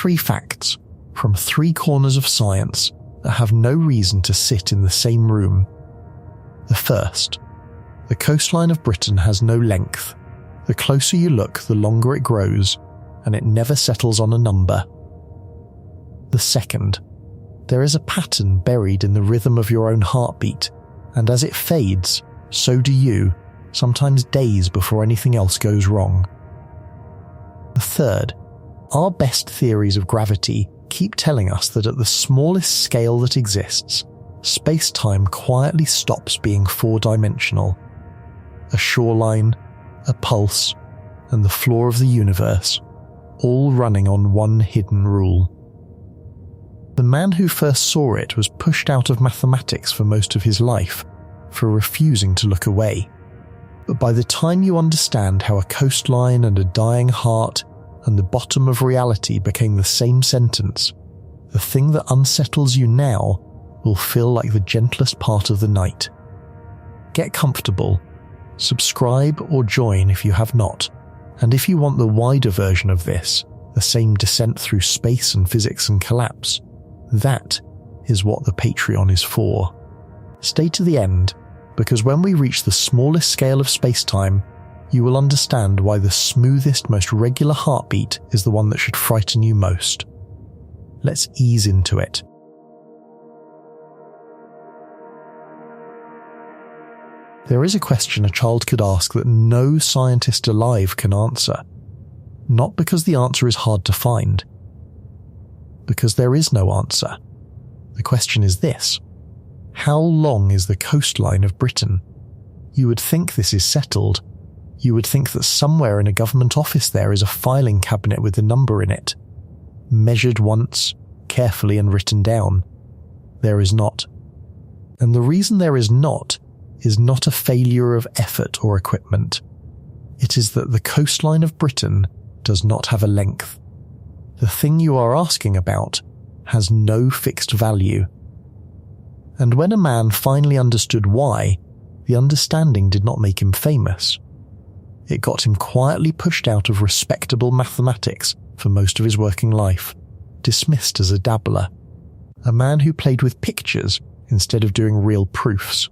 three facts from three corners of science that have no reason to sit in the same room. The first, the coastline of Britain has no length. The closer you look, the longer it grows, and it never settles on a number. The second, there is a pattern buried in the rhythm of your own heartbeat, and as it fades, so do you, sometimes days before anything else goes wrong. The third, our best theories of gravity keep telling us that at the smallest scale that exists, space-time quietly stops being four-dimensional. A shoreline, a pulse, and the floor of the universe, all running on one hidden rule. The man who first saw it was pushed out of mathematics for most of his life, for refusing to look away. But by the time you understand how a coastline and a dying heart and the bottom of reality became the same sentence, the thing that unsettles you now will feel like the gentlest part of the night. Get comfortable, subscribe or join if you have not, and if you want the wider version of this, the same descent through space and physics and collapse, that is what the Patreon is for. Stay to the end, because when we reach the smallest scale of space-time, you will understand why the smoothest, most regular heartbeat is the one that should frighten you most. Let's ease into it. There is a question a child could ask that no scientist alive can answer. Not because the answer is hard to find. Because there is no answer. The question is this: how long is the coastline of Britain? You would think this is settled. You would think that somewhere in a government office there is a filing cabinet with the number in it. Measured once, carefully and written down. There is not. And the reason there is not a failure of effort or equipment. It is that the coastline of Britain does not have a length. The thing you are asking about has no fixed value. And when a man finally understood why, the understanding did not make him famous. It got him quietly pushed out of respectable mathematics for most of his working life, dismissed as a dabbler, a man who played with pictures instead of doing real proofs.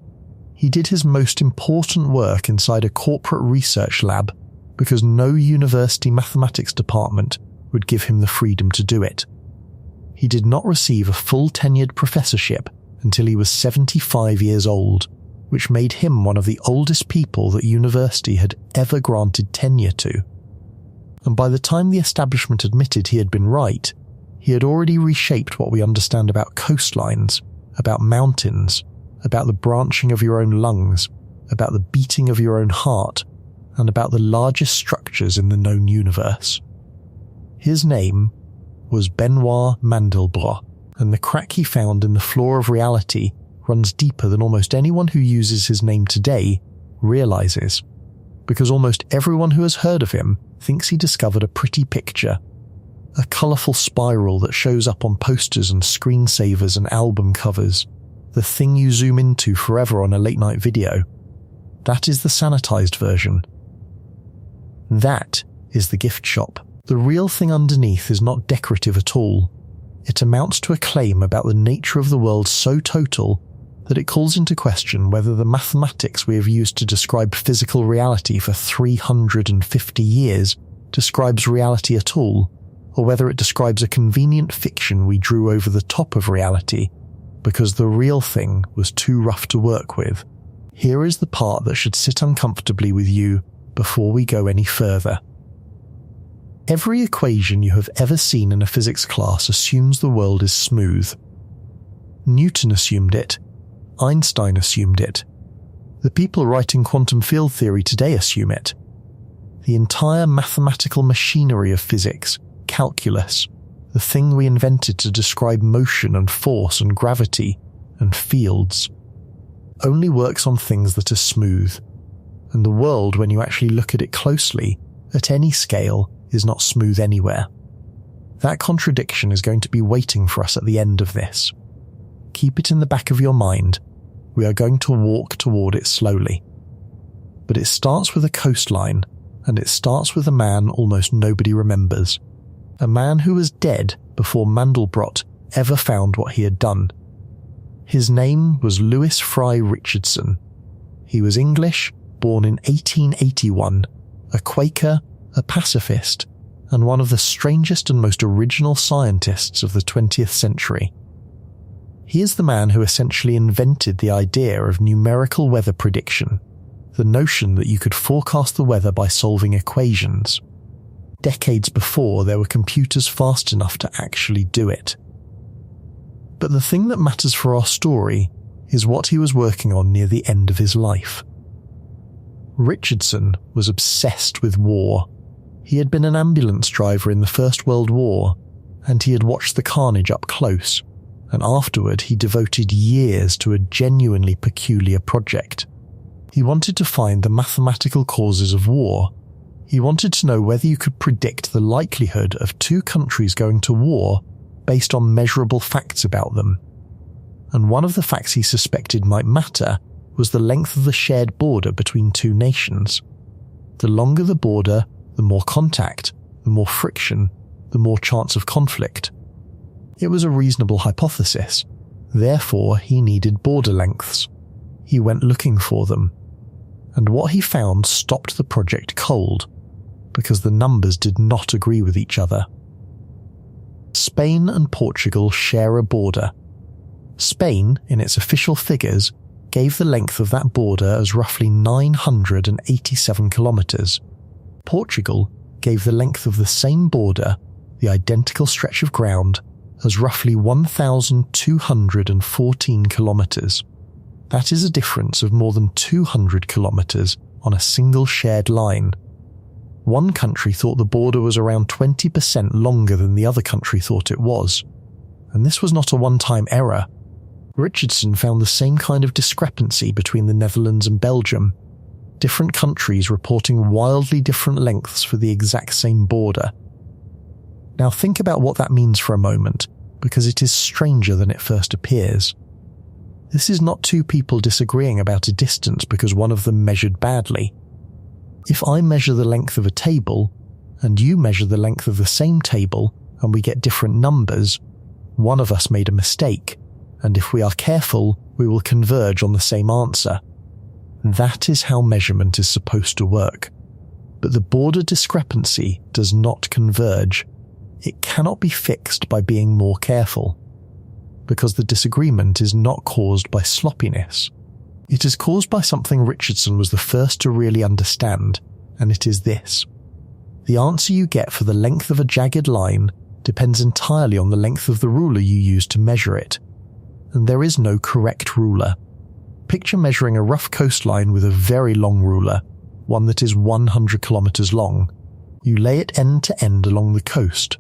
He did his most important work inside a corporate research lab because no university mathematics department would give him the freedom to do it. He did not receive a full tenured professorship until he was 75 years old, which made him one of the oldest people that university had ever granted tenure to. And by the time the establishment admitted he had been right, he had already reshaped what we understand about coastlines, about mountains, about the branching of your own lungs, about the beating of your own heart, and about the largest structures in the known universe. His name was Benoit Mandelbrot, and the crack he found in the floor of reality runs deeper than almost anyone who uses his name today realizes, because almost everyone who has heard of him thinks he discovered a pretty picture, a colourful spiral that shows up on posters and screensavers and album covers, the thing you zoom into forever on a late-night video. That is the sanitized version. That is the gift shop. The real thing underneath is not decorative at all. It amounts to a claim about the nature of the world so total that it calls into question whether the mathematics we have used to describe physical reality for 350 years describes reality at all, or whether it describes a convenient fiction we drew over the top of reality because the real thing was too rough to work with. Here is the part that should sit uncomfortably with you before we go any further. Every equation you have ever seen in a physics class assumes the world is smooth. Newton assumed it. Einstein assumed it. The people writing quantum field theory today assume it. The entire mathematical machinery of physics, calculus, the thing we invented to describe motion and force and gravity and fields, only works on things that are smooth. And the world, when you actually look at it closely, at any scale, is not smooth anywhere. That contradiction is going to be waiting for us at the end of this. Keep it in the back of your mind. We are going to walk toward it slowly. But it starts with a coastline, and it starts with a man almost nobody remembers. a man who was dead before Mandelbrot ever found what he had done. His name was Louis Fry Richardson. He was English, born in 1881, a Quaker, a pacifist, and one of the strangest and most original scientists of the 20th century. He is the man who essentially invented the idea of numerical weather prediction, the notion that you could forecast the weather by solving equations, decades before there were computers fast enough to actually do it. But the thing that matters for our story is what he was working on near the end of his life. Richardson was obsessed with war. He had been an ambulance driver in the First World War, and he had watched the carnage up close, and afterward he devoted years to a genuinely peculiar project. He wanted to find the mathematical causes of war. He wanted to know whether you could predict the likelihood of two countries going to war based on measurable facts about them. And one of the facts he suspected might matter was the length of the shared border between two nations. The longer the border, the more contact, the more friction, the more chance of conflict. It was a reasonable hypothesis. Therefore, he needed border lengths. He went looking for them. And what he found stopped the project cold, because the numbers did not agree with each other. Spain and Portugal share a border. Spain, in its official figures, gave the length of that border as roughly 987 kilometres. Portugal gave the length of the same border, the identical stretch of ground, as roughly 1,214 kilometres. That is a difference of more than 200 kilometres on a single shared line. One country thought the border was around 20% longer than the other country thought it was. And this was not a one-time error. Richardson found the same kind of discrepancy between the Netherlands and Belgium, different countries reporting wildly different lengths for the exact same border. Now think about what that means for a moment, because it is stranger than it first appears. This is not two people disagreeing about a distance because one of them measured badly. If I measure the length of a table, and you measure the length of the same table, and we get different numbers, one of us made a mistake, and if we are careful, we will converge on the same answer. That is how measurement is supposed to work. But the border discrepancy does not converge. It cannot be fixed by being more careful, because the disagreement is not caused by sloppiness. It is caused by something Richardson was the first to really understand, and it is this. The answer you get for the length of a jagged line depends entirely on the length of the ruler you use to measure it, and there is no correct ruler. Picture measuring a rough coastline with a very long ruler, one that is 100 kilometers long. You lay it end to end along the coast,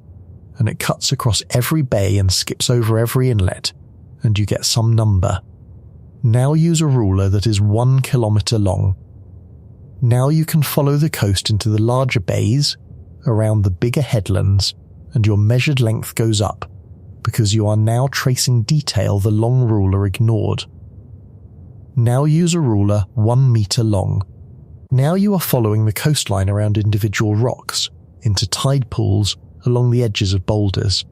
and it cuts across every bay and skips over every inlet, and you get some number. Now use a ruler that is 1 kilometer long. Now you can follow the coast into the larger bays, around the bigger headlands, and your measured length goes up, because you are now tracing detail the long ruler ignored. Now use a ruler 1 meter long. Now you are following the coastline around individual rocks, into tide pools, along the edges of boulders.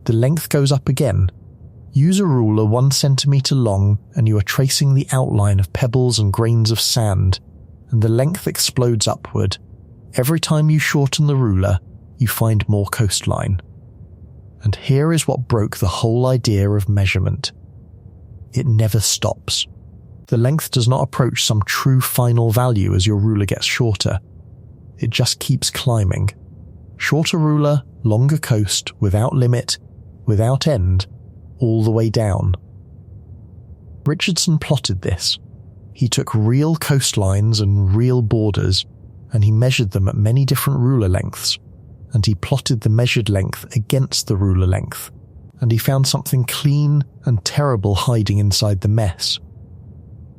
The length goes up again. Use a ruler 1 centimeter long and you are tracing the outline of pebbles and grains of sand, and the length explodes upward. Every time you shorten the ruler, you find more coastline. And here is what broke the whole idea of measurement. It never stops. The length does not approach some true final value as your ruler gets shorter. It just keeps climbing. Shorter ruler, longer coast, without limit, without end, all the way down. Richardson plotted this. He took real coastlines and real borders, and he measured them at many different ruler lengths, and he plotted the measured length against the ruler length, and he found something clean and terrible hiding inside the mess.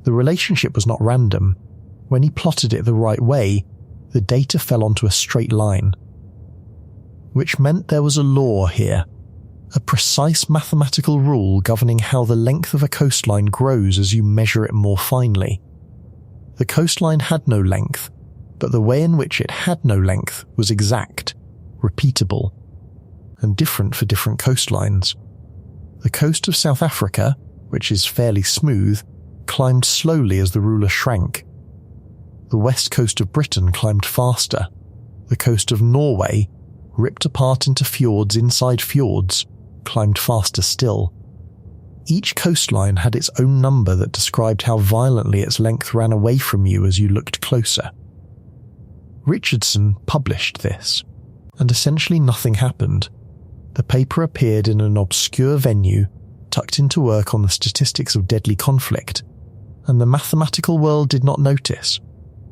The relationship was not random. When he plotted it the right way, the data fell onto a straight line, which meant there was a law here, a precise mathematical rule governing how the length of a coastline grows as you measure it more finely. The coastline had no length, but the way in which it had no length was exact, repeatable. and different for different coastlines. The coast of South Africa, which is fairly smooth, climbed slowly as the ruler shrank. The west coast of Britain climbed faster. The coast of Norway, ripped apart into fjords inside fjords, climbed faster still. Each coastline had its own number that described how violently its length ran away from you as you looked closer. Richardson published this, and essentially nothing happened. The paper appeared in an obscure venue, tucked into work on the statistics of deadly conflict, and the mathematical world did not notice,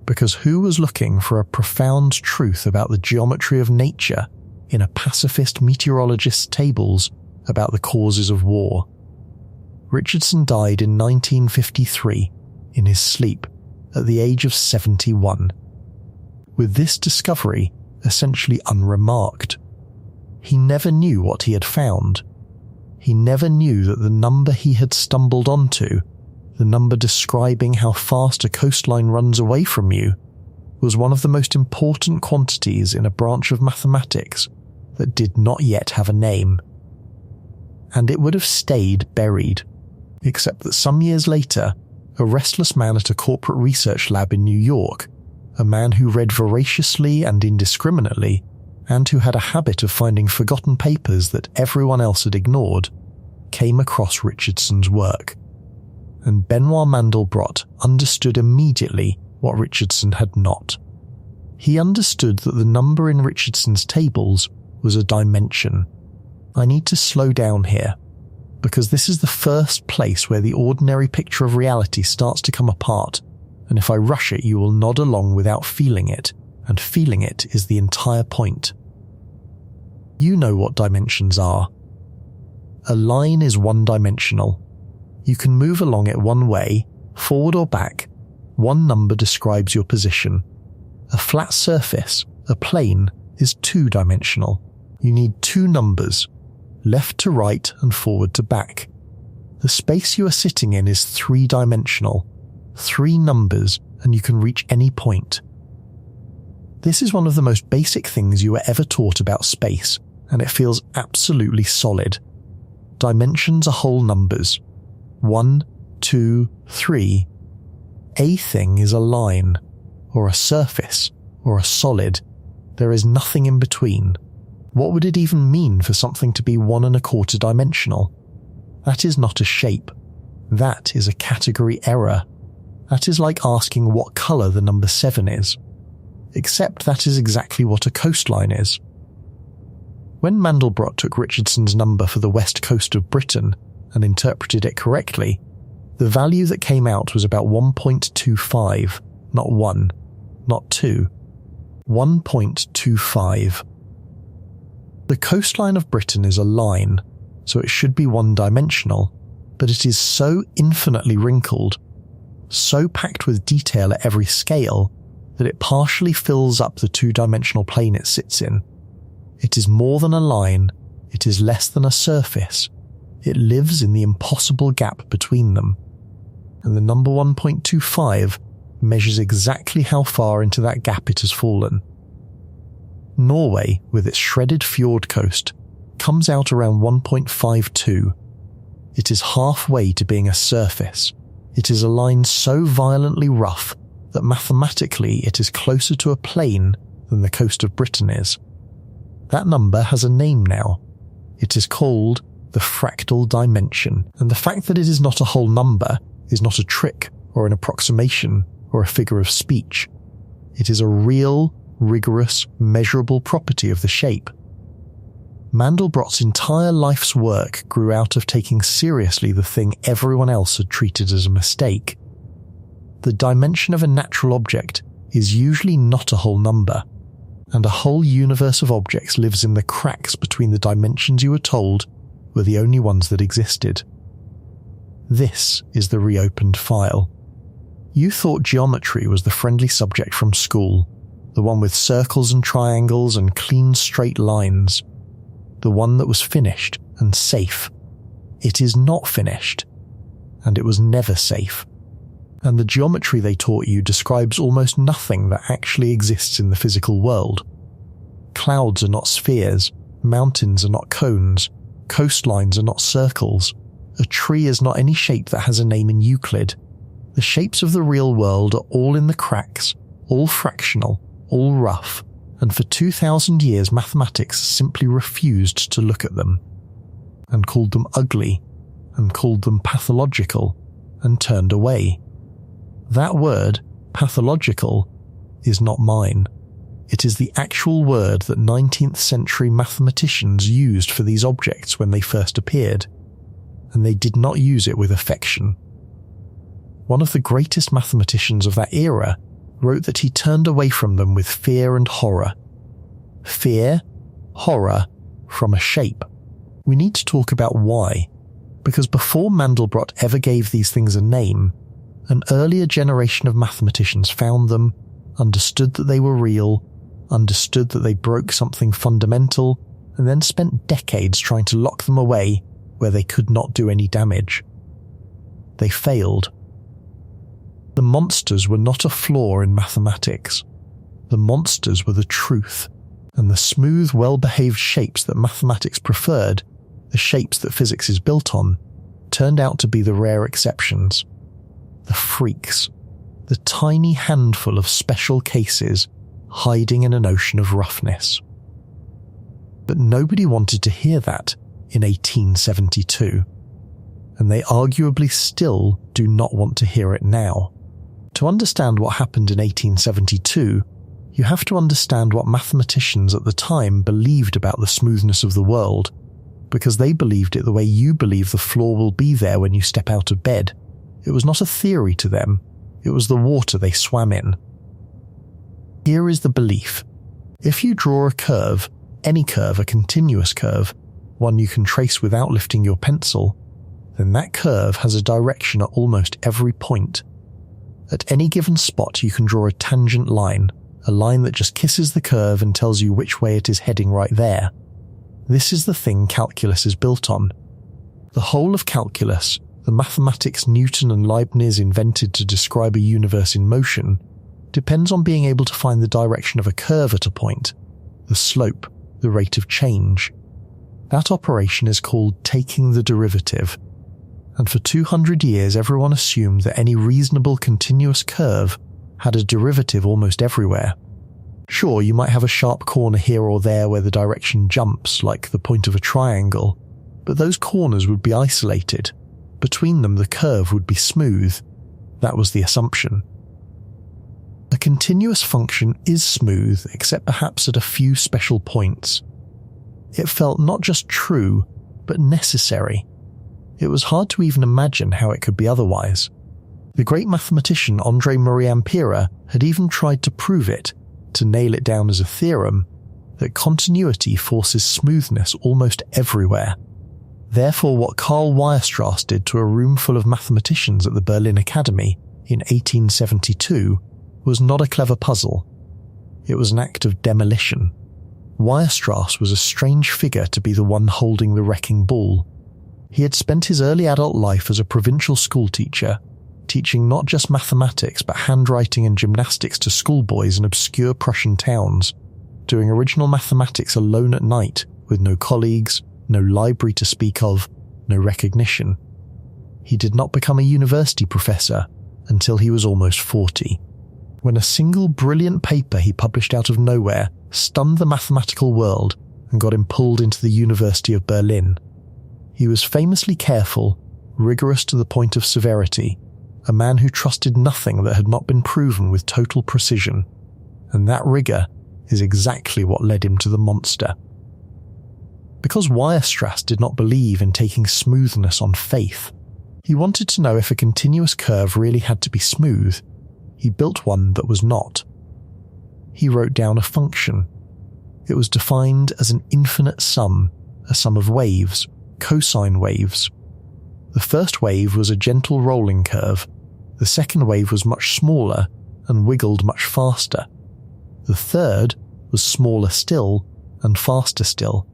because who was looking for a profound truth about the geometry of nature in a pacifist meteorologist's tables about the causes of war? Richardson died in 1953, in his sleep, at the age of 71. With this discovery essentially unremarked. He never knew what he had found. He never knew that the number he had stumbled onto, the number describing how fast a coastline runs away from you, was one of the most important quantities in a branch of mathematics that did not yet have a name. And it would have stayed buried, except that some years later, a restless man at a corporate research lab in New York, a man who read voraciously and indiscriminately, and who had a habit of finding forgotten papers that everyone else had ignored, came across Richardson's work. And Benoit Mandelbrot understood immediately what Richardson had not. He understood that the number in Richardson's tables was a dimension. I need to slow down here, because this is the first place where the ordinary picture of reality starts to come apart, and if I rush it you will nod along without feeling it, and feeling it is the entire point. You know what dimensions are. A line is one-dimensional. You can move along it one way, forward or back. One number describes your position. A flat surface, a plane, is two-dimensional. You need two numbers, left to right and forward to back. The space you are sitting in is three-dimensional. Three numbers, and you can reach any point. This is one of the most basic things you were ever taught about space, and it feels absolutely solid. Dimensions are whole numbers. 1, 2, 3. A thing is a line, or a surface, or a solid. There is nothing in between. What would it even mean for something to be 1 1/4 dimensional? That is not a shape. That is a category error. That is like asking what colour the number 7 is. Except that is exactly what a coastline is. When Mandelbrot took Richardson's number for the west coast of Britain and interpreted it correctly, the value that came out was about 1.25, not 1, not 2. 1.25. The coastline of Britain is a line, so it should be one-dimensional, but it is so infinitely wrinkled, so packed with detail at every scale, that it partially fills up the two-dimensional plane it sits in. It is more than a line, it is less than a surface. It lives in the impossible gap between them. And the number 1.25 measures exactly how far into that gap it has fallen. Norway, with its shredded fjord coast, comes out around 1.52. It is halfway to being a surface. It is a line so violently rough that mathematically it is closer to a plane than the coast of Britain is. That number has a name now. It is called the fractal dimension, and the fact that it is not a whole number is not a trick or an approximation or a figure of speech. It is a real, rigorous, measurable property of the shape. Mandelbrot's entire life's work grew out of taking seriously the thing everyone else had treated as a mistake. The dimension of a natural object is usually not a whole number, and a whole universe of objects lives in the cracks between the dimensions you were told were the only ones that existed. This is the reopened file. You thought geometry was the friendly subject from school, the one with circles and triangles and clean straight lines. The one that was finished and safe. It is not finished, and it was never safe. And the geometry they taught you describes almost nothing that actually exists in the physical world. Clouds are not spheres, Mountains are not cones. Coastlines are not circles. A tree is not any shape that has a name in Euclid. The shapes of the real world are all in the cracks, all fractional, all rough, and for 2,000 years mathematics simply refused to look at them, and called them ugly, and called them pathological, and turned away. That word, pathological, is not mine. It is the actual word that 19th century mathematicians used for these objects when they first appeared, and they did not use it with affection. One of the greatest mathematicians of that era wrote that he turned away from them with fear and horror. Fear, horror, from a shape. We need to talk about why, because before Mandelbrot ever gave these things a name, an earlier generation of mathematicians found them, understood that they were real, understood that they broke something fundamental, and then spent decades trying to lock them away where they could not do any damage. They failed. The monsters were not a flaw in mathematics. The monsters were the truth, and the smooth, well-behaved shapes that mathematics preferred, the shapes that physics is built on, turned out to be the rare exceptions. The freaks. The tiny handful of special cases hiding in an ocean of roughness. But nobody wanted to hear that in 1872, and they arguably still do not want to hear it now. To understand what happened in 1872, you have to understand what mathematicians at the time believed about the smoothness of the world, because they believed it the way you believe the floor will be there when you step out of bed. It was not a theory to them, it was the water they swam in. Here is the belief. If you draw a curve, any curve, a continuous curve, one you can trace without lifting your pencil, then that curve has a direction at almost every point. At any given spot you can draw a tangent line, a line that just kisses the curve and tells you which way it is heading right there. This is the thing calculus is built on. The whole of calculus, the mathematics Newton and Leibniz invented to describe a universe in motion, depends on being able to find the direction of a curve at a point, the slope, the rate of change. That operation is called taking the derivative, and for 200 years everyone assumed that any reasonable continuous curve had a derivative almost everywhere. Sure, you might have a sharp corner here or there where the direction jumps, like the point of a triangle, but those corners would be isolated. Between them the curve would be smooth. That was the assumption. A continuous function is smooth, except perhaps at a few special points. It felt not just true, but necessary. It was hard to even imagine how it could be otherwise. The great mathematician André Marie Ampère had even tried to prove it, to nail it down as a theorem, that continuity forces smoothness almost everywhere. Therefore, what Karl Weierstrass did to a room full of mathematicians at the Berlin Academy in 1872 was not a clever puzzle. It was an act of demolition. Weierstrass was a strange figure to be the one holding the wrecking ball. He had spent his early adult life as a provincial schoolteacher, teaching not just mathematics but handwriting and gymnastics to schoolboys in obscure Prussian towns, doing original mathematics alone at night with no colleagues, no library to speak of, no recognition. He did not become a university professor until he was almost 40, when a single brilliant paper he published out of nowhere stunned the mathematical world and got him pulled into the University of Berlin. He was famously careful, rigorous to the point of severity, a man who trusted nothing that had not been proven with total precision, and that rigour is exactly what led him to the monster. Because Weierstrass did not believe in taking smoothness on faith, he wanted to know if a continuous curve really had to be smooth. He built one that was not. He wrote down a function. It was defined as an infinite sum, a sum of waves, cosine waves. The first wave was a gentle rolling curve. The second wave was much smaller and wiggled much faster. The third was smaller still and faster still.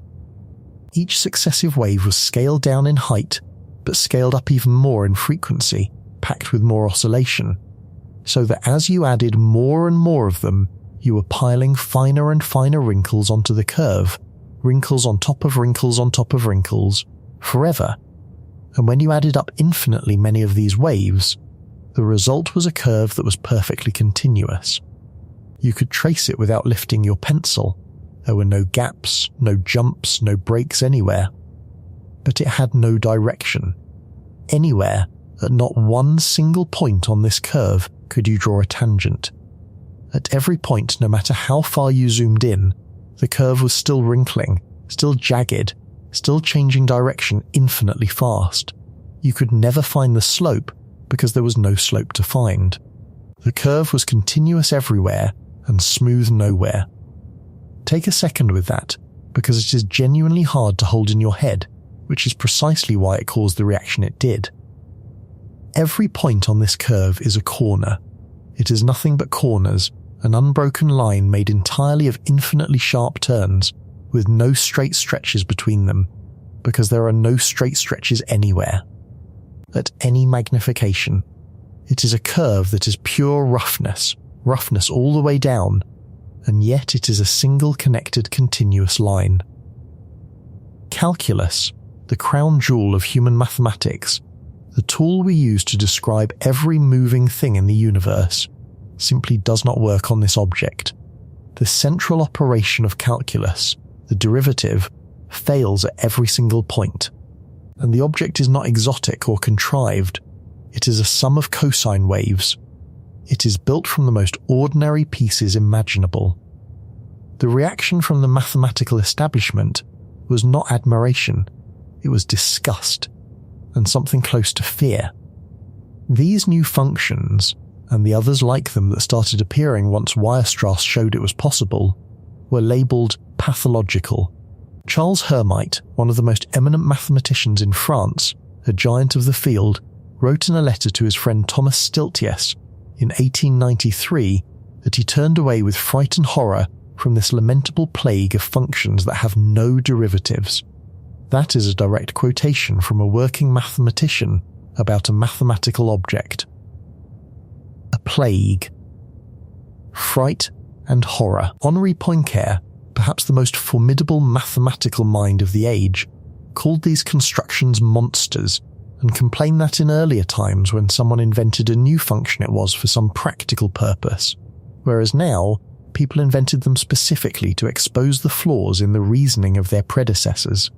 Each successive wave was scaled down in height, but scaled up even more in frequency, packed with more oscillation, so that as you added more and more of them, you were piling finer and finer wrinkles onto the curve, wrinkles on top of wrinkles on top of wrinkles, forever. And when you added up infinitely many of these waves, the result was a curve that was perfectly continuous. You could trace it without lifting your pencil. There were no gaps, no jumps, no breaks anywhere. But it had no direction. Anywhere, at not one single point on this curve, could you draw a tangent. At every point, no matter how far you zoomed in, the curve was still wrinkling, still jagged, still changing direction infinitely fast. You could never find the slope because there was no slope to find. The curve was continuous everywhere and smooth nowhere. Take a second with that, because it is genuinely hard to hold in your head, which is precisely why it caused the reaction it did. Every point on this curve is a corner. It is nothing but corners, an unbroken line made entirely of infinitely sharp turns, with no straight stretches between them, because there are no straight stretches anywhere. At any magnification, it is a curve that is pure roughness all the way down, and yet it is a single connected continuous line. Calculus, the crown jewel of human mathematics, the tool we use to describe every moving thing in the universe, simply does not work on this object. The central operation of calculus, the derivative, fails at every single point. And the object is not exotic or contrived. It is a sum of cosine waves. It is built from the most ordinary pieces imaginable. The reaction from the mathematical establishment was not admiration. It was disgust, and something close to fear. These new functions, and the others like them that started appearing once Weierstrass showed it was possible, were labelled pathological. Charles Hermite, one of the most eminent mathematicians in France, a giant of the field, wrote in a letter to his friend Thomas Stiltius in 1893 that he turned away with fright and horror from this lamentable plague of functions that have no derivatives. That is a direct quotation from a working mathematician about a mathematical object. A plague. Fright and horror. Henri Poincaré, perhaps the most formidable mathematical mind of the age, called these constructions monsters and complained that in earlier times when someone invented a new function it was for some practical purpose, whereas now people invented them specifically to expose the flaws in the reasoning of their predecessors.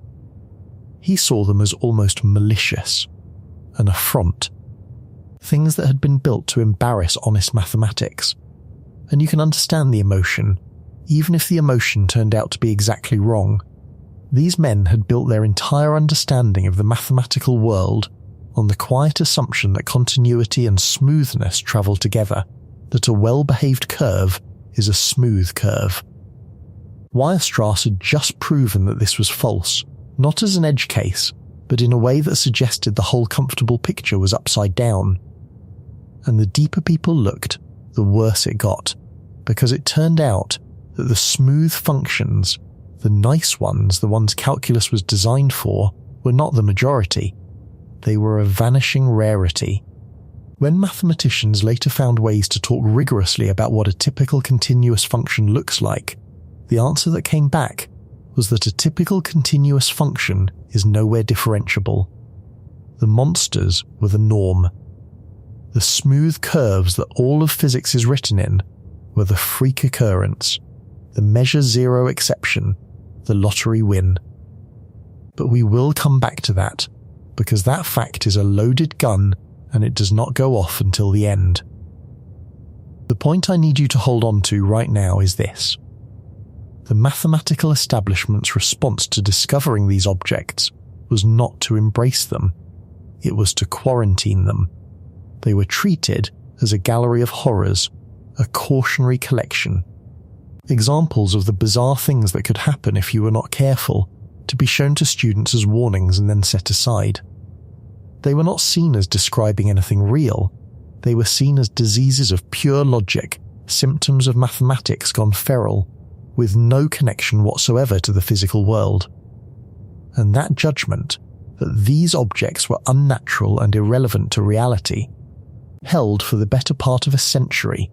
He saw them as almost malicious, an affront, things that had been built to embarrass honest mathematics. And you can understand the emotion, even if the emotion turned out to be exactly wrong. These men had built their entire understanding of the mathematical world on the quiet assumption that continuity and smoothness travel together, that a well-behaved curve is a smooth curve. Weierstrass had just proven that this was false, not as an edge case, but in a way that suggested the whole comfortable picture was upside down. And the deeper people looked, the worse it got, because it turned out that the smooth functions, the nice ones, the ones calculus was designed for, were not the majority. They were a vanishing rarity. When mathematicians later found ways to talk rigorously about what a typical continuous function looks like, the answer that came back was that a typical continuous function is nowhere differentiable. The monsters were the norm. The smooth curves that all of physics is written in were the freak occurrence, the measure zero exception, the lottery win. But we will come back to that, because that fact is a loaded gun and it does not go off until the end. The point I need you to hold on to right now is this. The mathematical establishment's response to discovering these objects was not to embrace them, it was to quarantine them. They were treated as a gallery of horrors, a cautionary collection. Examples of the bizarre things that could happen if you were not careful, to be shown to students as warnings and then set aside. They were not seen as describing anything real. They were seen as diseases of pure logic, symptoms of mathematics gone feral, with no connection whatsoever to the physical world. And that judgment, that these objects were unnatural and irrelevant to reality, held for the better part of a century.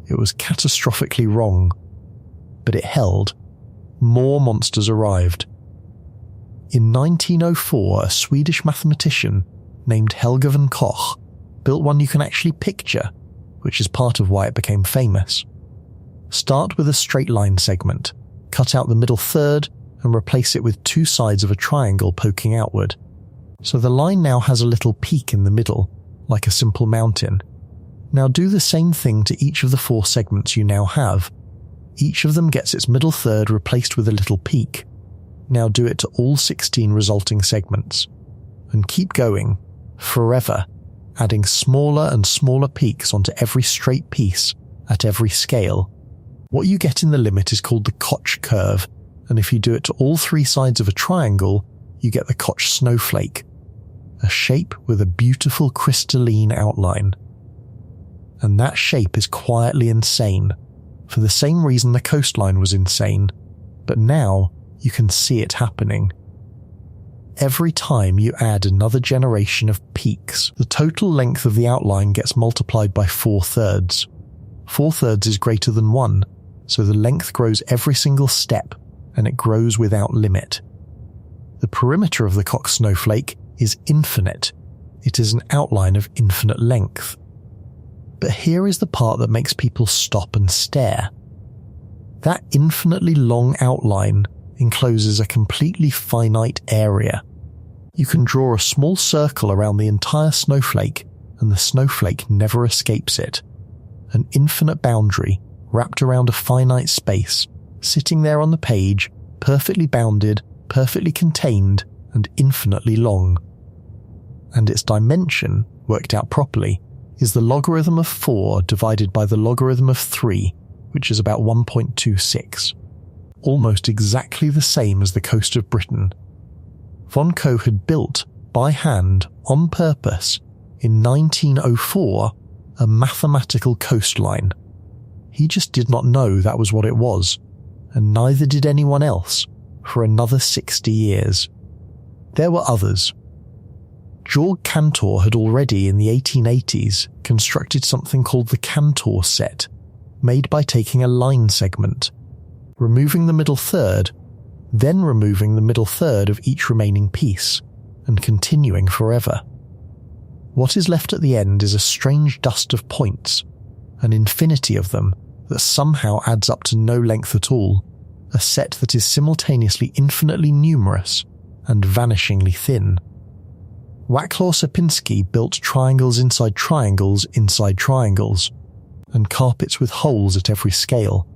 It was catastrophically wrong, but it held. more monsters arrived. In 1904, a Swedish mathematician named Helge von Koch built one you can actually picture, which is part of why it became famous. Start with a straight line segment, cut out the middle third, and replace it with two sides of a triangle poking outward. So the line now has a little peak in the middle, like a simple mountain. Now do the same thing to each of the 4 segments you now have. Each of them gets its middle third replaced with a little peak. Now do it to all 16 resulting segments. And keep going, forever, adding smaller and smaller peaks onto every straight piece, at every scale. What you get in the limit is called the Koch curve, and if you do it to all 3 sides of a triangle, you get the Koch snowflake, a shape with a beautiful crystalline outline. And that shape is quietly insane, for the same reason the coastline was insane, but now you can see it happening. Every time you add another generation of peaks, the total length of the outline gets multiplied by 4/3. 4/3 is greater than 1, so the length grows every single step, and it grows without limit. The perimeter of the Koch snowflake is infinite. It is an outline of infinite length. But here is the part that makes people stop and stare. That infinitely long outline encloses a completely finite area. You can draw a small circle around the entire snowflake, and the snowflake never escapes it. An infinite boundary wrapped around a finite space, sitting there on the page, perfectly bounded, perfectly contained, and infinitely long. And its dimension, worked out properly, is the logarithm of 4 divided by the logarithm of 3, which is about 1.26. Almost exactly the same as the coast of Britain. Von Koch had built, by hand, on purpose, in 1904, a mathematical coastline. He just did not know that was what it was, and neither did anyone else, for another 60 years. There were others. Georg Cantor had already in the 1880s constructed something called the Cantor set, made by taking a line segment, removing the middle third, then removing the middle third of each remaining piece, and continuing forever. What is left at the end is a strange dust of points, an infinity of them that somehow adds up to no length at all, a set that is simultaneously infinitely numerous and vanishingly thin. Waclaw-Sierpiński built triangles, and carpets with holes at every scale.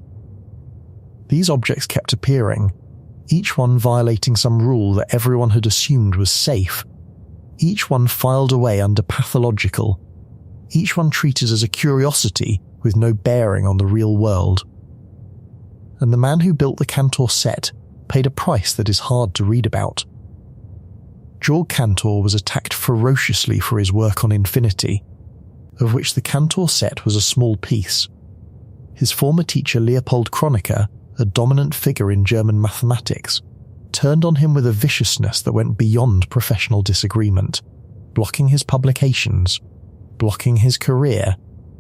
These objects kept appearing, each one violating some rule that everyone had assumed was safe, each one filed away under pathological, each one treated as a curiosity with no bearing on the real world. And the man who built the Cantor set paid a price that is hard to read about. Georg Cantor was attacked ferociously for his work on infinity, of which the Cantor set was a small piece. His former teacher Leopold Kronecker, a dominant figure in German mathematics, turned on him with a viciousness that went beyond professional disagreement, blocking his publications, blocking his career,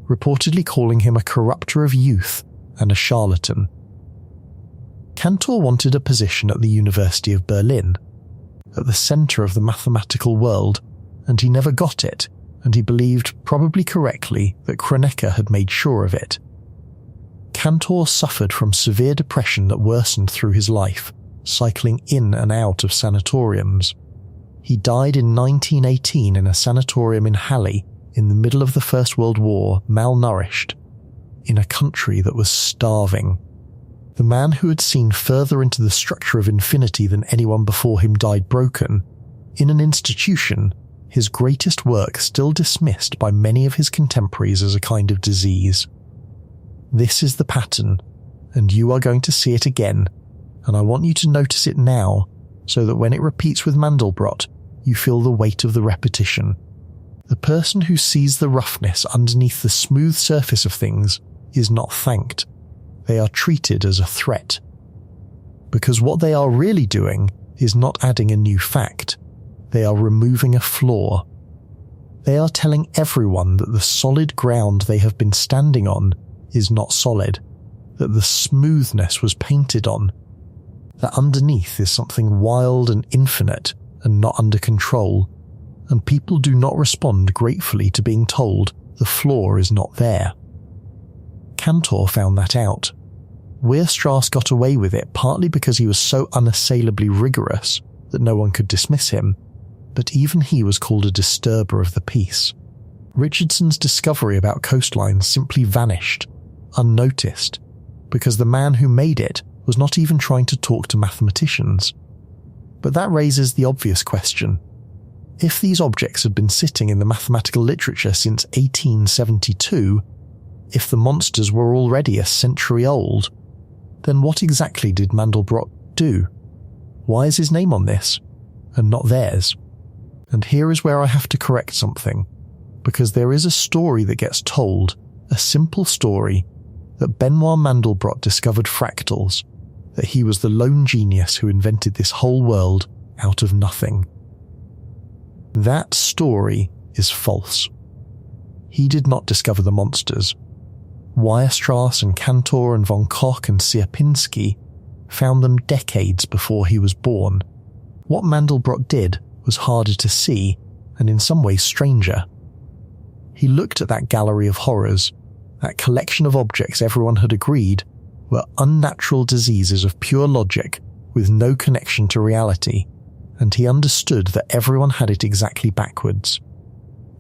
reportedly calling him a corrupter of youth and a charlatan. Cantor wanted a position at the University of Berlin, at the centre of the mathematical world, and he never got it, and he believed, probably correctly, that Kronecker had made sure of it. Cantor suffered from severe depression that worsened through his life, cycling in and out of sanatoriums. He died in 1918 in a sanatorium in Halle, in the middle of the First World War, malnourished, in a country that was starving. The man who had seen further into the structure of infinity than anyone before him died broken, in an institution, his greatest work still dismissed by many of his contemporaries as a kind of disease. This is the pattern, and you are going to see it again, and I want you to notice it now, so that when it repeats with Mandelbrot, you feel the weight of the repetition. The person who sees the roughness underneath the smooth surface of things is not thanked. They are treated as a threat. Because what they are really doing is not adding a new fact. They are removing a flaw. They are telling everyone that the solid ground they have been standing on is not solid, that the smoothness was painted on. that underneath is something wild and infinite and not under control, and people do not respond gratefully to being told the floor is not there. Cantor found that out. Weierstrass got away with it partly because he was so unassailably rigorous that no one could dismiss him, but even he was called a disturber of the peace. Richardson's discovery about Coastline simply vanished, unnoticed, because the man who made it was not even trying to talk to mathematicians. But that raises the obvious question. If these objects had been sitting in the mathematical literature since 1872, if the monsters were already a century old, then what exactly did Mandelbrot do? Why is his name on this, and not theirs? And here is where I have to correct something, because there is a story that gets told, a simple story, that Benoit Mandelbrot discovered fractals, that he was the lone genius who invented this whole world out of nothing. That story is false. He did not discover the monsters. Weierstrass and Cantor and von Koch and Sierpinski found them decades before he was born. What Mandelbrot did was harder to see, and in some ways stranger. He looked at that gallery of horrors, that collection of objects everyone had agreed were unnatural diseases of pure logic with no connection to reality, and he understood that everyone had it exactly backwards.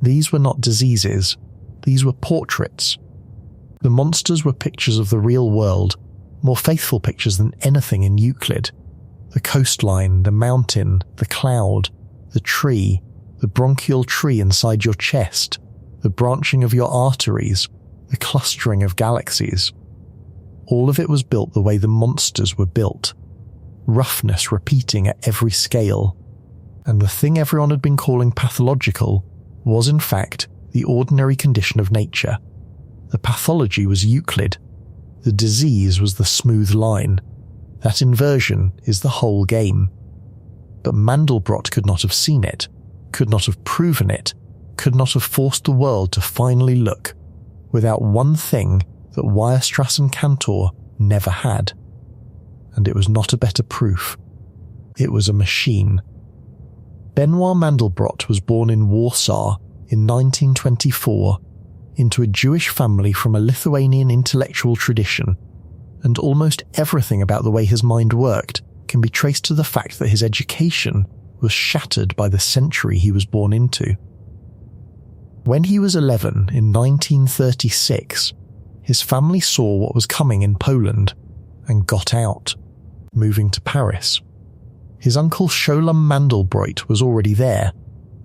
These were not diseases, these were portraits. The monsters were pictures of the real world, more faithful pictures than anything in Euclid. The coastline, the mountain, the cloud, the tree, the bronchial tree inside your chest, the branching of your arteries, the clustering of galaxies. All of it was built the way the monsters were built. Roughness repeating at every scale. And the thing everyone had been calling pathological was in fact the ordinary condition of nature. The pathology was Euclid. The disease was the smooth line. That inversion is the whole game. But Mandelbrot could not have seen it, could not have proven it, could not have forced the world to finally look, without one thing that Weierstrass and Cantor never had. And it was not a better proof. It was a machine. Benoit Mandelbrot was born in Warsaw in 1924 into a Jewish family from a Lithuanian intellectual tradition, and almost everything about the way his mind worked can be traced to the fact that his education was shattered by the century he was born into. When he was 11 in 1936, his family saw what was coming in Poland and got out, moving to Paris. His uncle Sholem Mandelbrot was already there,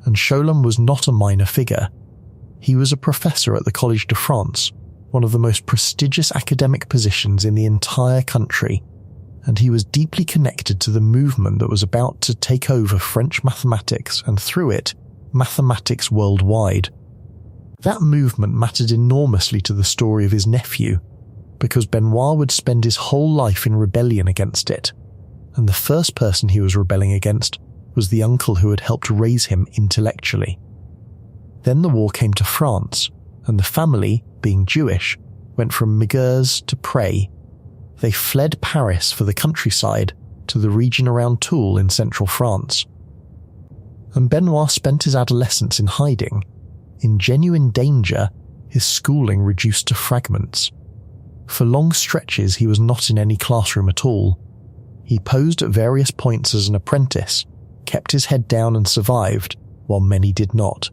and Sholem was not a minor figure. He was a professor at the Collège de France, one of the most prestigious academic positions in the entire country, and he was deeply connected to the movement that was about to take over French mathematics and, through it, mathematics worldwide. That movement mattered enormously to the story of his nephew, because Benoit would spend his whole life in rebellion against it, and the first person he was rebelling against was the uncle who had helped raise him intellectually. Then the war came to France, and the family, being Jewish, went from Mégers to Prey. They fled Paris for the countryside to the region around Toul in central France. And Benoit spent his adolescence in hiding. In genuine danger, his schooling reduced to fragments. For long stretches he was not in any classroom at all. He posed at various points as an apprentice, kept his head down and survived, while many did not.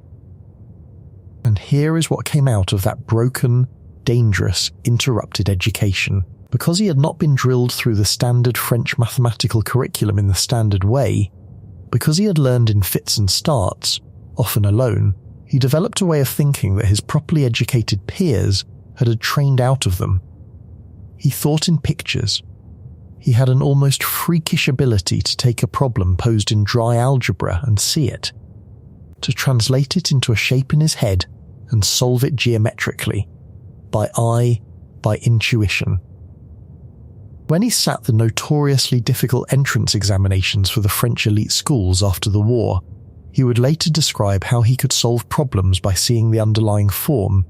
And here is what came out of that broken, dangerous, interrupted education. Because he had not been drilled through the standard French mathematical curriculum in the standard way, because he had learned in fits and starts, often alone, he developed a way of thinking that his properly educated peers had trained out of them. He thought in pictures. He had an almost freakish ability to take a problem posed in dry algebra and see it, to translate it into a shape in his head and solve it geometrically, by eye, by intuition. When he sat the notoriously difficult entrance examinations for the French elite schools after the war, he would later describe how he could solve problems by seeing the underlying form,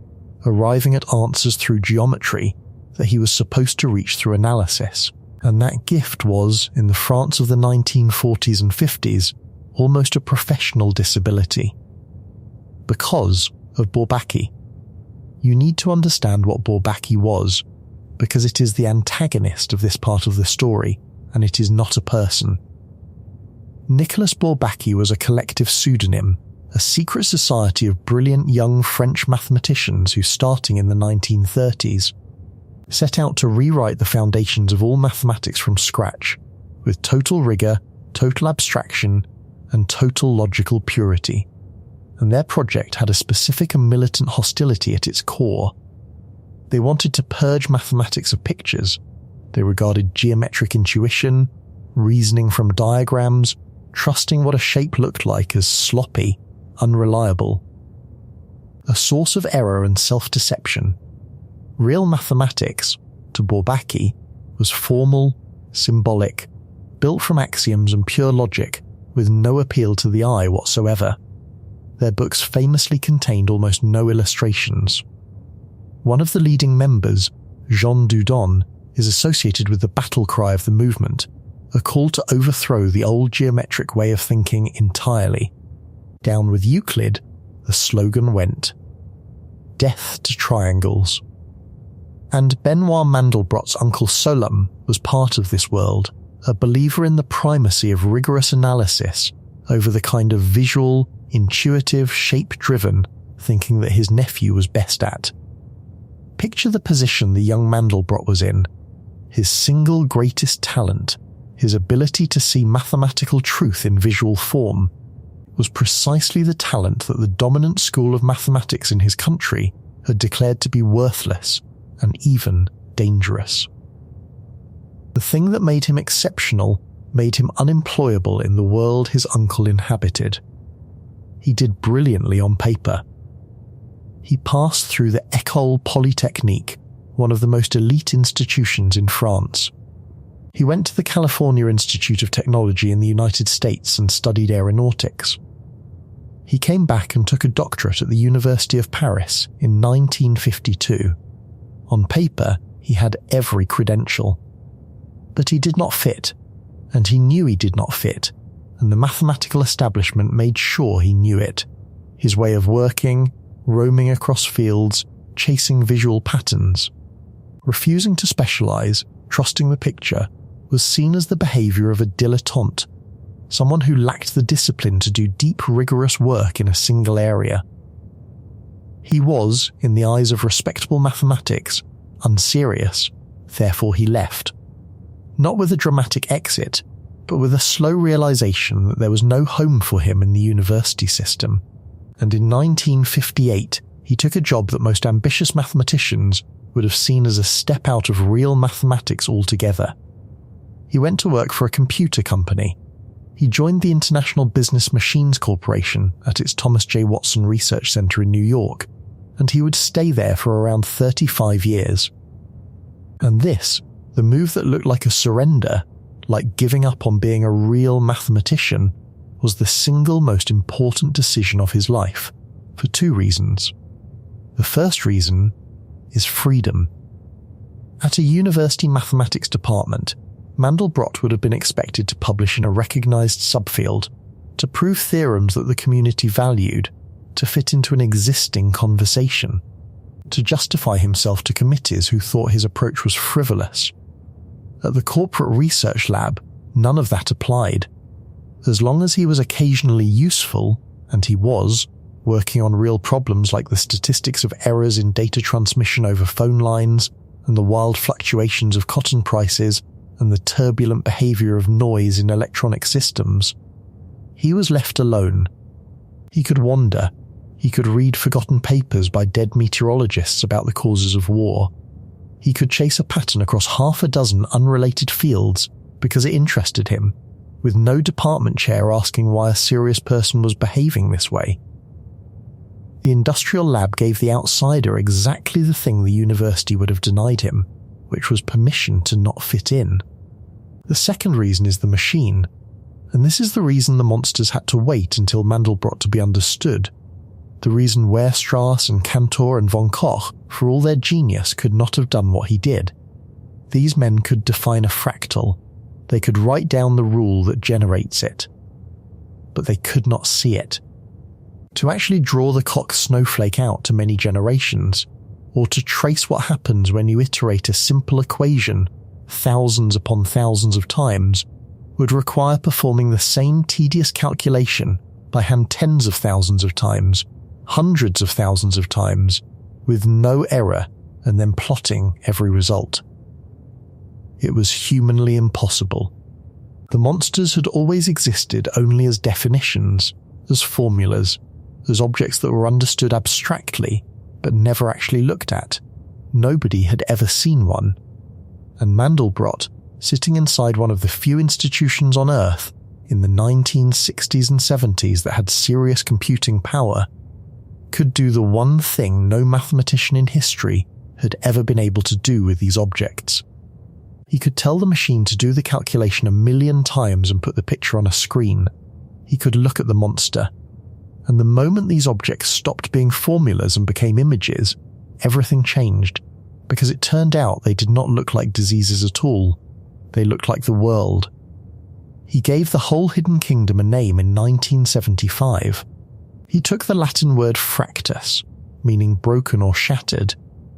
arriving at answers through geometry that he was supposed to reach through analysis. And that gift was, in the France of the 1940s and 50s, almost a professional disability. Because of Bourbaki. You need to understand what Bourbaki was, because it is the antagonist of this part of the story, and it is not a person. Nicolas Bourbaki was a collective pseudonym, a secret society of brilliant young French mathematicians who, starting in the 1930s, set out to rewrite the foundations of all mathematics from scratch, with total rigour, total abstraction, and total logical purity. And their project had a specific and militant hostility at its core. They wanted to purge mathematics of pictures. They regarded geometric intuition, reasoning from diagrams, trusting what a shape looked like as sloppy, unreliable. A source of error and self-deception. Real mathematics, to Bourbaki, was formal, symbolic, built from axioms and pure logic, with no appeal to the eye whatsoever. Their books famously contained almost no illustrations. One of the leading members, Jean Dudon, is associated with the battle cry of the movement, a call to overthrow the old geometric way of thinking entirely. Down with Euclid, the slogan went. Death to triangles. And Benoit Mandelbrot's uncle Solom was part of this world, a believer in the primacy of rigorous analysis over the kind of visual, intuitive, shape-driven thinking that his nephew was best at. Picture the position the young Mandelbrot was in. His single greatest talent, his ability to see mathematical truth in visual form, was precisely the talent that the dominant school of mathematics in his country had declared to be worthless and even dangerous. The thing that made him exceptional made him unemployable in the world his uncle inhabited. He did brilliantly on paper. He passed through the École Polytechnique, one of the most elite institutions in France. He went to the California Institute of Technology in the United States and studied aeronautics. He came back and took a doctorate at the University of Paris in 1952. On paper, he had every credential. But he did not fit, and he knew he did not fit, and the mathematical establishment made sure he knew it. His way of working, roaming across fields, chasing visual patterns, refusing to specialize, trusting the picture, was seen as the behavior of a dilettante, someone who lacked the discipline to do deep, rigorous work in a single area. He was, in the eyes of respectable mathematics, unserious, therefore he left. Not with a dramatic exit, but with a slow realization that there was no home for him in the university system. And in 1958, he took a job that most ambitious mathematicians would have seen as a step out of real mathematics altogether. He went to work for a computer company. He joined the International Business Machines Corporation at its Thomas J. Watson Research Center in New York, and he would stay there for around 35 years. And this, the move that looked like a surrender, like giving up on being a real mathematician, was the single most important decision of his life, for two reasons. The first reason is freedom. At a university mathematics department, Mandelbrot would have been expected to publish in a recognized subfield, to prove theorems that the community valued, to fit into an existing conversation, to justify himself to committees who thought his approach was frivolous. At the corporate research lab, none of that applied. As long as he was occasionally useful, and he was, working on real problems like the statistics of errors in data transmission over phone lines, and the wild fluctuations of cotton prices, and the turbulent behavior of noise in electronic systems, he was left alone. He could wander. He could read forgotten papers by dead meteorologists about the causes of war. He could chase a pattern across half a dozen unrelated fields because it interested him, with no department chair asking why a serious person was behaving this way. The industrial lab gave the outsider exactly the thing the university would have denied him, which was permission to not fit in. The second reason is the machine, and this is the reason the monsters had to wait until Mandelbrot to be understood. The reason Weierstrass and Cantor and von Koch, for all their genius, could not have done what he did. These men could define a fractal. They could write down the rule that generates it. But they could not see it. To actually draw the Koch snowflake out to many generations, or to trace what happens when you iterate a simple equation thousands upon thousands of times, would require performing the same tedious calculation by hand tens of thousands of times, hundreds of thousands of times, with no error, and then plotting every result. It was humanly impossible. The monsters had always existed only as definitions, as formulas, as objects that were understood abstractly, but never actually looked at. Nobody had ever seen one. And Mandelbrot, sitting inside one of the few institutions on Earth in the 1960s and 70s that had serious computing power, could do the one thing no mathematician in history had ever been able to do with these objects. He could tell the machine to do the calculation 1,000,000 times and put the picture on a screen. He could look at the monster. And the moment these objects stopped being formulas and became images, everything changed, because it turned out they did not look like diseases at all. They looked like the world. He gave the whole hidden kingdom a name in 1975. He took the Latin word fractus, meaning broken or shattered,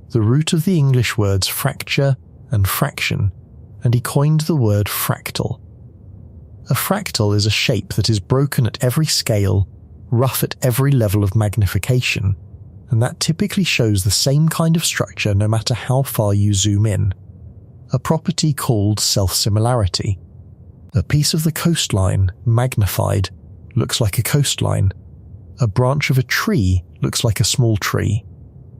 the root of the English words fracture and fraction, and he coined the word fractal. A fractal is a shape that is broken at every scale, rough at every level of magnification, and that typically shows the same kind of structure no matter how far you zoom in. A property called self-similarity. A piece of the coastline, magnified, looks like a coastline. A branch of a tree looks like a small tree.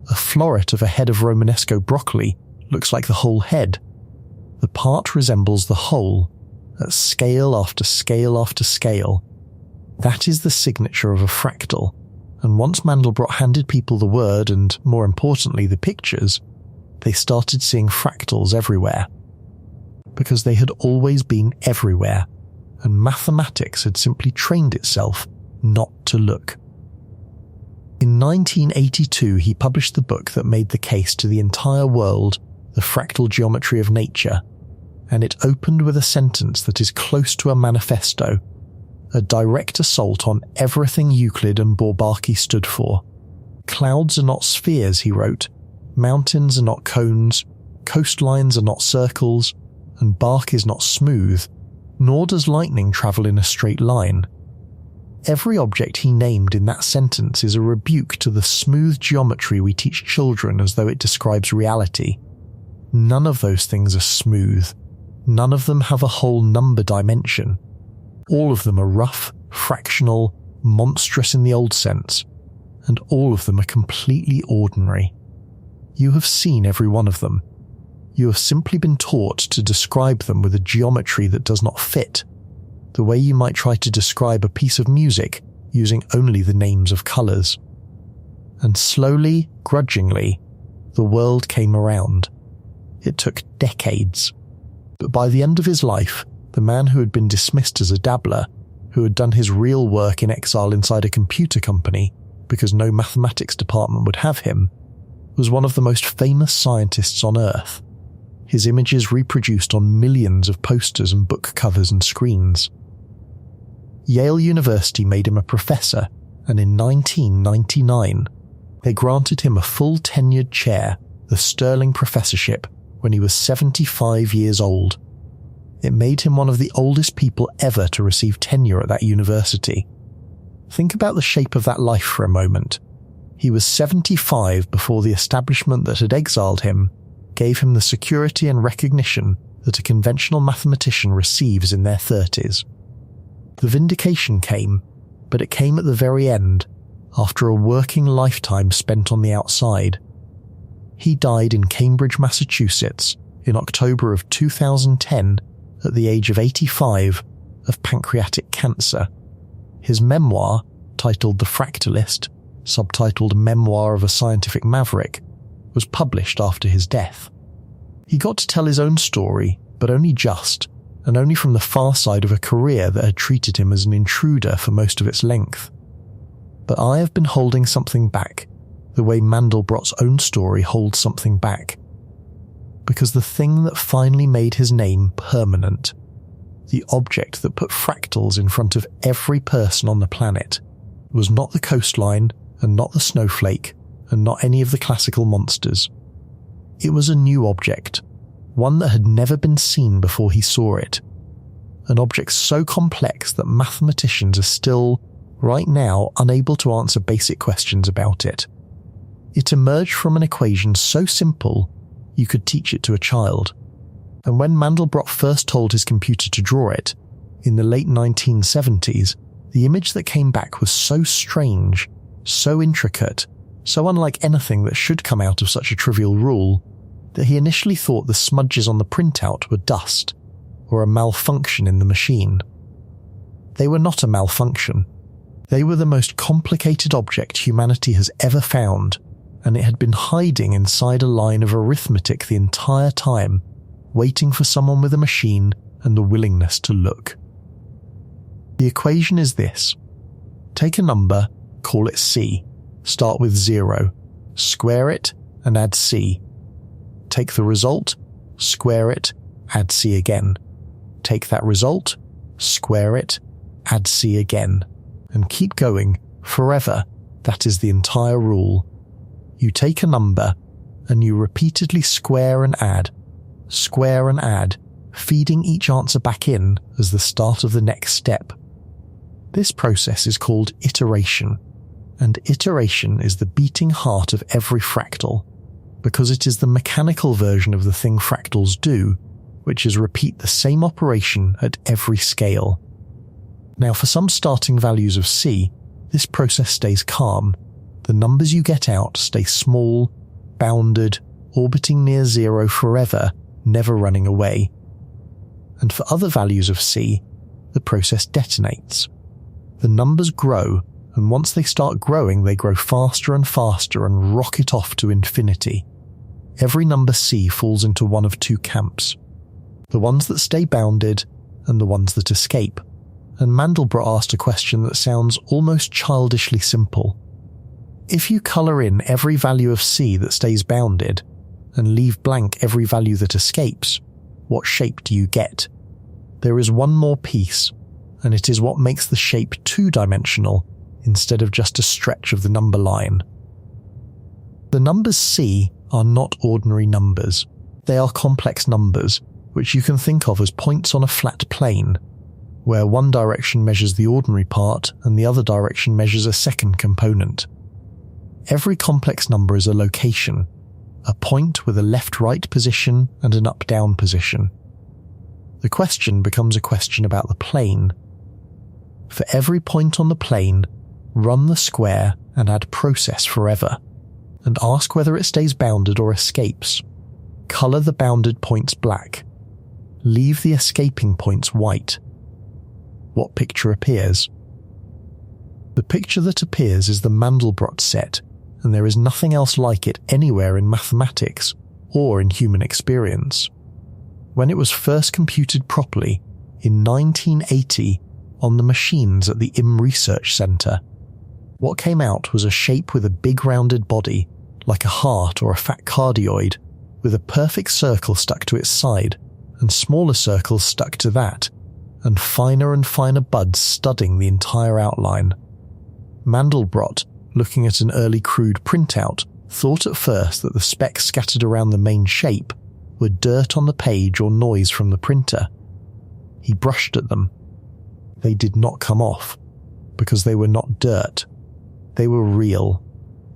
A floret of a head of Romanesco broccoli looks like the whole head. The part resembles the whole, at scale after scale after scale. That is the signature of a fractal, and once Mandelbrot handed people the word and, more importantly, the pictures, they started seeing fractals everywhere. Because they had always been everywhere, and mathematics had simply trained itself not to look. In 1982, he published the book that made the case to the entire world, The Fractal Geometry of Nature, and it opened with a sentence that is close to a manifesto, a direct assault on everything Euclid and Bourbaki stood for. Clouds are not spheres, he wrote. Mountains are not cones, coastlines are not circles, and bark is not smooth, nor does lightning travel in a straight line. Every object he named in that sentence is a rebuke to the smooth geometry we teach children as though it describes reality. None of those things are smooth. None of them have a whole number dimension. All of them are rough, fractional, monstrous in the old sense, and all of them are completely ordinary. You have seen every one of them. You have simply been taught to describe them with a geometry that does not fit, the way you might try to describe a piece of music using only the names of colours. And slowly, grudgingly, the world came around. It took decades. But by the end of his life, the man who had been dismissed as a dabbler, who had done his real work in exile inside a computer company because no mathematics department would have him, was one of the most famous scientists on Earth. His images reproduced on millions of posters and book covers and screens. Yale University made him a professor, and in 1999, they granted him a full tenured chair, the Sterling Professorship, when he was 75 years old. It made him one of the oldest people ever to receive tenure at that university. Think about the shape of that life for a moment. He was 75 before the establishment that had exiled him gave him the security and recognition that a conventional mathematician receives in their 30s. The vindication came, but it came at the very end, after a working lifetime spent on the outside. He died in Cambridge, Massachusetts, in October of 2010 at the age of 85 of pancreatic cancer. His memoir, titled The Fractalist, subtitled Memoir of a Scientific Maverick, was published after his death. He got to tell his own story, but only just, and only from the far side of a career that had treated him as an intruder for most of its length. But I have been holding something back, the way Mandelbrot's own story holds something back. because the thing that finally made his name permanent, the object that put fractals in front of every person on the planet, was not the coastline and not the snowflake and not any of the classical monsters. It was a new object, one that had never been seen before he saw it. An object so complex that mathematicians are still, right now, unable to answer basic questions about it. It emerged from an equation so simple you could teach it to a child. And when Mandelbrot first told his computer to draw it, in the late 1970s, the image that came back was so strange, so intricate, so unlike anything that should come out of such a trivial rule, that he initially thought the smudges on the printout were dust, or a malfunction in the machine. They were not a malfunction. They were the most complicated object humanity has ever found, and it had been hiding inside a line of arithmetic the entire time, waiting for someone with a machine and the willingness to look. The equation is this. Take a number, call it C, start with 0, square it, and add C. Take the result, square it, add C again. Take that result, square it, add C again. And keep going, forever. That is the entire rule. You take a number, and you repeatedly square and add, feeding each answer back in as the start of the next step. This process is called iteration, and iteration is the beating heart of every fractal, because it is the mechanical version of the thing fractals do, which is repeat the same operation at every scale. Now, for some starting values of C, this process stays calm. The numbers you get out stay small, bounded, orbiting near 0 forever, never running away. And for other values of C, the process detonates. The numbers grow, and once they start growing, they grow faster and faster and rocket off to infinity. Every number C falls into one of two camps. The ones that stay bounded, and the ones that escape. And Mandelbrot asked a question that sounds almost childishly simple. If you colour in every value of C that stays bounded, and leave blank every value that escapes, what shape do you get? There is one more piece, and it is what makes the shape two-dimensional instead of just a stretch of the number line. The numbers C are not ordinary numbers. They are complex numbers, which you can think of as points on a flat plane, where one direction measures the ordinary part and the other direction measures a second component. Every complex number is a location, a point with a left-right position and an up-down position. The question becomes a question about the plane. For every point on the plane, run the square and add process forever, and ask whether it stays bounded or escapes. Colour the bounded points black. Leave the escaping points white. What picture appears? The picture that appears is the Mandelbrot set, and there is nothing else like it anywhere in mathematics or in human experience. When it was first computed properly, in 1980, on the machines at the IM Research Centre, what came out was a shape with a big rounded body, like a heart or a fat cardioid, with a perfect circle stuck to its side, and smaller circles stuck to that, and finer buds studding the entire outline. Mandelbrot, looking at an early crude printout, thought at first that the specks scattered around the main shape were dirt on the page or noise from the printer. He brushed at them. They did not come off, because they were not dirt. They were real.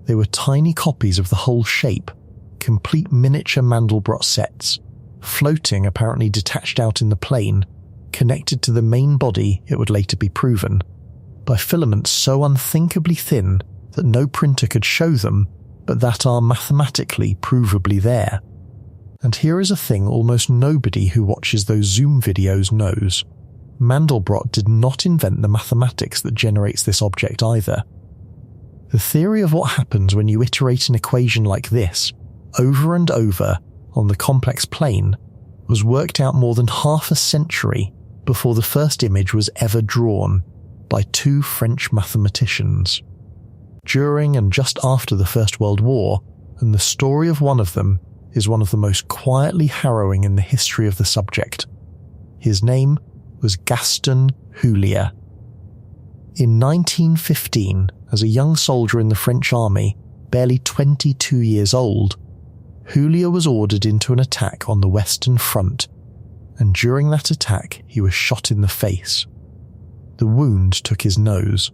They were tiny copies of the whole shape, complete miniature Mandelbrot sets, floating apparently detached out in the plane, connected to the main body, it would later be proven, by filaments so unthinkably thin that no printer could show them, but that are mathematically provably there. And here is a thing almost nobody who watches those Zoom videos knows. Mandelbrot did not invent the mathematics that generates this object either. The theory of what happens when you iterate an equation like this, over and over, on the complex plane, was worked out more than half a century before the first image was ever drawn by two French mathematicians. During and just after the First World War, and the story of one of them is one of the most quietly harrowing in the history of the subject. His name was Gaston Julia. In 1915, as a young soldier in the French army, barely 22 years old, Julia was ordered into an attack on the Western Front, and during that attack he was shot in the face. The wound took his nose.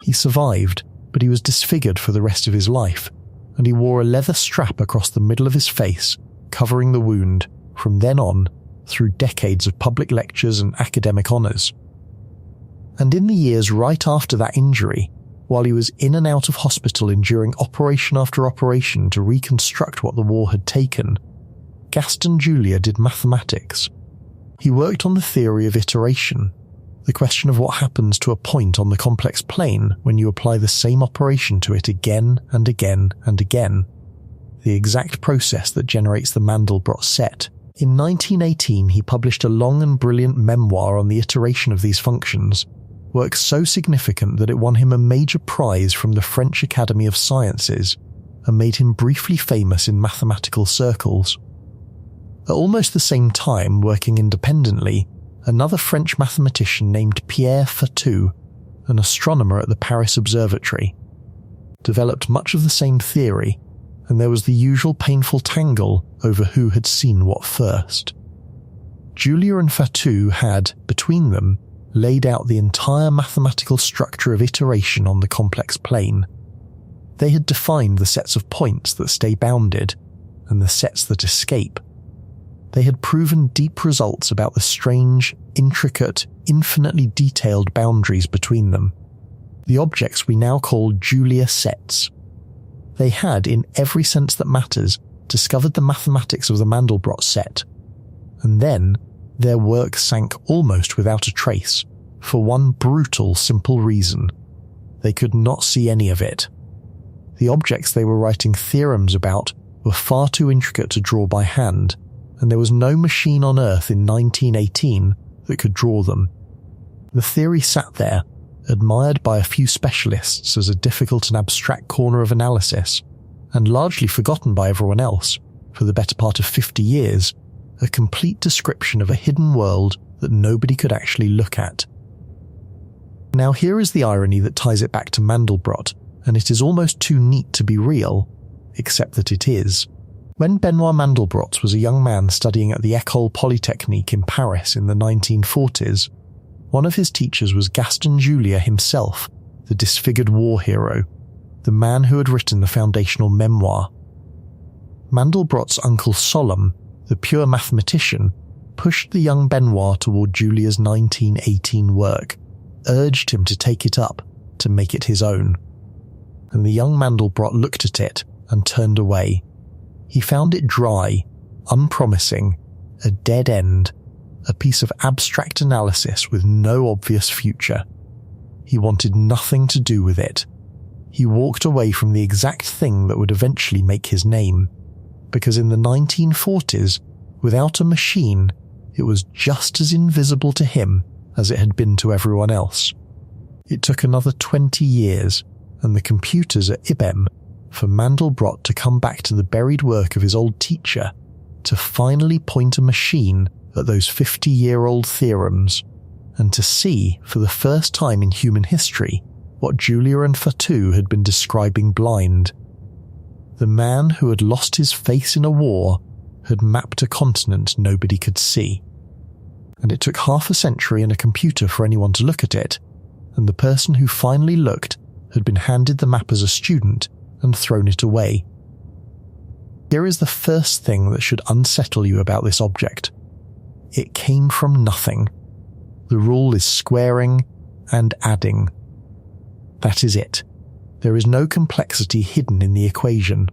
He survived, but he was disfigured for the rest of his life, and he wore a leather strap across the middle of his face, covering the wound, from then on, through decades of public lectures and academic honours. And in the years right after that injury, while he was in and out of hospital enduring operation after operation to reconstruct what the war had taken, Gaston Julia did mathematics. He worked on the theory of iteration, the question of what happens to a point on the complex plane when you apply the same operation to it again and again and again, the exact process that generates the Mandelbrot set. In 1918, he published a long and brilliant memoir on the iteration of these functions, work so significant that it won him a major prize from the French Academy of Sciences and made him briefly famous in mathematical circles. At almost the same time, working independently, another French mathematician named Pierre Fatou, an astronomer at the Paris Observatory, developed much of the same theory, and there was the usual painful tangle over who had seen what first. Julia and Fatou had, between them, laid out the entire mathematical structure of iteration on the complex plane. They had defined the sets of points that stay bounded, and the sets that escape. They had proven deep results about the strange, intricate, infinitely detailed boundaries between them, the objects we now call Julia sets. They had, in every sense that matters, discovered the mathematics of the Mandelbrot set. And then, their work sank almost without a trace, for one brutal, simple reason. They could not see any of it. The objects they were writing theorems about were far too intricate to draw by hand, and there was no machine on Earth in 1918 that could draw them. The theory sat there, admired by a few specialists as a difficult and abstract corner of analysis, and largely forgotten by everyone else, for the better part of 50 years, a complete description of a hidden world that nobody could actually look at. Now here is the irony that ties it back to Mandelbrot, and it is almost too neat to be real, except that it is. When Benoit Mandelbrot was a young man studying at the École Polytechnique in Paris in the 1940s, one of his teachers was Gaston Julia himself, the disfigured war hero, the man who had written the foundational memoir. Mandelbrot's uncle Solom, the pure mathematician, pushed the young Benoit toward Julia's 1918 work, urged him to take it up, to make it his own. And the young Mandelbrot looked at it and turned away. He found it dry, unpromising, a dead end, a piece of abstract analysis with no obvious future. He wanted nothing to do with it. He walked away from the exact thing that would eventually make his name, because in the 1940s, without a machine, it was just as invisible to him as it had been to everyone else. It took another 20 years, and the computers at IBM, for Mandelbrot to come back to the buried work of his old teacher, to finally point a machine at those 50-year-old theorems, and to see, for the first time in human history, what Julia and Fatou had been describing blind. The man who had lost his face in a war had mapped a continent nobody could see. And it took half a century and a computer for anyone to look at it, and the person who finally looked had been handed the map as a student and thrown it away. Here is the first thing that should unsettle you about this object. It came from nothing. The rule is squaring and adding. That is it. There is no complexity hidden in the equation.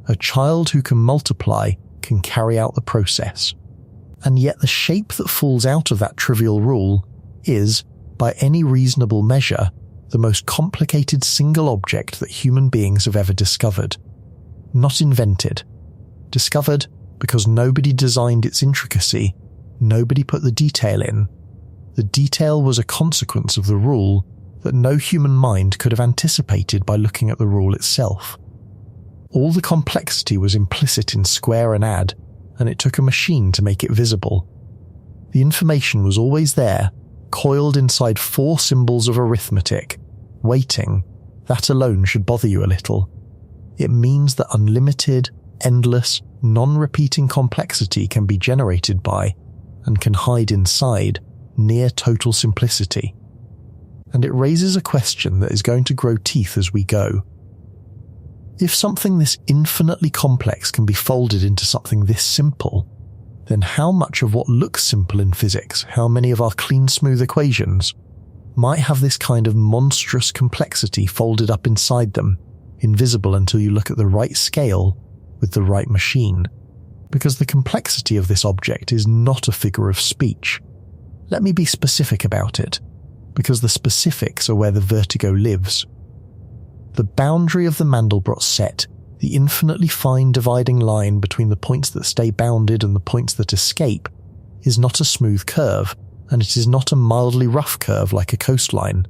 A child who can multiply can carry out the process. And yet the shape that falls out of that trivial rule is, by any reasonable measure, the most complicated single object that human beings have ever discovered. Not invented. Discovered because nobody designed its intricacy, nobody put the detail in. The detail was a consequence of the rule that no human mind could have anticipated by looking at the rule itself. All the complexity was implicit in square and add, and it took a machine to make it visible. The information was always there, coiled inside 4 symbols of arithmetic. Waiting, that alone should bother you a little. It means that unlimited, endless, non-repeating complexity can be generated by, and can hide inside, near total simplicity. And it raises a question that is going to grow teeth as we go. If something this infinitely complex can be folded into something this simple, then how much of what looks simple in physics, how many of our clean smooth equations, might have this kind of monstrous complexity folded up inside them, invisible until you look at the right scale with the right machine? Because the complexity of this object is not a figure of speech. Let me be specific about it, because the specifics are where the vertigo lives. The boundary of the Mandelbrot set, the infinitely fine dividing line between the points that stay bounded and the points that escape, is not a smooth curve, and it is not a mildly rough curve like a coastline.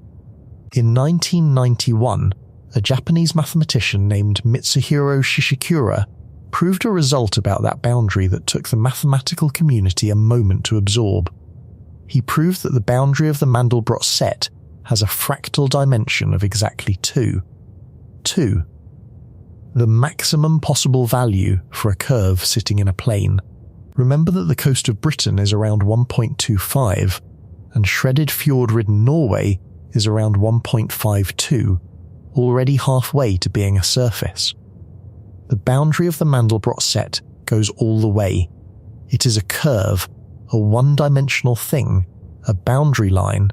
In 1991, a Japanese mathematician named Mitsuhiro Shishikura proved a result about that boundary that took the mathematical community a moment to absorb. He proved that the boundary of the Mandelbrot set has a fractal dimension of exactly 2. 2. The maximum possible value for a curve sitting in a plane. Remember that the coast of Britain is around 1.25, and shredded fjord-ridden Norway is around 1.52, already halfway to being a surface. The boundary of the Mandelbrot set goes all the way. It is a curve, a one-dimensional thing, a boundary line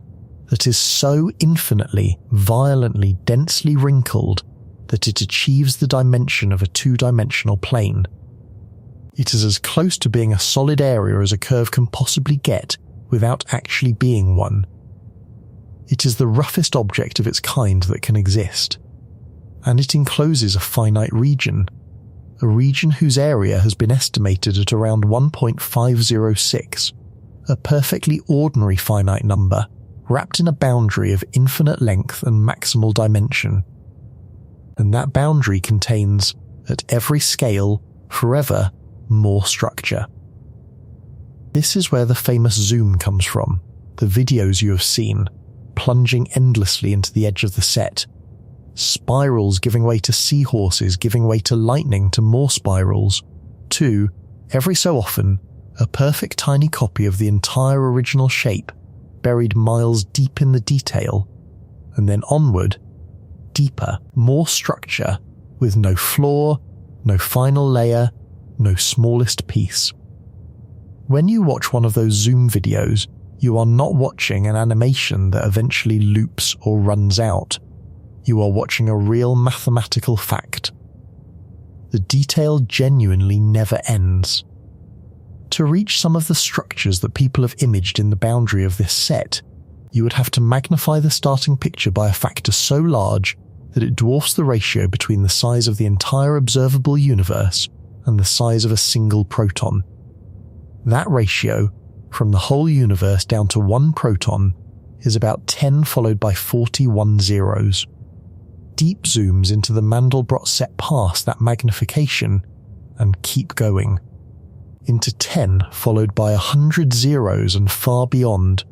that is so infinitely, violently, densely wrinkled that it achieves the dimension of a 2-dimensional plane. It is as close to being a solid area as a curve can possibly get without actually being one. It is the roughest object of its kind that can exist, and it encloses a finite region, a region whose area has been estimated at around 1.506, a perfectly ordinary finite number wrapped in a boundary of infinite length and maximal dimension. And that boundary contains, at every scale, forever, more structure. This is where the famous zoom comes from, the videos you have seen, plunging endlessly into the edge of the set. Spirals giving way to seahorses, giving way to lightning, to more spirals, to, every so often, a perfect tiny copy of the entire original shape, buried miles deep in the detail, and then onward, deeper, more structure, with no flaw, no final layer, no smallest piece. When you watch one of those zoom videos, you are not watching an animation that eventually loops or runs out. You are watching a real mathematical fact. The detail genuinely never ends. To reach some of the structures that people have imaged in the boundary of this set, you would have to magnify the starting picture by a factor so large that it dwarfs the ratio between the size of the entire observable universe and the size of a single proton. That ratio, from the whole universe down to 1 proton, is about 10 followed by 41 zeros. Deep zooms into the Mandelbrot set past that magnification and keep going. Into 10 followed by 100 zeros and far beyond,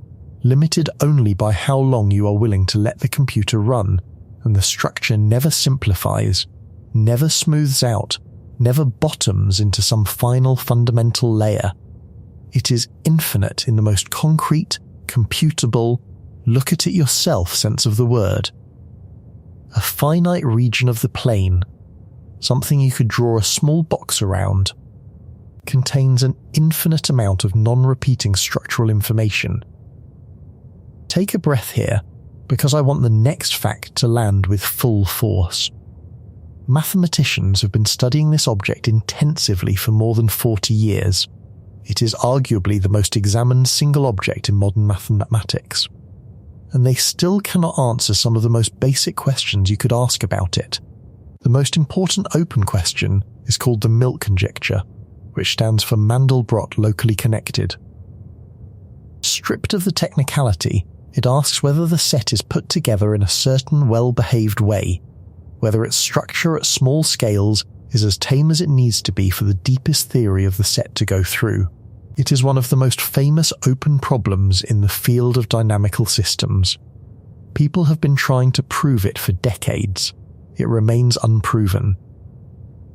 limited only by how long you are willing to let the computer run, and the structure never simplifies, never smooths out, never bottoms into some final fundamental layer. It is infinite in the most concrete, computable, look at it yourself sense of the word. A finite region of the plane, something you could draw a small box around, contains an infinite amount of non-repeating structural information. Take a breath here, because I want the next fact to land with full force. Mathematicians have been studying this object intensively for more than 40 years. It is arguably the most examined single object in modern mathematics. And they still cannot answer some of the most basic questions you could ask about it. The most important open question is called the Milk conjecture, which stands for Mandelbrot locally connected. Stripped of the technicality, it asks whether the set is put together in a certain well-behaved way, whether its structure at small scales is as tame as it needs to be for the deepest theory of the set to go through. It is one of the most famous open problems in the field of dynamical systems. People have been trying to prove it for decades. It remains unproven.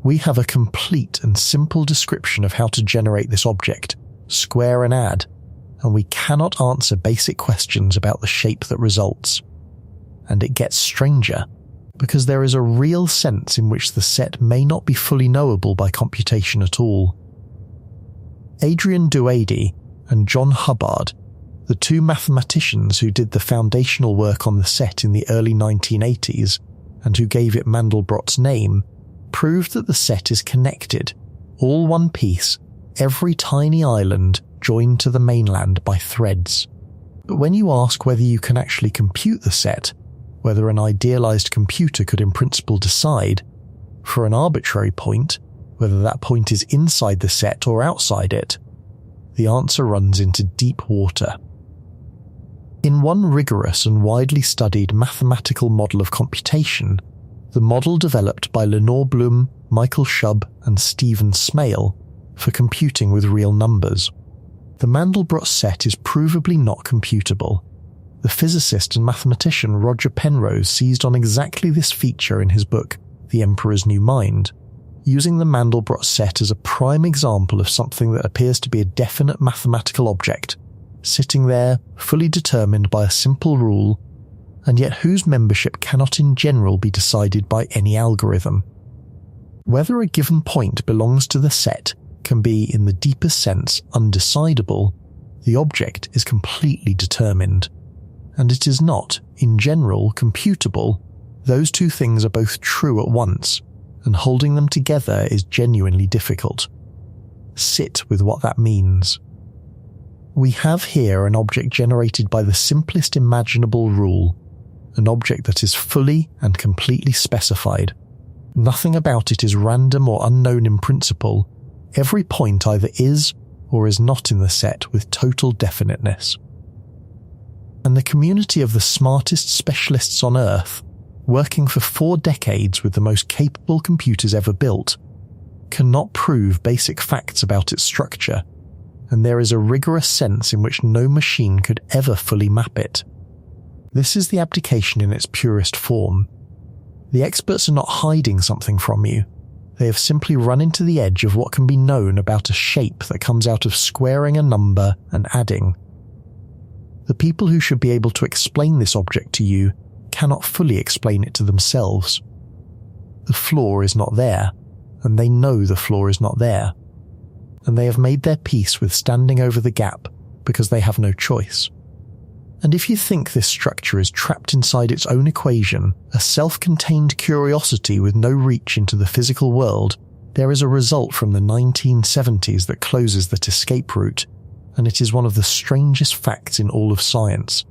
We have a complete and simple description of how to generate this object, square and add, and we cannot answer basic questions about the shape that results. And it gets stranger, because there is a real sense in which the set may not be fully knowable by computation at all. Adrian Douady and John Hubbard, the two mathematicians who did the foundational work on the set in the early 1980s and who gave it Mandelbrot's name, proved that the set is connected, all one piece, every tiny island joined to the mainland by threads. But when you ask whether you can actually compute the set, whether an idealized computer could in principle decide, for an arbitrary point, whether that point is inside the set or outside it, the answer runs into deep water. In one rigorous and widely studied mathematical model of computation, the model developed by Lenore Bloom, Michael Shub, and Stephen Smale for computing with real numbers, the Mandelbrot set is provably not computable. The physicist and mathematician Roger Penrose seized on exactly this feature in his book, The Emperor's New Mind, using the Mandelbrot set as a prime example of something that appears to be a definite mathematical object, sitting there, fully determined by a simple rule, and yet whose membership cannot in general be decided by any algorithm. Whether a given point belongs to the set can be, in the deepest sense, undecidable, the object is completely determined. And it is not, in general, computable. Those two things are both true at once, and holding them together is genuinely difficult. Sit with what that means. We have here an object generated by the simplest imaginable rule, an object that is fully and completely specified. Nothing about it is random or unknown in principle. Every point either is or is not in the set with total definiteness. And the community of the smartest specialists on Earth, working for 4 decades with the most capable computers ever built, cannot prove basic facts about its structure, and there is a rigorous sense in which no machine could ever fully map it. This is the abdication in its purest form. The experts are not hiding something from you. They have simply run into the edge of what can be known about a shape that comes out of squaring a number and adding. The people who should be able to explain this object to you cannot fully explain it to themselves. The floor is not there, and they know the floor is not there. And they have made their peace with standing over the gap because they have no choice. And if you think this structure is trapped inside its own equation, a self-contained curiosity with no reach into the physical world, there is a result from the 1970s that closes that escape route, and it is one of the strangest facts in all of science.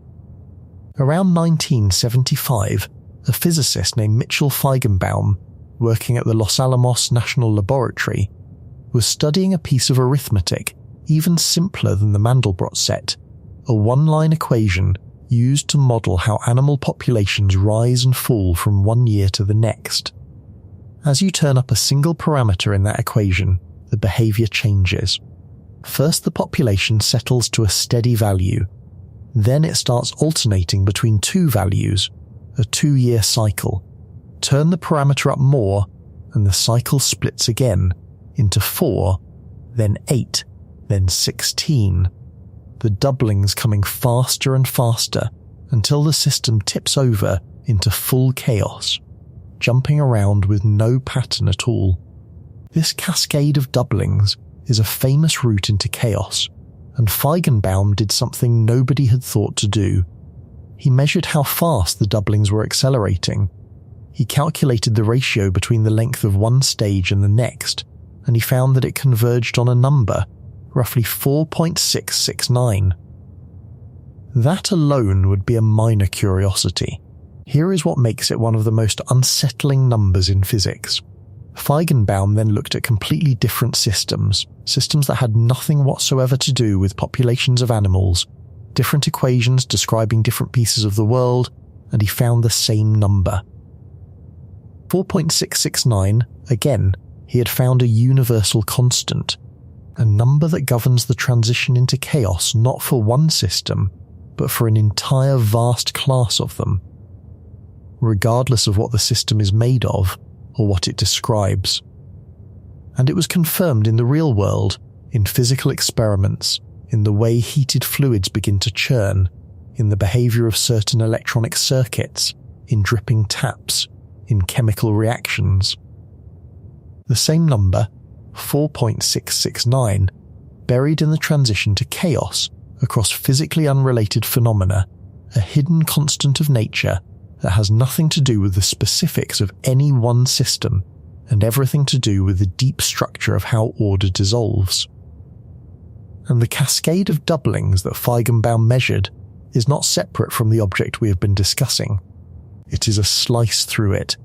Around 1975, a physicist named Mitchell Feigenbaum, working at the Los Alamos National Laboratory, was studying a piece of arithmetic even simpler than the Mandelbrot set, a one-line equation used to model how animal populations rise and fall from one year to the next. As you turn up a single parameter in that equation, the behavior changes. First, the population settles to a steady value. Then it starts alternating between 2 values, a 2-year cycle. Turn the parameter up more, and the cycle splits again into 4, then 8, then 16. The doublings coming faster and faster until the system tips over into full chaos, jumping around with no pattern at all. This cascade of doublings is a famous route into chaos, and Feigenbaum did something nobody had thought to do. He measured how fast the doublings were accelerating. He calculated the ratio between the length of one stage and the next, and he found that it converged on a number, roughly 4.669. That alone would be a minor curiosity. Here is what makes it one of the most unsettling numbers in physics. Feigenbaum then looked at completely different systems that had nothing whatsoever to do with populations of animals, different equations describing different pieces of the world, and he found the same number. 4.669, again, he had found a universal constant, a number that governs the transition into chaos not for one system, but for an entire vast class of them, regardless of what the system is made of or what it describes. And it was confirmed in the real world, in physical experiments, in the way heated fluids begin to churn, in the behaviour of certain electronic circuits, in dripping taps, in chemical reactions. The same number, 4.669, buried in the transition to chaos across physically unrelated phenomena, a hidden constant of nature that has nothing to do with the specifics of any one system and everything to do with the deep structure of how order dissolves. And the cascade of doublings that Feigenbaum measured is not separate from the object we have been discussing. It is a slice through it.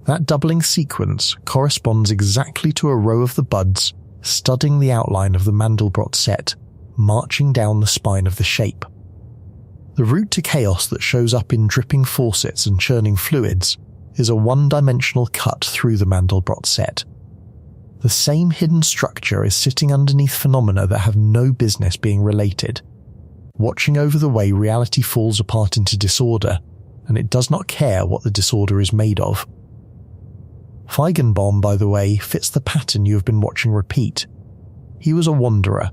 That doubling sequence corresponds exactly to a row of the buds studding the outline of the Mandelbrot set, marching down the spine of the shape. The route to chaos that shows up in dripping faucets and churning fluids is a one-dimensional cut through the Mandelbrot set. The same hidden structure is sitting underneath phenomena that have no business being related, watching over the way reality falls apart into disorder, and it does not care what the disorder is made of. Feigenbaum, by the way, fits the pattern you have been watching repeat. He was a wanderer,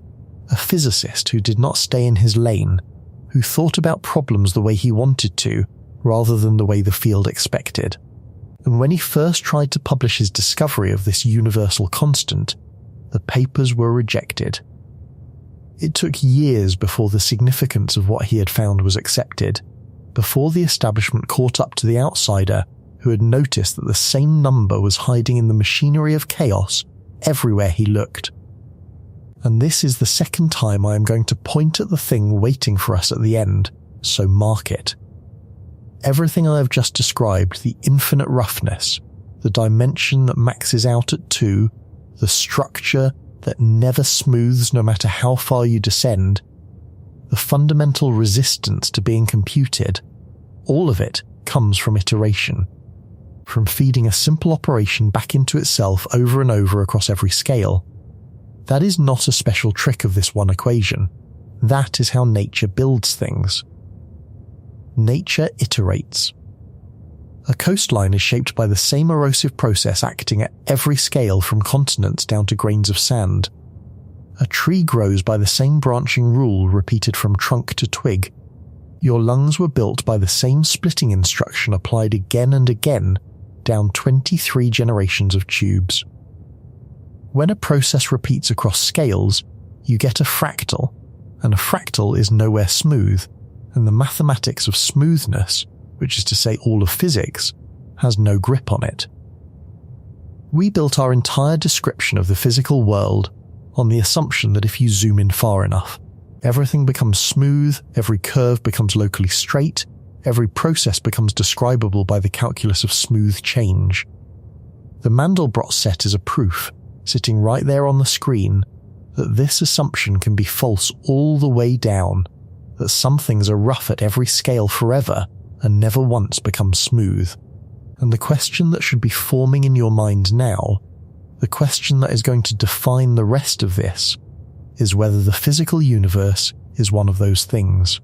a physicist who did not stay in his lane, who thought about problems the way he wanted to, rather than the way the field expected. And when he first tried to publish his discovery of this universal constant, the papers were rejected. It took years before the significance of what he had found was accepted, before the establishment caught up to the outsider who had noticed that the same number was hiding in the machinery of chaos everywhere he looked. And this is the second time I am going to point at the thing waiting for us at the end, so mark it. Everything I have just described, the infinite roughness, the dimension that maxes out at 2, the structure that never smooths no matter how far you descend, the fundamental resistance to being computed, all of it comes from iteration, from feeding a simple operation back into itself over and over across every scale. That is not a special trick of this one equation. That is how nature builds things. Nature iterates. A coastline is shaped by the same erosive process acting at every scale from continents down to grains of sand. A tree grows by the same branching rule repeated from trunk to twig. Your lungs were built by the same splitting instruction applied again and again down 23 generations of tubes. When a process repeats across scales, you get a fractal, and a fractal is nowhere smooth, and the mathematics of smoothness, which is to say all of physics, has no grip on it. We built our entire description of the physical world on the assumption that if you zoom in far enough, everything becomes smooth, every curve becomes locally straight, every process becomes describable by the calculus of smooth change. The Mandelbrot set is a proof, sitting right there on the screen, that this assumption can be false all the way down, that some things are rough at every scale forever and never once become smooth. And the question that should be forming in your mind now, the question that is going to define the rest of this, is whether the physical universe is one of those things.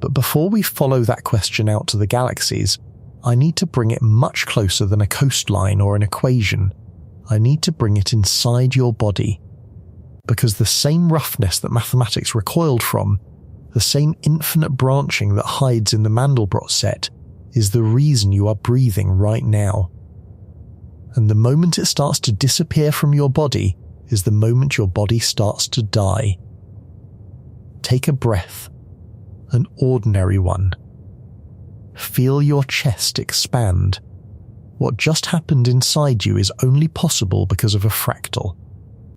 But before we follow that question out to the galaxies, I need to bring it much closer than a coastline or an equation. I need to bring it inside your body. Because the same roughness that mathematics recoiled from, the same infinite branching that hides in the Mandelbrot set, is the reason you are breathing right now. And the moment it starts to disappear from your body is the moment your body starts to die. Take a breath, an ordinary one. Feel your chest expand. What just happened inside you is only possible because of a fractal.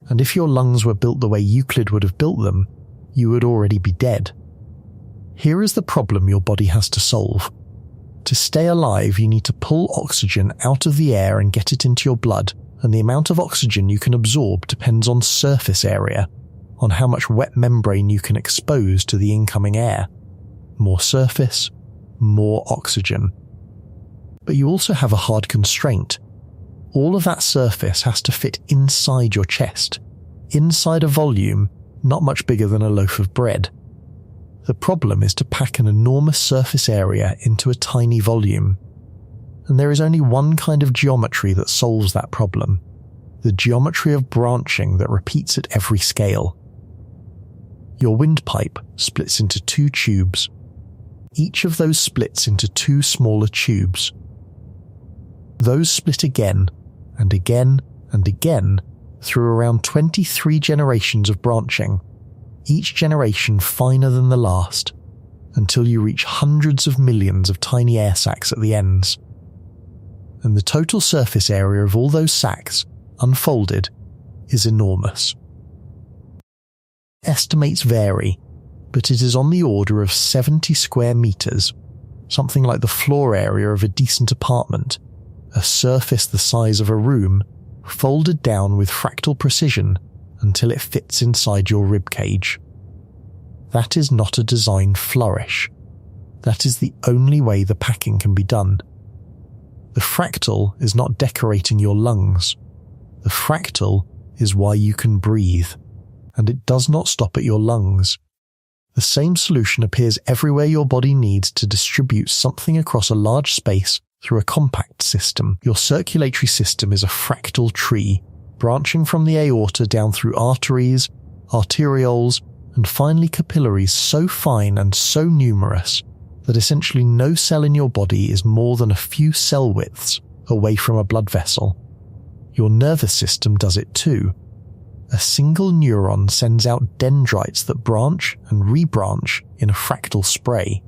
And if your lungs were built the way Euclid would have built them, you would already be dead. Here is the problem your body has to solve. To stay alive, you need to pull oxygen out of the air and get it into your blood, and the amount of oxygen you can absorb depends on surface area, on how much wet membrane you can expose to the incoming air. More surface, more oxygen. But you also have a hard constraint. All of that surface has to fit inside your chest, inside a volume not much bigger than a loaf of bread. The problem is to pack an enormous surface area into a tiny volume. And there is only one kind of geometry that solves that problem: the geometry of branching that repeats at every scale. Your windpipe splits into 2 tubes. Each of those splits into 2 smaller tubes. Those split again, and again, and again, through around 23 generations of branching, each generation finer than the last, until you reach hundreds of millions of tiny air sacs at the ends. And the total surface area of all those sacs, unfolded, is enormous. Estimates vary, but it is on the order of 70 square meters, something like the floor area of a decent apartment, a surface the size of a room, folded down with fractal precision until it fits inside your ribcage. That is not a design flourish. That is the only way the packing can be done. The fractal is not decorating your lungs. The fractal is why you can breathe, and it does not stop at your lungs. The same solution appears everywhere your body needs to distribute something across a large space through a compact system. Your circulatory system is a fractal tree, branching from the aorta down through arteries, arterioles, and finally capillaries so fine and so numerous that essentially no cell in your body is more than a few cell widths away from a blood vessel. Your nervous system does it too. A single neuron sends out dendrites that branch and rebranch in a fractal spray,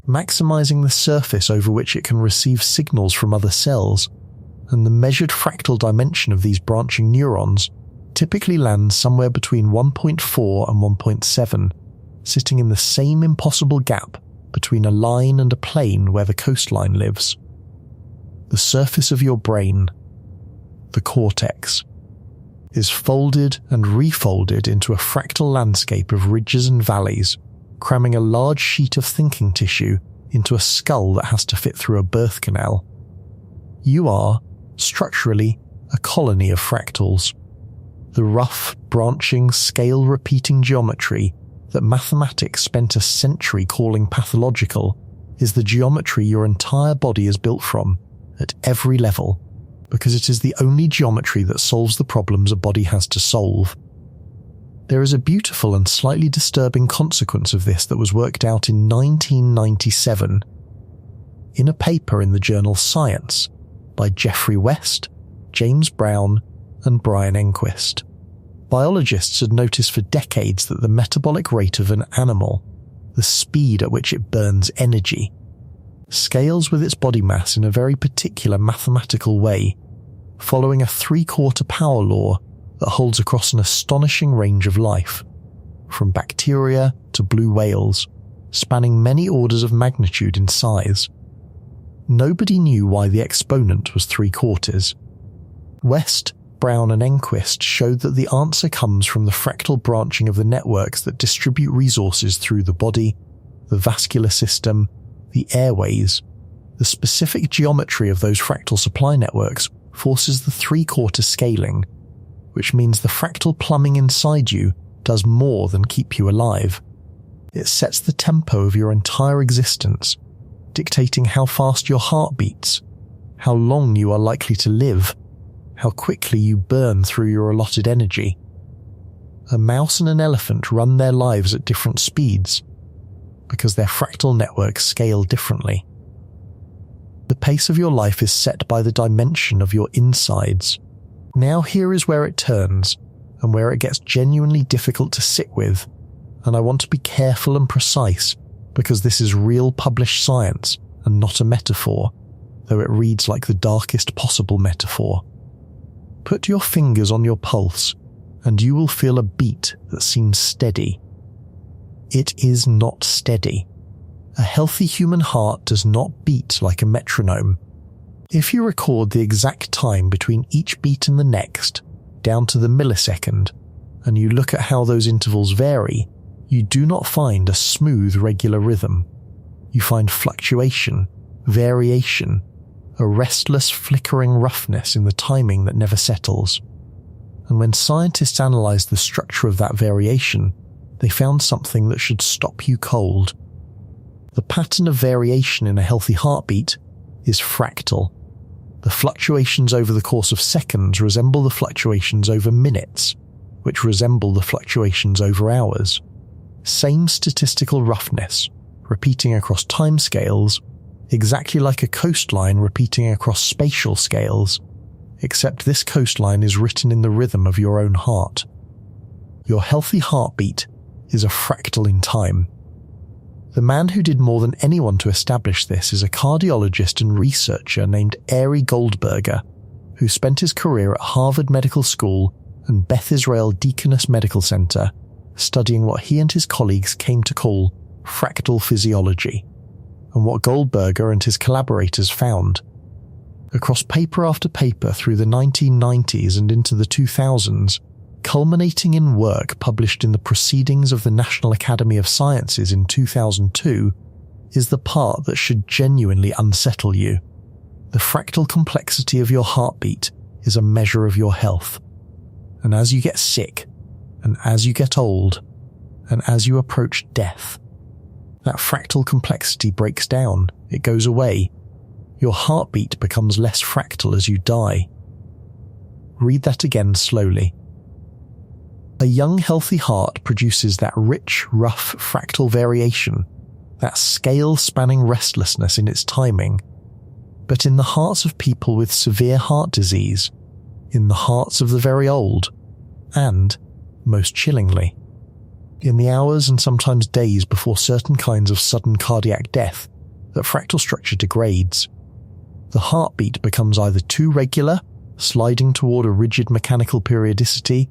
maximizing the surface over which it can receive signals from other cells, and the measured fractal dimension of these branching neurons typically lands somewhere between 1.4 and 1.7, sitting in the same impossible gap between a line and a plane where the coastline lives. The surface of your brain, the cortex, is folded and refolded into a fractal landscape of ridges and valleys, cramming a large sheet of thinking tissue into a skull that has to fit through a birth canal. You are, structurally, a colony of fractals. The rough, branching, scale-repeating geometry that mathematics spent a century calling pathological is the geometry your entire body is built from, at every level, because it is the only geometry that solves the problems a body has to solve. There is a beautiful and slightly disturbing consequence of this that was worked out in 1997 in a paper in the journal Science by Geoffrey West, James Brown, and Brian Enquist. Biologists had noticed for decades that the metabolic rate of an animal, the speed at which it burns energy, scales with its body mass in a very particular mathematical way, following a 3/4 power law that holds across an astonishing range of life, from bacteria to blue whales, spanning many orders of magnitude in size. Nobody knew why the exponent was 3/4. West, Brown and Enquist showed that the answer comes from the fractal branching of the networks that distribute resources through the body, the vascular system, the airways. The specific geometry of those fractal supply networks forces the 3/4 scaling, which means the fractal plumbing inside you does more than keep you alive. It sets the tempo of your entire existence, dictating how fast your heart beats, how long you are likely to live, how quickly you burn through your allotted energy. A mouse and an elephant run their lives at different speeds, because their fractal networks scale differently. The pace of your life is set by the dimension of your insides. Now here is where it turns, and where it gets genuinely difficult to sit with, and I want to be careful and precise, because this is real published science and not a metaphor, though it reads like the darkest possible metaphor. Put your fingers on your pulse, and you will feel a beat that seems steady. It is not steady. A healthy human heart does not beat like a metronome. If you record the exact time between each beat and the next, down to the millisecond, and you look at how those intervals vary, you do not find a smooth, regular rhythm. You find fluctuation, variation, a restless, flickering roughness in the timing that never settles. And when scientists analysed the structure of that variation, they found something that should stop you cold. The pattern of variation in a healthy heartbeat is fractal. The fluctuations over the course of seconds resemble the fluctuations over minutes, which resemble the fluctuations over hours. Same statistical roughness, repeating across timescales, exactly like a coastline repeating across spatial scales, except this coastline is written in the rhythm of your own heart. Your healthy heartbeat is a fractal in time. The man who did more than anyone to establish this is a cardiologist and researcher named Arie Goldberger, who spent his career at Harvard Medical School and Beth Israel Deaconess Medical Center, studying what he and his colleagues came to call fractal physiology, and what Goldberger and his collaborators found. Across paper after paper through the 1990s and into the 2000s, culminating in work published in the Proceedings of the National Academy of Sciences in 2002, is the part that should genuinely unsettle you. The fractal complexity of your heartbeat is a measure of your health. And as you get sick, and as you get old, and as you approach death, that fractal complexity breaks down, it goes away. Your heartbeat becomes less fractal as you die. Read that again slowly. A young, healthy heart produces that rich, rough, fractal variation, that scale-spanning restlessness in its timing. But in the hearts of people with severe heart disease, in the hearts of the very old, and, most chillingly, in the hours and sometimes days before certain kinds of sudden cardiac death, that fractal structure degrades. The heartbeat becomes either too regular, sliding toward a rigid mechanical periodicity,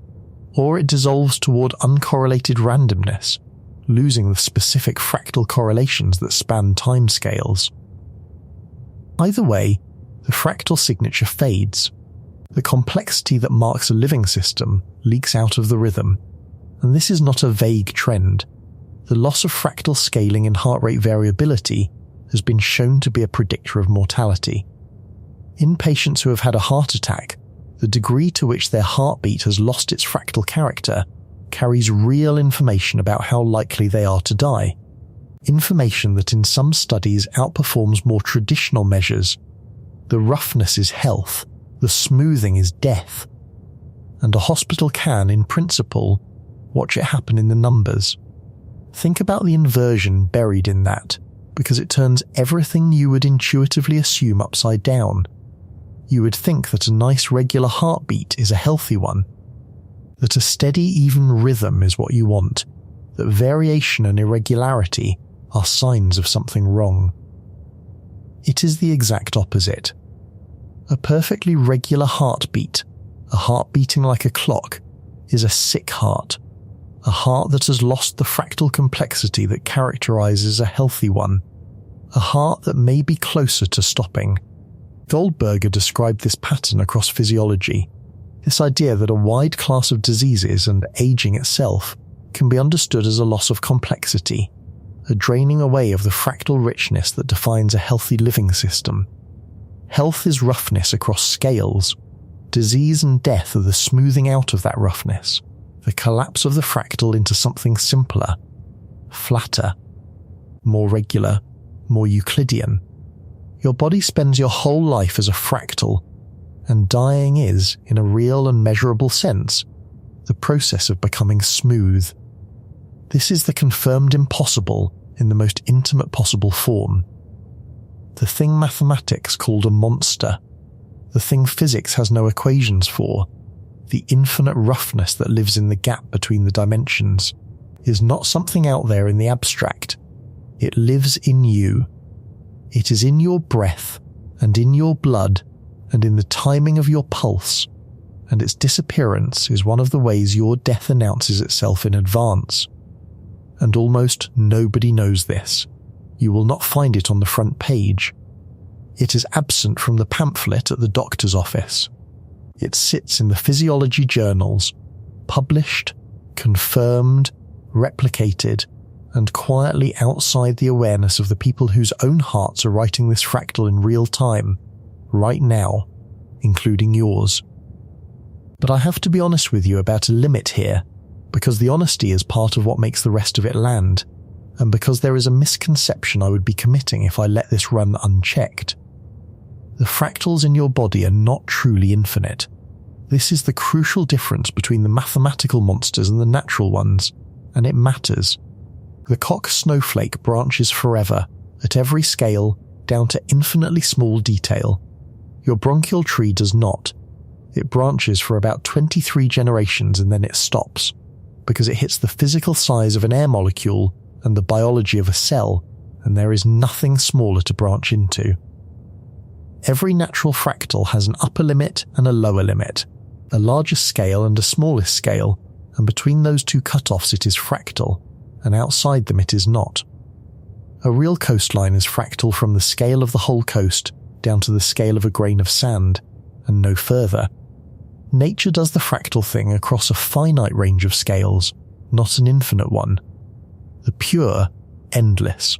or it dissolves toward uncorrelated randomness, losing the specific fractal correlations that span timescales. Either way, the fractal signature fades. The complexity that marks a living system leaks out of the rhythm, and this is not a vague trend. The loss of fractal scaling in heart rate variability has been shown to be a predictor of mortality. In patients who have had a heart attack, the degree to which their heartbeat has lost its fractal character carries real information about how likely they are to die. Information that in some studies outperforms more traditional measures. The roughness is health, the smoothing is death. And a hospital can, in principle, watch it happen in the numbers. Think about the inversion buried in that, because it turns everything you would intuitively assume upside down. You would think that a nice regular heartbeat is a healthy one, that a steady even rhythm is what you want, that variation and irregularity are signs of something wrong. It is the exact opposite. A perfectly regular heartbeat, a heart beating like a clock, is a sick heart, a heart that has lost the fractal complexity that characterizes a healthy one, a heart that may be closer to stopping. Goldberger described this pattern across physiology, this idea that a wide class of diseases and aging itself can be understood as a loss of complexity, a draining away of the fractal richness that defines a healthy living system. Health is roughness across scales. Disease and death are the smoothing out of that roughness, the collapse of the fractal into something simpler, flatter, more regular, more Euclidean. Your body spends your whole life as a fractal, and dying is, in a real and measurable sense, the process of becoming smooth. This is the confirmed impossible in the most intimate possible form. The thing mathematics called a monster, the thing physics has no equations for, the infinite roughness that lives in the gap between the dimensions, is not something out there in the abstract. It lives in you. It is in your breath, and in your blood, and in the timing of your pulse, and its disappearance is one of the ways your death announces itself in advance. And almost nobody knows this. You will not find it on the front page. It is absent from the pamphlet at the doctor's office. It sits in the physiology journals, published, confirmed, replicated, and quietly outside the awareness of the people whose own hearts are writing this fractal in real time, right now, including yours. But I have to be honest with you about a limit here, because the honesty is part of what makes the rest of it land, and because there is a misconception I would be committing if I let this run unchecked. The fractals in your body are not truly infinite. This is the crucial difference between the mathematical monsters and the natural ones, and it matters. The Koch snowflake branches forever, at every scale, down to infinitely small detail. Your bronchial tree does not. It branches for about 23 generations and then it stops, because it hits the physical size of an air molecule and the biology of a cell, and there is nothing smaller to branch into. Every natural fractal has an upper limit and a lower limit, a largest scale and a smallest scale, and between those two cutoffs it is fractal, and outside them it is not. A real coastline is fractal from the scale of the whole coast down to the scale of a grain of sand, and no further. Nature does the fractal thing across a finite range of scales, not an infinite one. The pure, endless.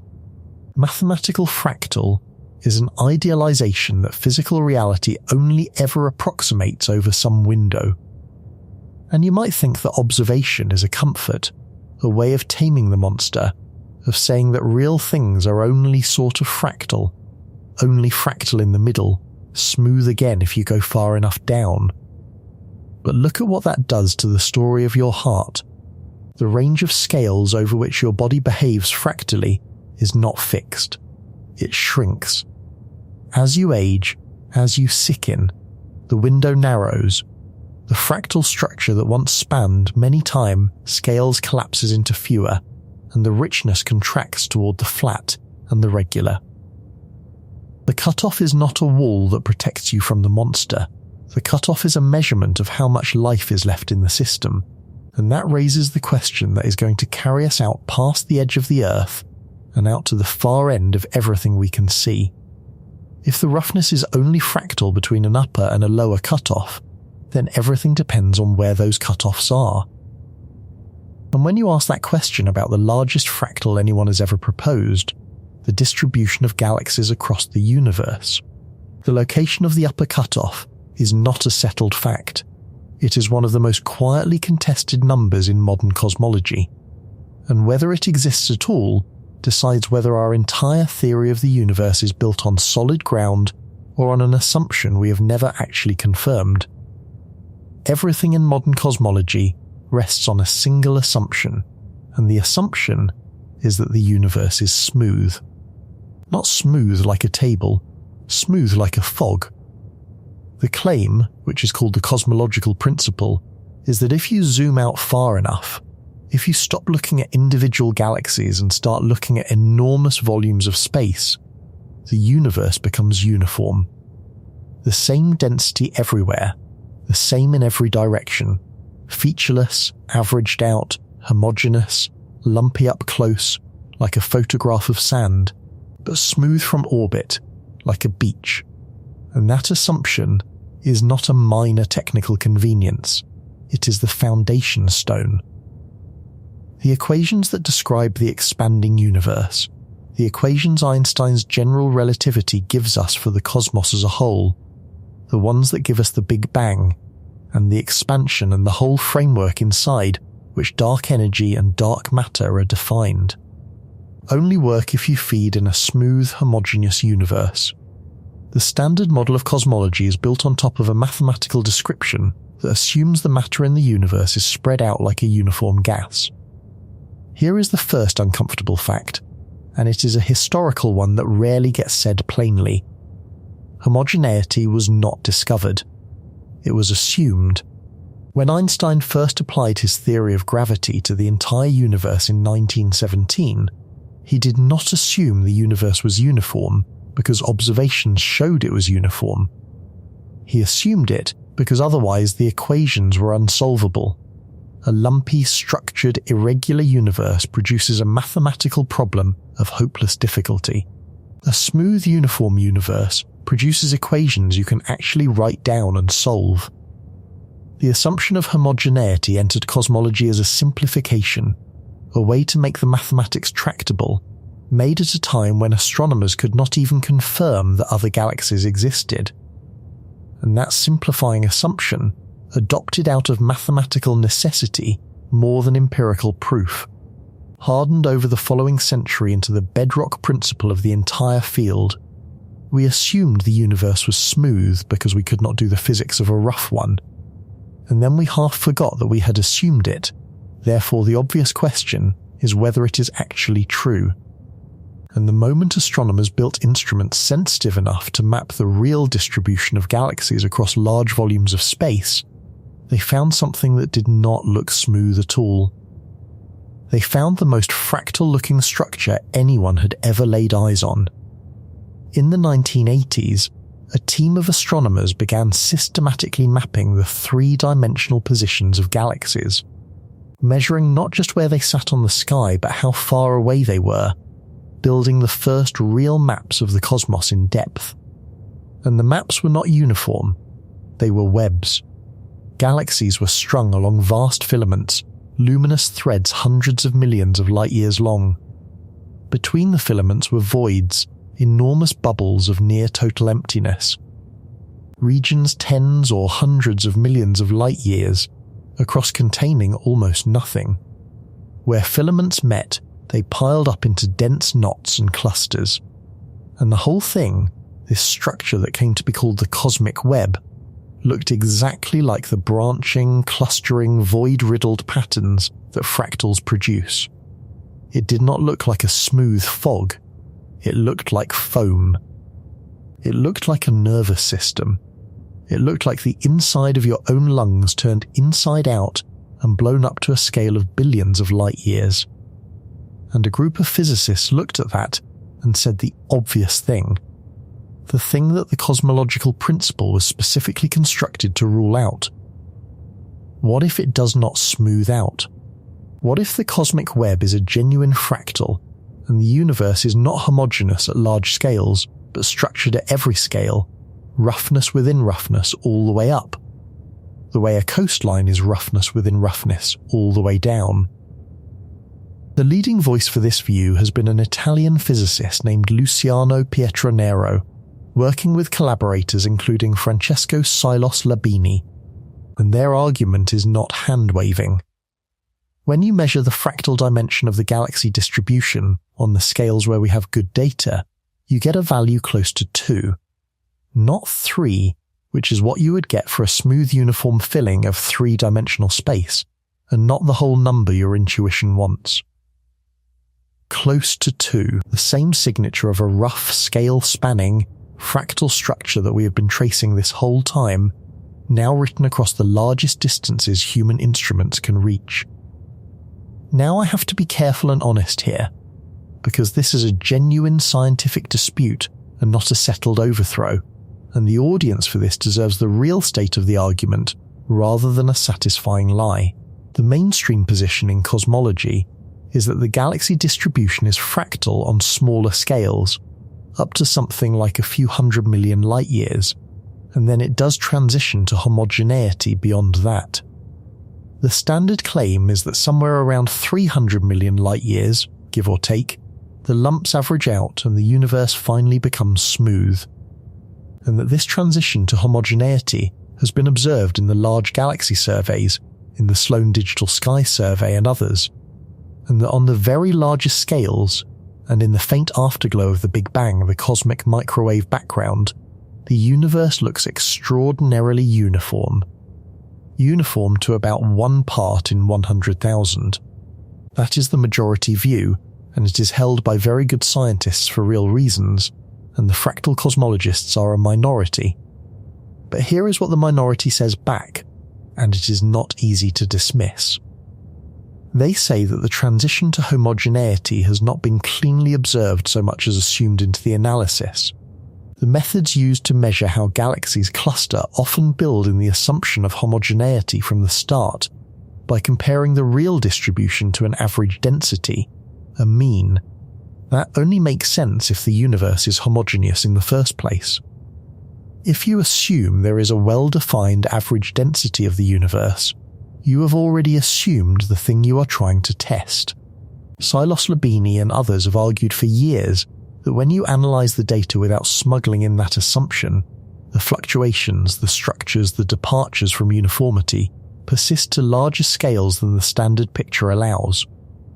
Mathematical fractal is an idealization that physical reality only ever approximates over some window. And you might think that observation is a comfort, a way of taming the monster, of saying that real things are only sort of fractal, only fractal in the middle, smooth again if you go far enough down. But look at what that does to the story of your heart. The range of scales over which your body behaves fractally is not fixed. It shrinks. As you age, as you sicken, the window narrows. The fractal structure that once spanned many time scales collapses into fewer, and the richness contracts toward the flat and the regular. The cutoff is not a wall that protects you from the monster. The cutoff is a measurement of how much life is left in the system, and that raises the question that is going to carry us out past the edge of the Earth and out to the far end of everything we can see. If the roughness is only fractal between an upper and a lower cutoff, then everything depends on where those cutoffs are. And when you ask that question about the largest fractal anyone has ever proposed, the distribution of galaxies across the universe, the location of the upper cutoff is not a settled fact. It is one of the most quietly contested numbers in modern cosmology, and whether it exists at all decides whether our entire theory of the universe is built on solid ground or on an assumption we have never actually confirmed. Everything in modern cosmology rests on a single assumption, and the assumption is that the universe is smooth. Not smooth like a table, smooth like a fog. The claim, which is called the cosmological principle, is that if you zoom out far enough, if you stop looking at individual galaxies and start looking at enormous volumes of space, the universe becomes uniform. The same density everywhere, the same in every direction, featureless, averaged out, homogeneous, lumpy up close, like a photograph of sand, but smooth from orbit, like a beach. And that assumption is not a minor technical convenience, it is the foundation stone. The equations that describe the expanding universe, the equations Einstein's general relativity gives us for the cosmos as a whole, the ones that give us the Big Bang, and the expansion and the whole framework inside which dark energy and dark matter are defined, only work if you feed in a smooth, homogeneous universe. The standard model of cosmology is built on top of a mathematical description that assumes the matter in the universe is spread out like a uniform gas. Here is the first uncomfortable fact, and it is a historical one that rarely gets said plainly. Homogeneity was not discovered. It was assumed. When Einstein first applied his theory of gravity to the entire universe in 1917, he did not assume the universe was uniform because observations showed it was uniform. He assumed it because otherwise the equations were unsolvable. A lumpy, structured, irregular universe produces a mathematical problem of hopeless difficulty. A smooth, uniform universe produces equations you can actually write down and solve. The assumption of homogeneity entered cosmology as a simplification, a way to make the mathematics tractable, made at a time when astronomers could not even confirm that other galaxies existed. and that simplifying assumption, adopted out of mathematical necessity more than empirical proof, hardened over the following century into the bedrock principle of the entire field. We assumed the universe was smooth because we could not do the physics of a rough one, and then we half forgot that we had assumed it. Therefore, the obvious question is whether it is actually true. And the moment astronomers built instruments sensitive enough to map the real distribution of galaxies across large volumes of space, they found something that did not look smooth at all. They found the most fractal-looking structure anyone had ever laid eyes on. In the 1980s, a team of astronomers began systematically mapping the three-dimensional positions of galaxies, measuring not just where they sat on the sky but how far away they were, building the first real maps of the cosmos in depth. And the maps were not uniform, they were webs. Galaxies were strung along vast filaments, luminous threads hundreds of millions of light years long. Between the filaments were voids, enormous bubbles of near-total emptiness. Regions tens or hundreds of millions of light years, across containing almost nothing. Where filaments met, they piled up into dense knots and clusters. And the whole thing, this structure that came to be called the cosmic web, looked exactly like the branching, clustering, void-riddled patterns that fractals produce. It did not look like a smooth fog. It looked like foam. It looked like a nervous system. It looked like the inside of your own lungs turned inside out and blown up to a scale of billions of light years. And a group of physicists looked at that and said the obvious thing. The thing that the cosmological principle was specifically constructed to rule out. What if it does not smooth out? What if the cosmic web is a genuine fractal, and the universe is not homogeneous at large scales, but structured at every scale, roughness within roughness all the way up, the way a coastline is roughness within roughness all the way down? The leading voice for this view has been an Italian physicist named Luciano Pietranero, working with collaborators including Francesco Silos Labini, and their argument is not hand-waving. When you measure the fractal dimension of the galaxy distribution on the scales where we have good data, you get a value close to 2, not 3, which is what you would get for a smooth uniform filling of three-dimensional space, and not the whole number your intuition wants. Close to 2, the same signature of a rough, scale-spanning, fractal structure that we have been tracing this whole time, now written across the largest distances human instruments can reach. Now I have to be careful and honest here, because this is a genuine scientific dispute and not a settled overthrow, and the audience for this deserves the real state of the argument rather than a satisfying lie. The mainstream position in cosmology is that the galaxy distribution is fractal on smaller scales, up to something like a few 100 million light years, and then it does transition to homogeneity beyond that. The standard claim is that somewhere around 300 million light years, give or take, the lumps average out and the universe finally becomes smooth, and that this transition to homogeneity has been observed in the large galaxy surveys, in the Sloan Digital Sky Survey and others, and that on the very largest scales, and in the faint afterglow of the Big Bang, the cosmic microwave background, the universe looks extraordinarily uniform. Uniform to about 1 part in 100,000. That is the majority view, and it is held by very good scientists for real reasons, and the fractal cosmologists are a minority. But here is what the minority says back, and it is not easy to dismiss. They say that the transition to homogeneity has not been cleanly observed so much as assumed into the analysis. The methods used to measure how galaxies cluster often build in the assumption of homogeneity from the start, by comparing the real distribution to an average density, a mean. That only makes sense if the universe is homogeneous in the first place. If you assume there is a well-defined average density of the universe, you have already assumed the thing you are trying to test. Silos Labini and others have argued for years that when you analyze the data without smuggling in that assumption, the fluctuations, the structures, the departures from uniformity persist to larger scales than the standard picture allows,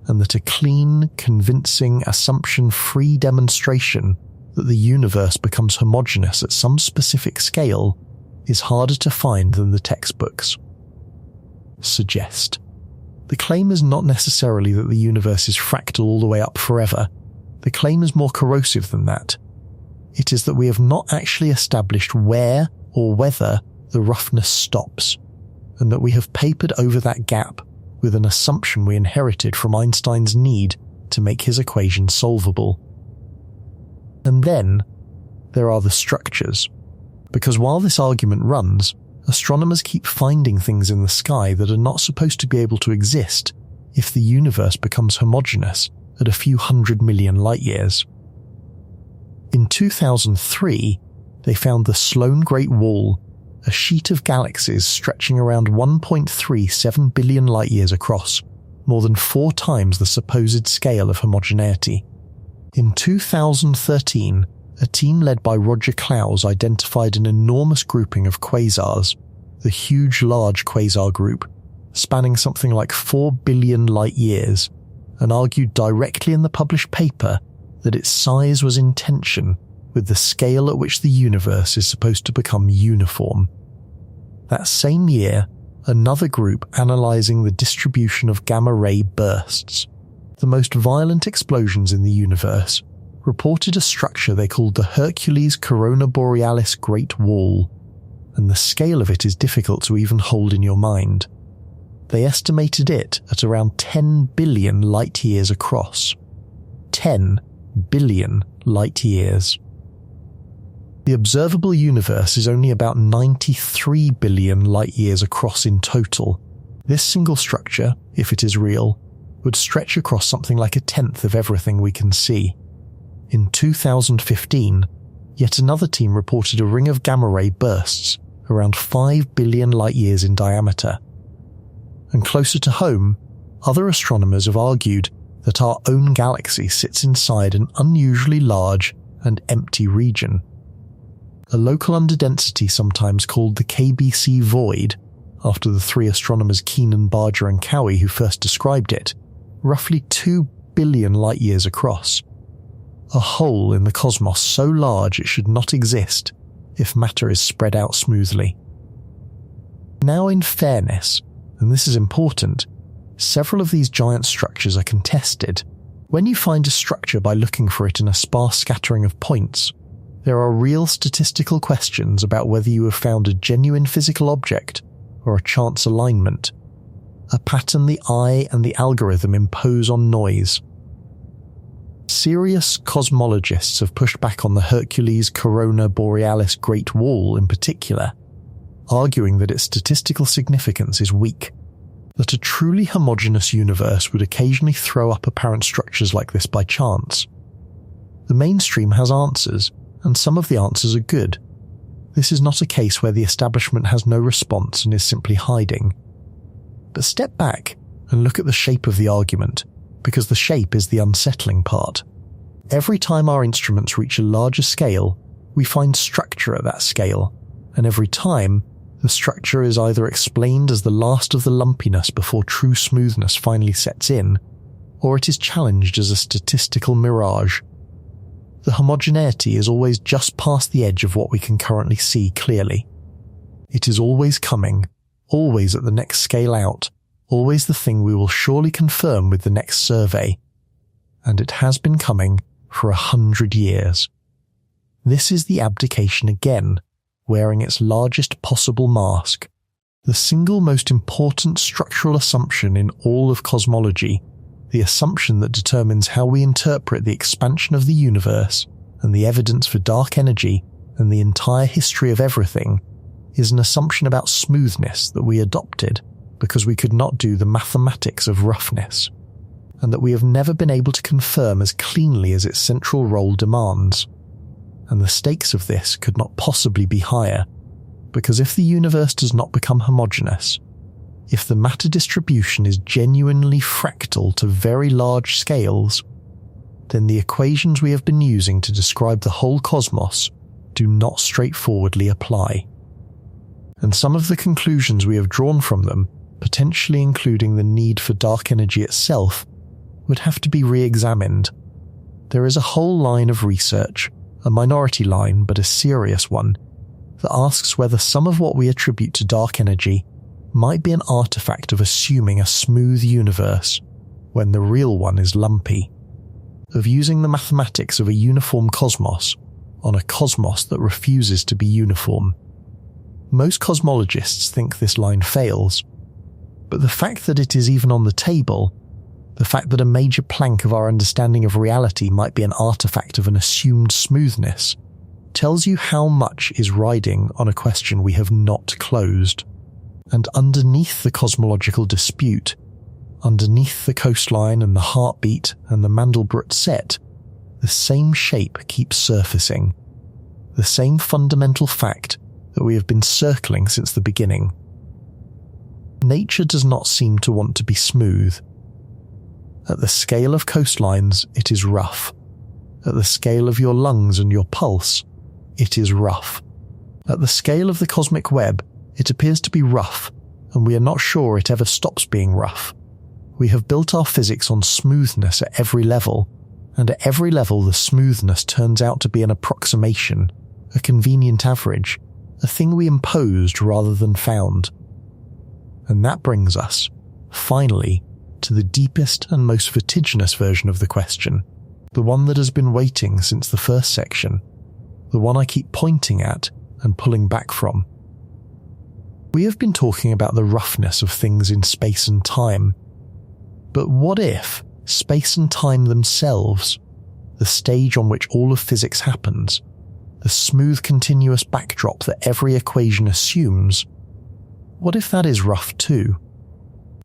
and that a clean, convincing, assumption-free demonstration that the universe becomes homogeneous at some specific scale is harder to find than the textbooks suggest. The claim is not necessarily that the universe is fractal all the way up forever. The claim is more corrosive than that. It is that we have not actually established where or whether the roughness stops, and that we have papered over that gap with an assumption we inherited from Einstein's need to make his equation solvable. And then there are the structures, because while this argument runs, astronomers keep finding things in the sky that are not supposed to be able to exist if the universe becomes homogeneous at a few 100 million light-years. In 2003, they found the Sloan Great Wall, a sheet of galaxies stretching around 1.37 billion light-years across, more than 4 times the supposed scale of homogeneity. In 2013, a team led by Roger Claus identified an enormous grouping of quasars, the Huge Large Quasar Group, spanning something like 4 billion light-years, and argued directly in the published paper that its size was in tension with the scale at which the universe is supposed to become uniform. That same year, another group analysing the distribution of gamma-ray bursts, the most violent explosions in the universe, reported a structure they called the Hercules Corona Borealis Great Wall, and the scale of it is difficult to even hold in your mind. They estimated it at around 10 billion light-years across. 10 billion light-years. The observable universe is only about 93 billion light-years across in total. This single structure, if it is real, would stretch across something like 1/10 of everything we can see. In 2015, yet another team reported a ring of gamma-ray bursts around 5 billion light-years in diameter. And closer to home, other astronomers have argued that our own galaxy sits inside an unusually large and empty region. A local underdensity sometimes called the KBC void, after the 3 astronomers Keenan, Barger and Cowie who first described it, roughly 2 billion light-years across. A hole in the cosmos so large it should not exist if matter is spread out smoothly. Now, in fairness, and this is important, several of these giant structures are contested. When you find a structure by looking for it in a sparse scattering of points, there are real statistical questions about whether you have found a genuine physical object or a chance alignment, a pattern the eye and the algorithm impose on noise. Serious cosmologists have pushed back on the Hercules Corona Borealis Great Wall in particular, arguing that its statistical significance is weak, that a truly homogeneous universe would occasionally throw up apparent structures like this by chance. The mainstream has answers, and some of the answers are good. This is not a case where the establishment has no response and is simply hiding. But step back and look at the shape of the argument, because the shape is the unsettling part. Every time our instruments reach a larger scale, we find structure at that scale, and every time, the structure is either explained as the last of the lumpiness before true smoothness finally sets in, or it is challenged as a statistical mirage. The homogeneity is always just past the edge of what we can currently see clearly. It is always coming, always at the next scale out, always the thing we will surely confirm with the next survey. And it has been coming for 100 years. This is the abdication again, wearing its largest possible mask. The single most important structural assumption in all of cosmology, the assumption that determines how we interpret the expansion of the universe and the evidence for dark energy and the entire history of everything, is an assumption about smoothness that we adopted because we could not do the mathematics of roughness, and that we have never been able to confirm as cleanly as its central role demands. And the stakes of this could not possibly be higher, because if the universe does not become homogeneous, if the matter distribution is genuinely fractal to very large scales, then the equations we have been using to describe the whole cosmos do not straightforwardly apply. And some of the conclusions we have drawn from them, potentially including the need for dark energy itself, would have to be re-examined. There is a whole line of research, a minority line but a serious one, that asks whether some of what we attribute to dark energy might be an artifact of assuming a smooth universe when the real one is lumpy, of using the mathematics of a uniform cosmos on a cosmos that refuses to be uniform. Most cosmologists think this line fails, but the fact that it is even on the table, the fact that a major plank of our understanding of reality might be an artifact of an assumed smoothness, tells you how much is riding on a question we have not closed. And underneath the cosmological dispute, underneath the coastline and the heartbeat and the Mandelbrot set, the same shape keeps surfacing, the same fundamental fact that we have been circling since the beginning. Nature does not seem to want to be smooth. At the scale of coastlines, it is rough. At the scale of your lungs and your pulse, it is rough. At the scale of the cosmic web, it appears to be rough, and we are not sure it ever stops being rough. We have built our physics on smoothness at every level, and at every level the smoothness turns out to be an approximation, a convenient average, a thing we imposed rather than found. And that brings us, finally, to the deepest and most vertiginous version of the question, the one that has been waiting since the first section, the one I keep pointing at and pulling back from. We have been talking about the roughness of things in space and time, but what if space and time themselves, the stage on which all of physics happens, the smooth continuous backdrop that every equation assumes, what if that is rough too?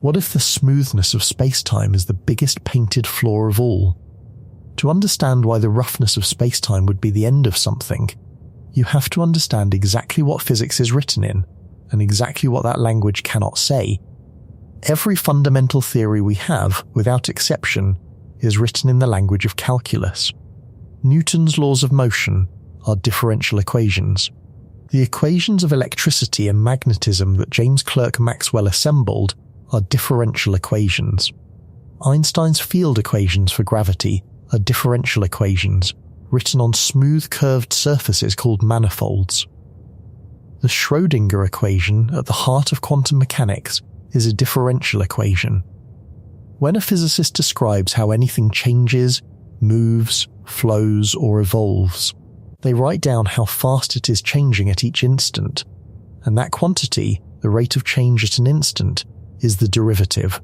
What if the smoothness of space-time is the biggest painted flaw of all? To understand why the roughness of space-time would be the end of something, you have to understand exactly what physics is written in, and exactly what that language cannot say. Every fundamental theory we have, without exception, is written in the language of calculus. Newton's laws of motion are differential equations. The equations of electricity and magnetism that James Clerk Maxwell assembled are differential equations. Einstein's field equations for gravity are differential equations, written on smooth curved surfaces called manifolds. The Schrödinger equation at the heart of quantum mechanics is a differential equation. When a physicist describes how anything changes, moves, flows, or evolves, they write down how fast it is changing at each instant, and that quantity, the rate of change at an instant, is the derivative.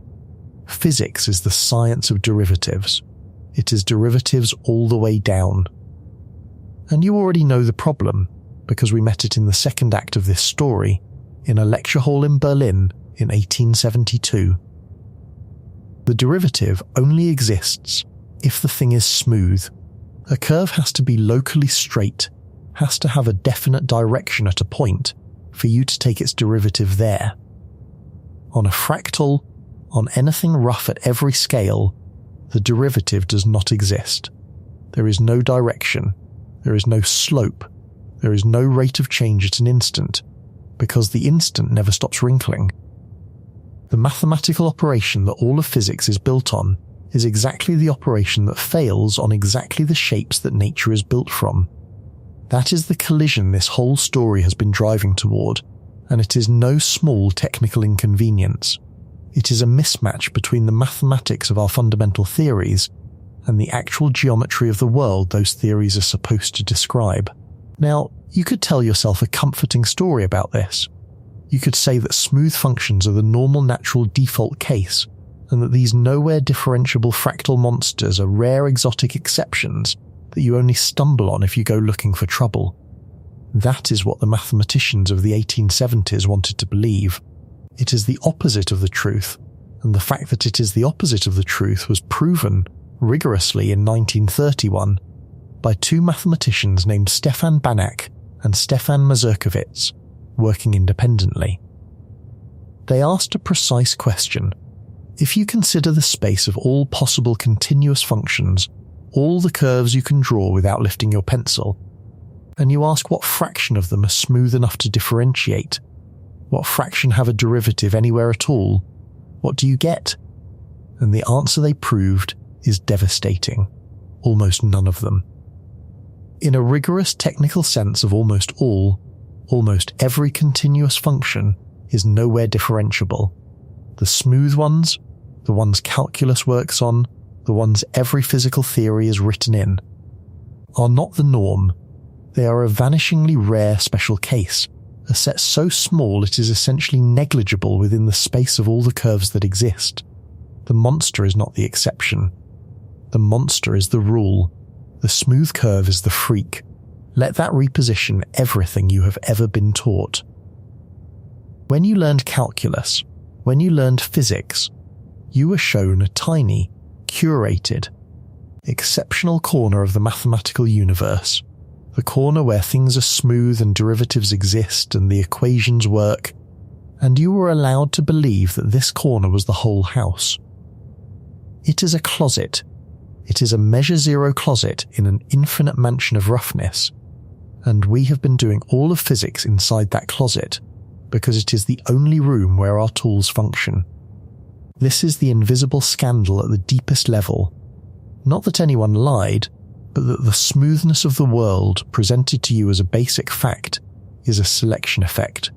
Physics is the science of derivatives. It is derivatives all the way down. And you already know the problem, because we met it in the second act of this story, in a lecture hall in Berlin in 1872. The derivative only exists if the thing is smooth. A curve has to be locally straight, has to have a definite direction at a point for you to take its derivative there. On a fractal, on anything rough at every scale, the derivative does not exist. There is no direction, there is no slope, there is no rate of change at an instant, because the instant never stops wrinkling. The mathematical operation that all of physics is built on is exactly the operation that fails on exactly the shapes that nature is built from. That is the collision this whole story has been driving toward, and it is no small technical inconvenience. It is a mismatch between the mathematics of our fundamental theories and the actual geometry of the world those theories are supposed to describe. Now, you could tell yourself a comforting story about this. You could say that smooth functions are the normal natural default case, and that these nowhere differentiable fractal monsters are rare exotic exceptions that you only stumble on if you go looking for trouble. That is what the mathematicians of the 1870s wanted to believe. It is the opposite of the truth, and the fact that it is the opposite of the truth was proven rigorously in 1931 by two mathematicians named Stefan Banach and Stefan Mazurkiewicz, working independently. They asked a precise question. If you consider the space of all possible continuous functions, all the curves you can draw without lifting your pencil, and you ask what fraction of them are smooth enough to differentiate. What fraction have a derivative anywhere at all? What do you get? And the answer they proved is devastating. Almost none of them. In a rigorous technical sense of almost all, almost every continuous function is nowhere differentiable. The smooth ones, the ones calculus works on, the ones every physical theory is written in, are not the norm. They are a vanishingly rare special case, a set so small it is essentially negligible within the space of all the curves that exist. The monster is not the exception. The monster is the rule. The smooth curve is the freak. Let that reposition everything you have ever been taught. When you learned calculus, when you learned physics, you were shown a tiny, curated, exceptional corner of the mathematical universe, the corner where things are smooth and derivatives exist and the equations work, and you were allowed to believe that this corner was the whole house. It is a closet. It is a measure zero closet in an infinite mansion of roughness, and we have been doing all of physics inside that closet because it is the only room where our tools function. This is the invisible scandal at the deepest level. Not that anyone lied, but that the smoothness of the world presented to you as a basic fact is a selection effect.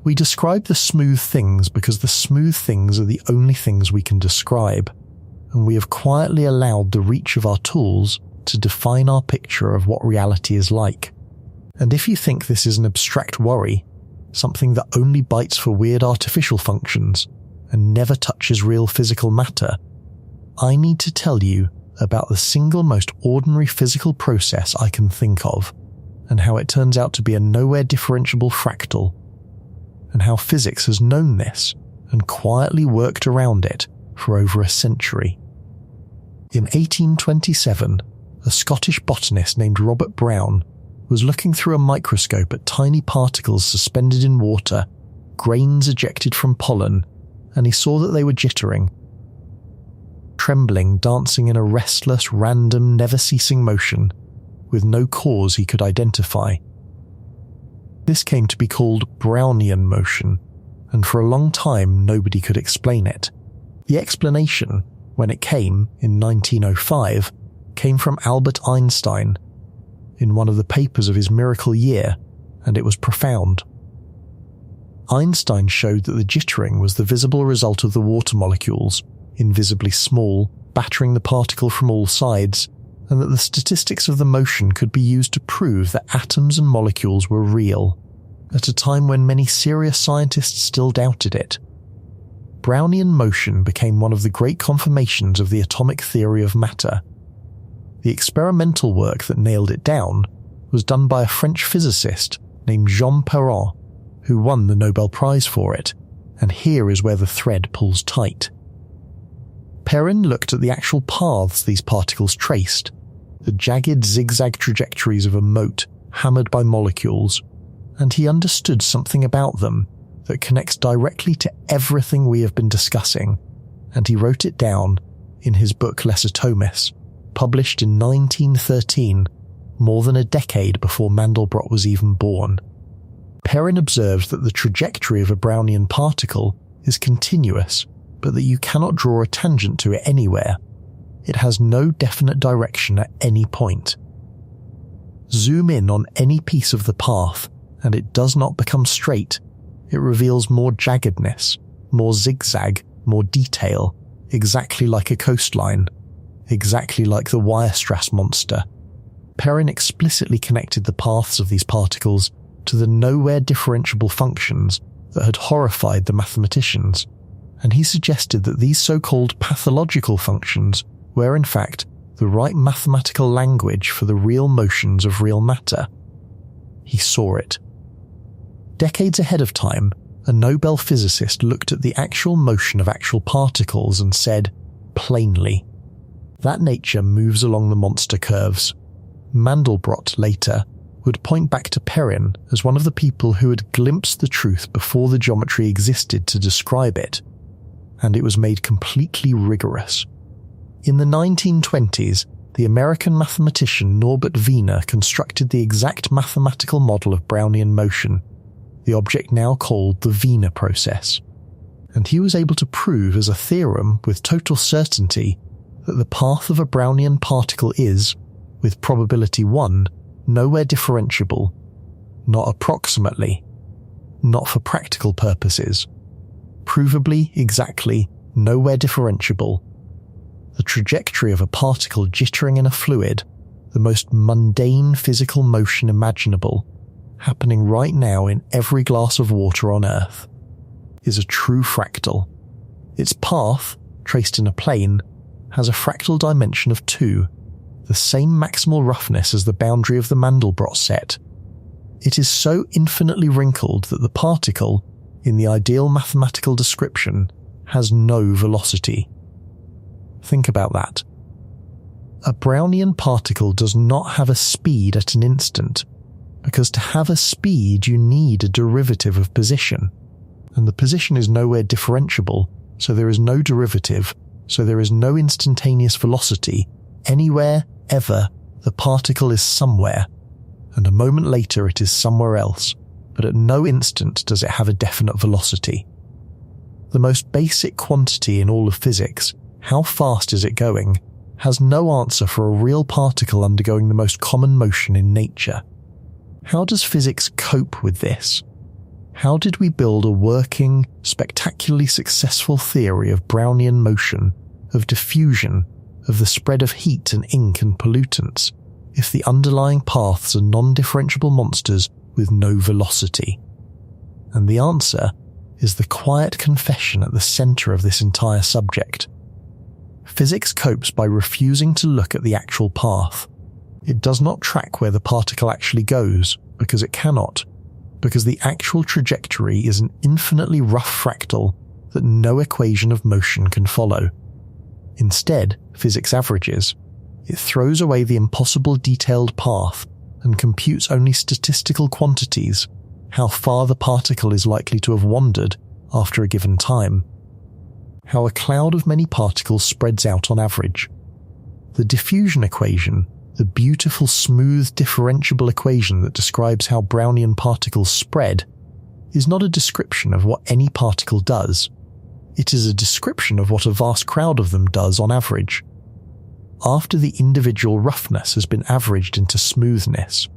We describe the smooth things because the smooth things are the only things we can describe, and we have quietly allowed the reach of our tools to define our picture of what reality is like. And if you think this is an abstract worry, something that only bites for weird artificial functions and never touches real physical matter, I need to tell you about the single most ordinary physical process I can think of, and how it turns out to be a nowhere differentiable fractal, and how physics has known this and quietly worked around it for over a century. In 1827, a Scottish botanist named Robert Brown was looking through a microscope at tiny particles suspended in water, grains ejected from pollen, and he saw that they were jittering, trembling, dancing in a restless, random, never-ceasing motion, with no cause he could identify. This came to be called Brownian motion, and for a long time nobody could explain it. The explanation, when it came in 1905, came from Albert Einstein, in one of the papers of his miracle year, and it was profound. Einstein showed that the jittering was the visible result of the water molecules, invisibly small, battering the particle from all sides, and that the statistics of the motion could be used to prove that atoms and molecules were real, at a time when many serious scientists still doubted it. Brownian motion became one of the great confirmations of the atomic theory of matter. The experimental work that nailed it down was done by a French physicist named Jean Perron, who won the Nobel Prize for it, and here is where the thread pulls tight. Perrin looked at the actual paths these particles traced, the jagged zigzag trajectories of a mote hammered by molecules, and he understood something about them that connects directly to everything we have been discussing, and he wrote it down in his book Les Atomes, published in 1913, more than a decade before Mandelbrot was even born. Perrin observed that the trajectory of a Brownian particle is continuous, but that you cannot draw a tangent to it anywhere. It has no definite direction at any point. Zoom in on any piece of the path, and it does not become straight. It reveals more jaggedness, more zigzag, more detail, exactly like a coastline, exactly like the Weierstrass monster. Perrin explicitly connected the paths of these particles to the nowhere differentiable functions that had horrified the mathematicians, and he suggested that these so-called pathological functions were in fact the right mathematical language for the real motions of real matter. He saw it. Decades ahead of time, a Nobel physicist looked at the actual motion of actual particles and said, plainly, that nature moves along the monster curves. Mandelbrot later would point back to Perrin as one of the people who had glimpsed the truth before the geometry existed to describe it, and it was made completely rigorous. In the 1920s, the American mathematician Norbert Wiener constructed the exact mathematical model of Brownian motion, the object now called the Wiener process. And he was able to prove as a theorem with total certainty that the path of a Brownian particle is, with probability 1, nowhere differentiable, not approximately, not for practical purposes, provably exactly nowhere differentiable. The trajectory of a particle jittering in a fluid, the most mundane physical motion imaginable, happening right now in every glass of water on Earth, is a true fractal. Its path, traced in a plane, has a fractal dimension of 2, the same maximal roughness as the boundary of the Mandelbrot set. It is so infinitely wrinkled that the particle, in the ideal mathematical description, has no velocity. Think about that. A Brownian particle does not have a speed at an instant, because to have a speed you need a derivative of position, and the position is nowhere differentiable, so there is no derivative, so there is no instantaneous velocity. Anywhere, ever, the particle is somewhere, and a moment later it is somewhere else, but at no instant does it have a definite velocity. The most basic quantity in all of physics, how fast is it going, has no answer for a real particle undergoing the most common motion in nature. How does physics cope with this? How did we build a working, spectacularly successful theory of Brownian motion, of diffusion, of the spread of heat and ink and pollutants, if the underlying paths are non-differentiable monsters with no velocity? And the answer is the quiet confession at the centre of this entire subject. Physics copes by refusing to look at the actual path. It does not track where the particle actually goes, because it cannot, because the actual trajectory is an infinitely rough fractal that no equation of motion can follow. Instead, physics averages. It throws away the impossible detailed path and computes only statistical quantities, how far the particle is likely to have wandered after a given time, how a cloud of many particles spreads out on average. The diffusion equation, the beautiful smooth differentiable equation that describes how Brownian particles spread, is not a description of what any particle does. It is a description of what a vast crowd of them does on average. After the individual roughness has been averaged into smoothness,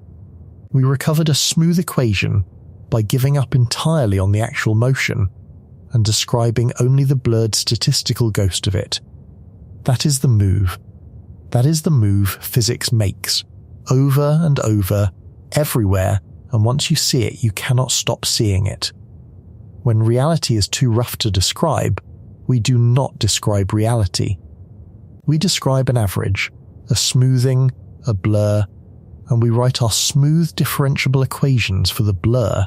we recovered a smooth equation by giving up entirely on the actual motion and describing only the blurred statistical ghost of it. That is the move. That is the move physics makes, over and over, everywhere, and once you see it, you cannot stop seeing it. When reality is too rough to describe, we do not describe reality. We describe an average, a smoothing, a blur, and we write our smooth differentiable equations for the blur,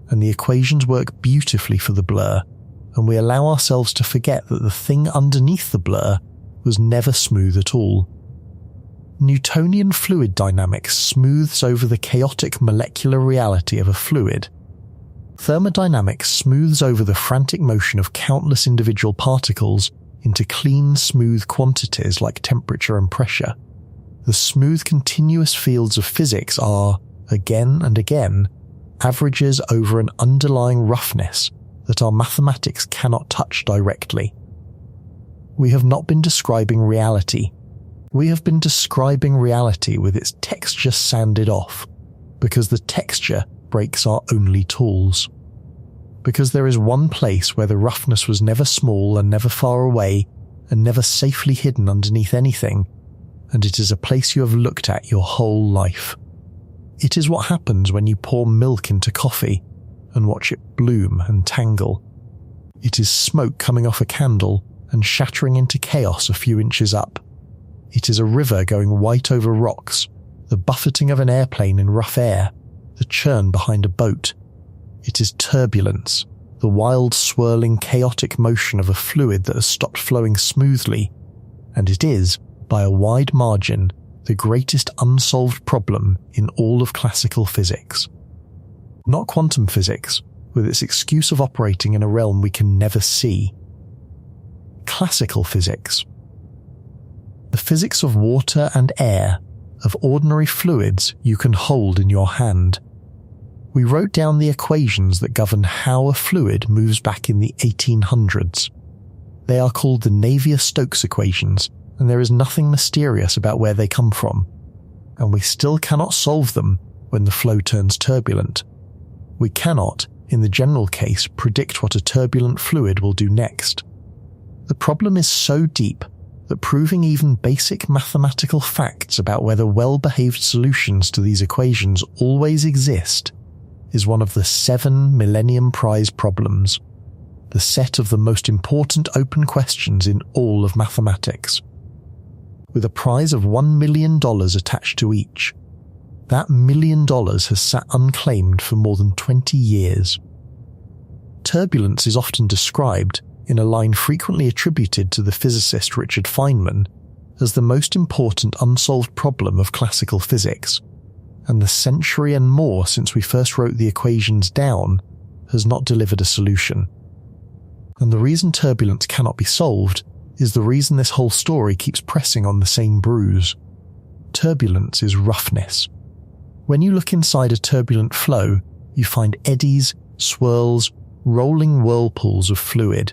and the equations work beautifully for the blur, and we allow ourselves to forget that the thing underneath the blur was never smooth at all. Newtonian fluid dynamics smooths over the chaotic molecular reality of a fluid. Thermodynamics smooths over the frantic motion of countless individual particles into clean, smooth quantities like temperature and pressure. The smooth continuous fields of physics are, again and again, averages over an underlying roughness that our mathematics cannot touch directly. We have not been describing reality. We have been describing reality with its texture sanded off, because the texture breaks our only tools. Because there is one place where the roughness was never small and never far away and never safely hidden underneath anything, and it is a place you have looked at your whole life. It is what happens when you pour milk into coffee and watch it bloom and tangle. It is smoke coming off a candle and shattering into chaos a few inches up. It is a river going white over rocks, the buffeting of an airplane in rough air, the churn behind a boat. It is turbulence, the wild, swirling, chaotic motion of a fluid that has stopped flowing smoothly, and it is, by a wide margin, the greatest unsolved problem in all of classical physics. Not quantum physics, with its excuse of operating in a realm we can never see. Classical physics. the physics of water and air, of ordinary fluids you can hold in your hand. We wrote down the equations that govern how a fluid moves back in the 1800s. They are called the Navier-Stokes equations, and there is nothing mysterious about where they come from. And we still cannot solve them when the flow turns turbulent. We cannot, in the general case, predict what a turbulent fluid will do next. The problem is so deep that proving even basic mathematical facts about whether well-behaved solutions to these equations always exist is one of the 7 Millennium Prize problems, the set of the most important open questions in all of mathematics. With a prize of $1 million attached to each, that $1 million has sat unclaimed for more than 20 years. Turbulence is often described, in a line frequently attributed to the physicist Richard Feynman, as the most important unsolved problem of classical physics, and the century and more since we first wrote the equations down has not delivered a solution. And the reason turbulence cannot be solved is the reason this whole story keeps pressing on the same bruise. Turbulence is roughness. When you look inside a turbulent flow, you find eddies, swirls, rolling whirlpools of fluid,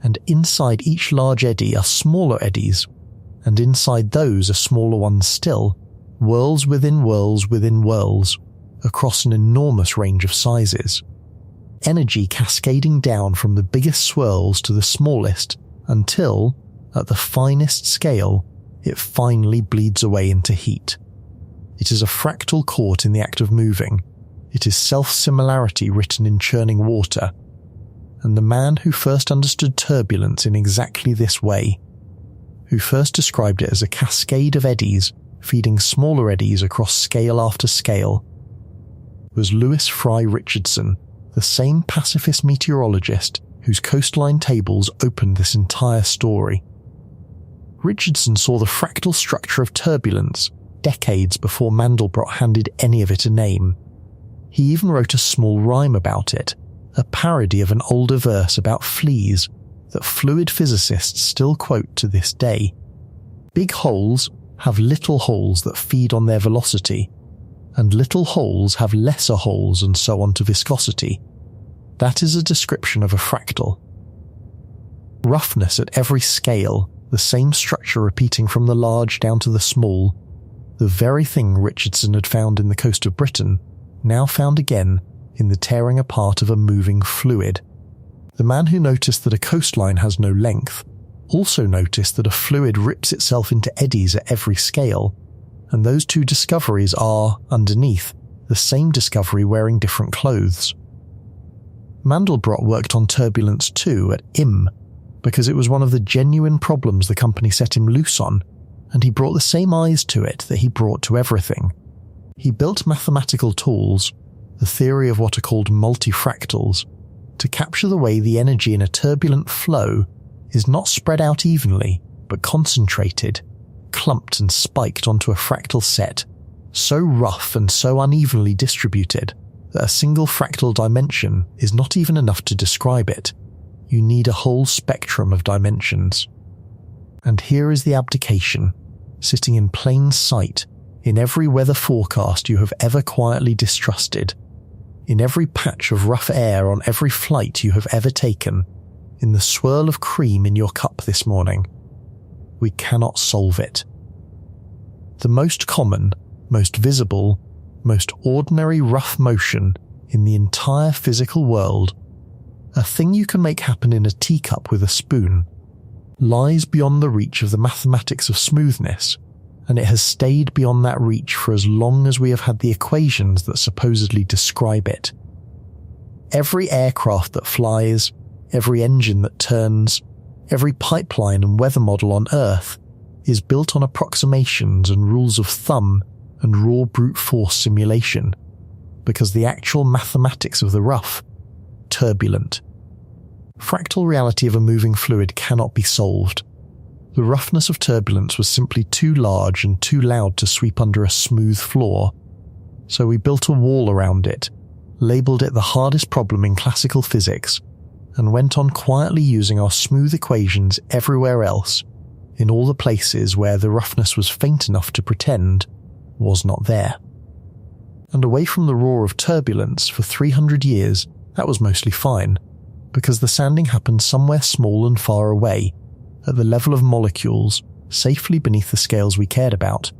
and inside each large eddy are smaller eddies, and inside those are smaller ones still, whirls within whirls within whirls, across an enormous range of sizes. Energy cascading down from the biggest swirls to the smallest until, at the finest scale, it finally bleeds away into heat. It is a fractal caught in the act of moving. It is self-similarity written in churning water. And the man who first understood turbulence in exactly this way, who first described it as a cascade of eddies feeding smaller eddies across scale after scale, was Lewis Fry Richardson, the same pacifist meteorologist whose Coastline tables opened this entire story. Richardson saw the fractal structure of turbulence decades before Mandelbrot handed any of it a name. He even wrote a small rhyme about it, a parody of an older verse about fleas that fluid physicists still quote to this day. Big holes have little holes that feed on their velocity, and little holes have lesser holes and so on to viscosity. That is a description of a fractal. Roughness at every scale, the same structure repeating from the large down to the small, the very thing Richardson had found in the coast of Britain, now found again in the tearing apart of a moving fluid. The man who noticed that a coastline has no length also noticed that a fluid rips itself into eddies at every scale, and those two discoveries are, underneath, the same discovery wearing different clothes. Mandelbrot worked on turbulence too at IM, because it was one of the genuine problems the company set him loose on, and he brought the same eyes to it that he brought to everything. He built mathematical tools, the theory of what are called multifractals, to capture the way the energy in a turbulent flow is not spread out evenly, but concentrated, clumped and spiked onto a fractal set, so rough and so unevenly distributed that a single fractal dimension is not even enough to describe it. You need a whole spectrum of dimensions. And here is the abdication, sitting in plain sight, in every weather forecast you have ever quietly distrusted, in every patch of rough air on every flight you have ever taken, in the swirl of cream in your cup this morning. We cannot solve it. The most common, most visible, most ordinary rough motion in the entire physical world, a thing you can make happen in a teacup with a spoon, lies beyond the reach of the mathematics of smoothness, and it has stayed beyond that reach for as long as we have had the equations that supposedly describe it. Every aircraft that flies, every engine that turns, every pipeline and weather model on Earth is built on approximations and rules of thumb and raw brute force simulation, because the actual mathematics of the rough, turbulent. Fractal reality of a moving fluid cannot be solved. The roughness of turbulence was simply too large and too loud to sweep under a smooth floor, so we built a wall around it, labelled it the hardest problem in classical physics, and went on quietly using our smooth equations everywhere else, in all the places where the roughness was faint enough to pretend was not there. And away from the roar of turbulence for 300 years, that was mostly fine, because the sanding happened somewhere small and far away, at the level of molecules, safely beneath the scales we cared about,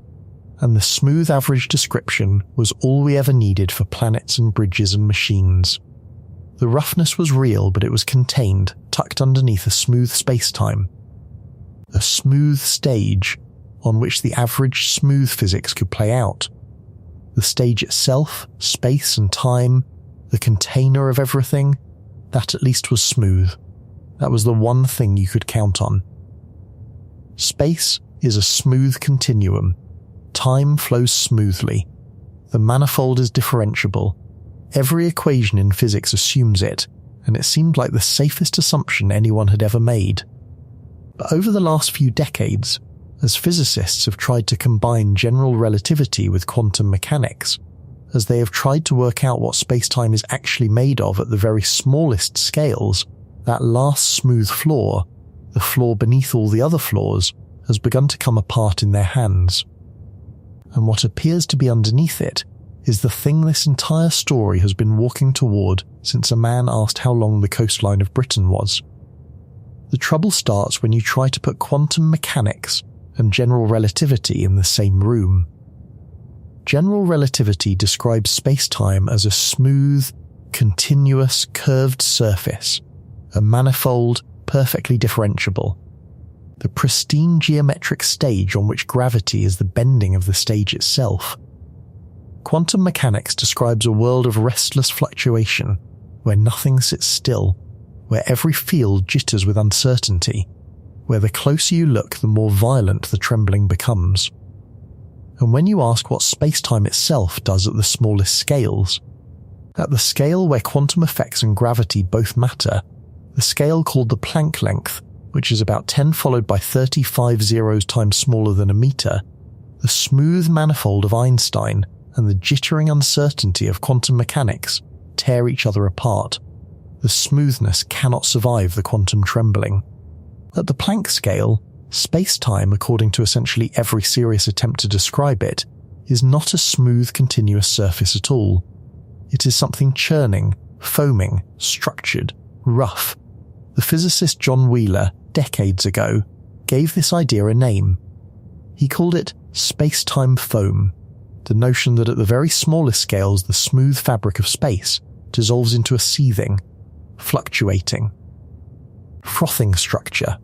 and the smooth average description was all we ever needed for planets and bridges and machines. The roughness was real, but it was contained, tucked underneath a smooth space-time. A smooth stage on which the average smooth physics could play out. The stage itself, space and time, the container of everything, that at least was smooth. That was the one thing you could count on. Space is a smooth continuum. Time flows smoothly. The manifold is differentiable. Every equation in physics assumes it, and it seemed like the safest assumption anyone had ever made. But over the last few decades, as physicists have tried to combine general relativity with quantum mechanics, as they have tried to work out what spacetime is actually made of at the very smallest scales, that last smooth floor, the floor beneath all the other floors, has begun to come apart in their hands. And what appears to be underneath it is the thing this entire story has been walking toward since a man asked how long the coastline of Britain was. The trouble starts when you try to put quantum mechanics and general relativity in the same room. General relativity describes spacetime as a smooth, continuous, curved surface, a manifold, perfectly differentiable. The pristine geometric stage on which gravity is the bending of the stage itself. Quantum mechanics describes a world of restless fluctuation, where nothing sits still, where every field jitters with uncertainty, where the closer you look, the more violent the trembling becomes. And when you ask what spacetime itself does at the smallest scales, at the scale where quantum effects and gravity both matter, the scale called the Planck length, which is about 10 followed by 35 zeros times smaller than a meter, the smooth manifold of Einstein and the jittering uncertainty of quantum mechanics tear each other apart. The smoothness cannot survive the quantum trembling. At the Planck scale, space-time, according to essentially every serious attempt to describe it, is not a smooth continuous surface at all. It is something churning, foaming, structured, rough. The physicist John Wheeler, decades ago, gave this idea a name. He called it space-time foam, the notion that at the very smallest scales the smooth fabric of space dissolves into a seething, fluctuating, frothing structure,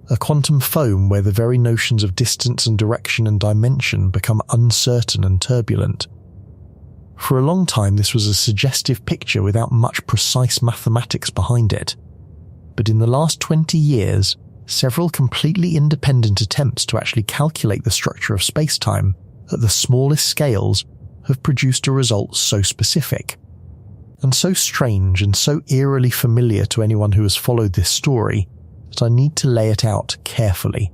a quantum foam where the very notions of distance and direction and dimension become uncertain and turbulent. For a long time this was a suggestive picture without much precise mathematics behind it. But in the last 20 years, several completely independent attempts to actually calculate the structure of spacetime at the smallest scales have produced a result so specific, and so strange and so eerily familiar to anyone who has followed this story that I need to lay it out carefully.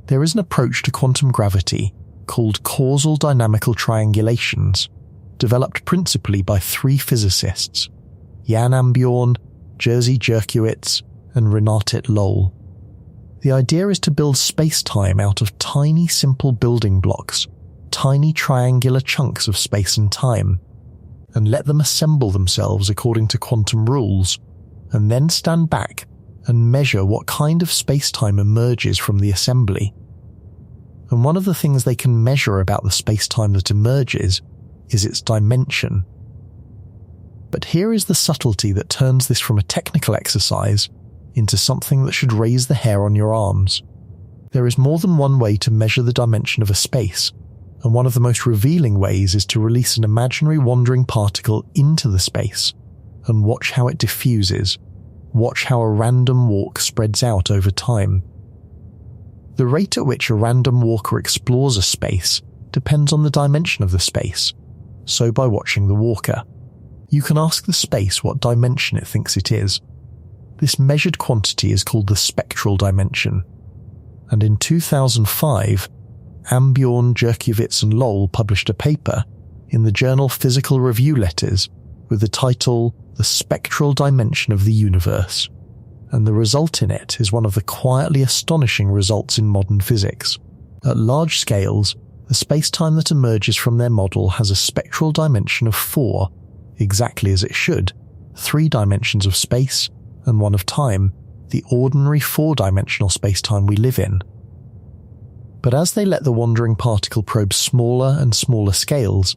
There is an approach to quantum gravity called causal dynamical triangulations, developed principally by three physicists, Jan Ambjorn, Jerzy Jerkiewicz, and Renatet Lowell. The idea is to build space-time out of tiny simple building blocks, tiny triangular chunks of space and time, and let them assemble themselves according to quantum rules, and then stand back and measure what kind of space-time emerges from the assembly. And one of the things they can measure about the space-time that emerges is its dimension. But here is the subtlety that turns this from a technical exercise into something that should raise the hair on your arms. There is more than one way to measure the dimension of a space, and one of the most revealing ways is to release an imaginary wandering particle into the space and watch how it diffuses, watch how a random walk spreads out over time. The rate at which a random walker explores a space depends on the dimension of the space, so by watching the walker, you can ask the space what dimension it thinks it is. This measured quantity is called the spectral dimension, and in 2005, Ambjorn, Jerkiewicz and Lowell published a paper in the journal Physical Review Letters with the title The Spectral Dimension of the Universe. and the result in it is one of the quietly astonishing results in modern physics. At large scales, the spacetime that emerges from their model has a spectral dimension of 4, exactly as it should, 3 dimensions of space and 1 of time, the ordinary 4-dimensional spacetime we live in. But as they let the wandering particle probe smaller and smaller scales,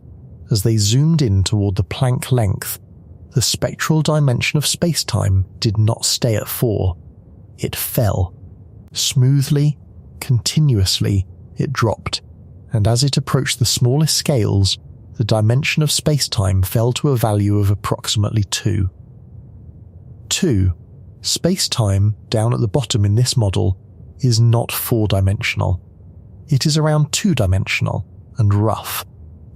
as they zoomed in toward the Planck length, the spectral dimension of spacetime did not stay at 4. It fell. Smoothly, continuously, it dropped, and as it approached the smallest scales, the dimension of spacetime fell to a value of approximately 2. 2. Spacetime, down at the bottom in this model, is not 4-dimensional. It is around 2-dimensional and rough,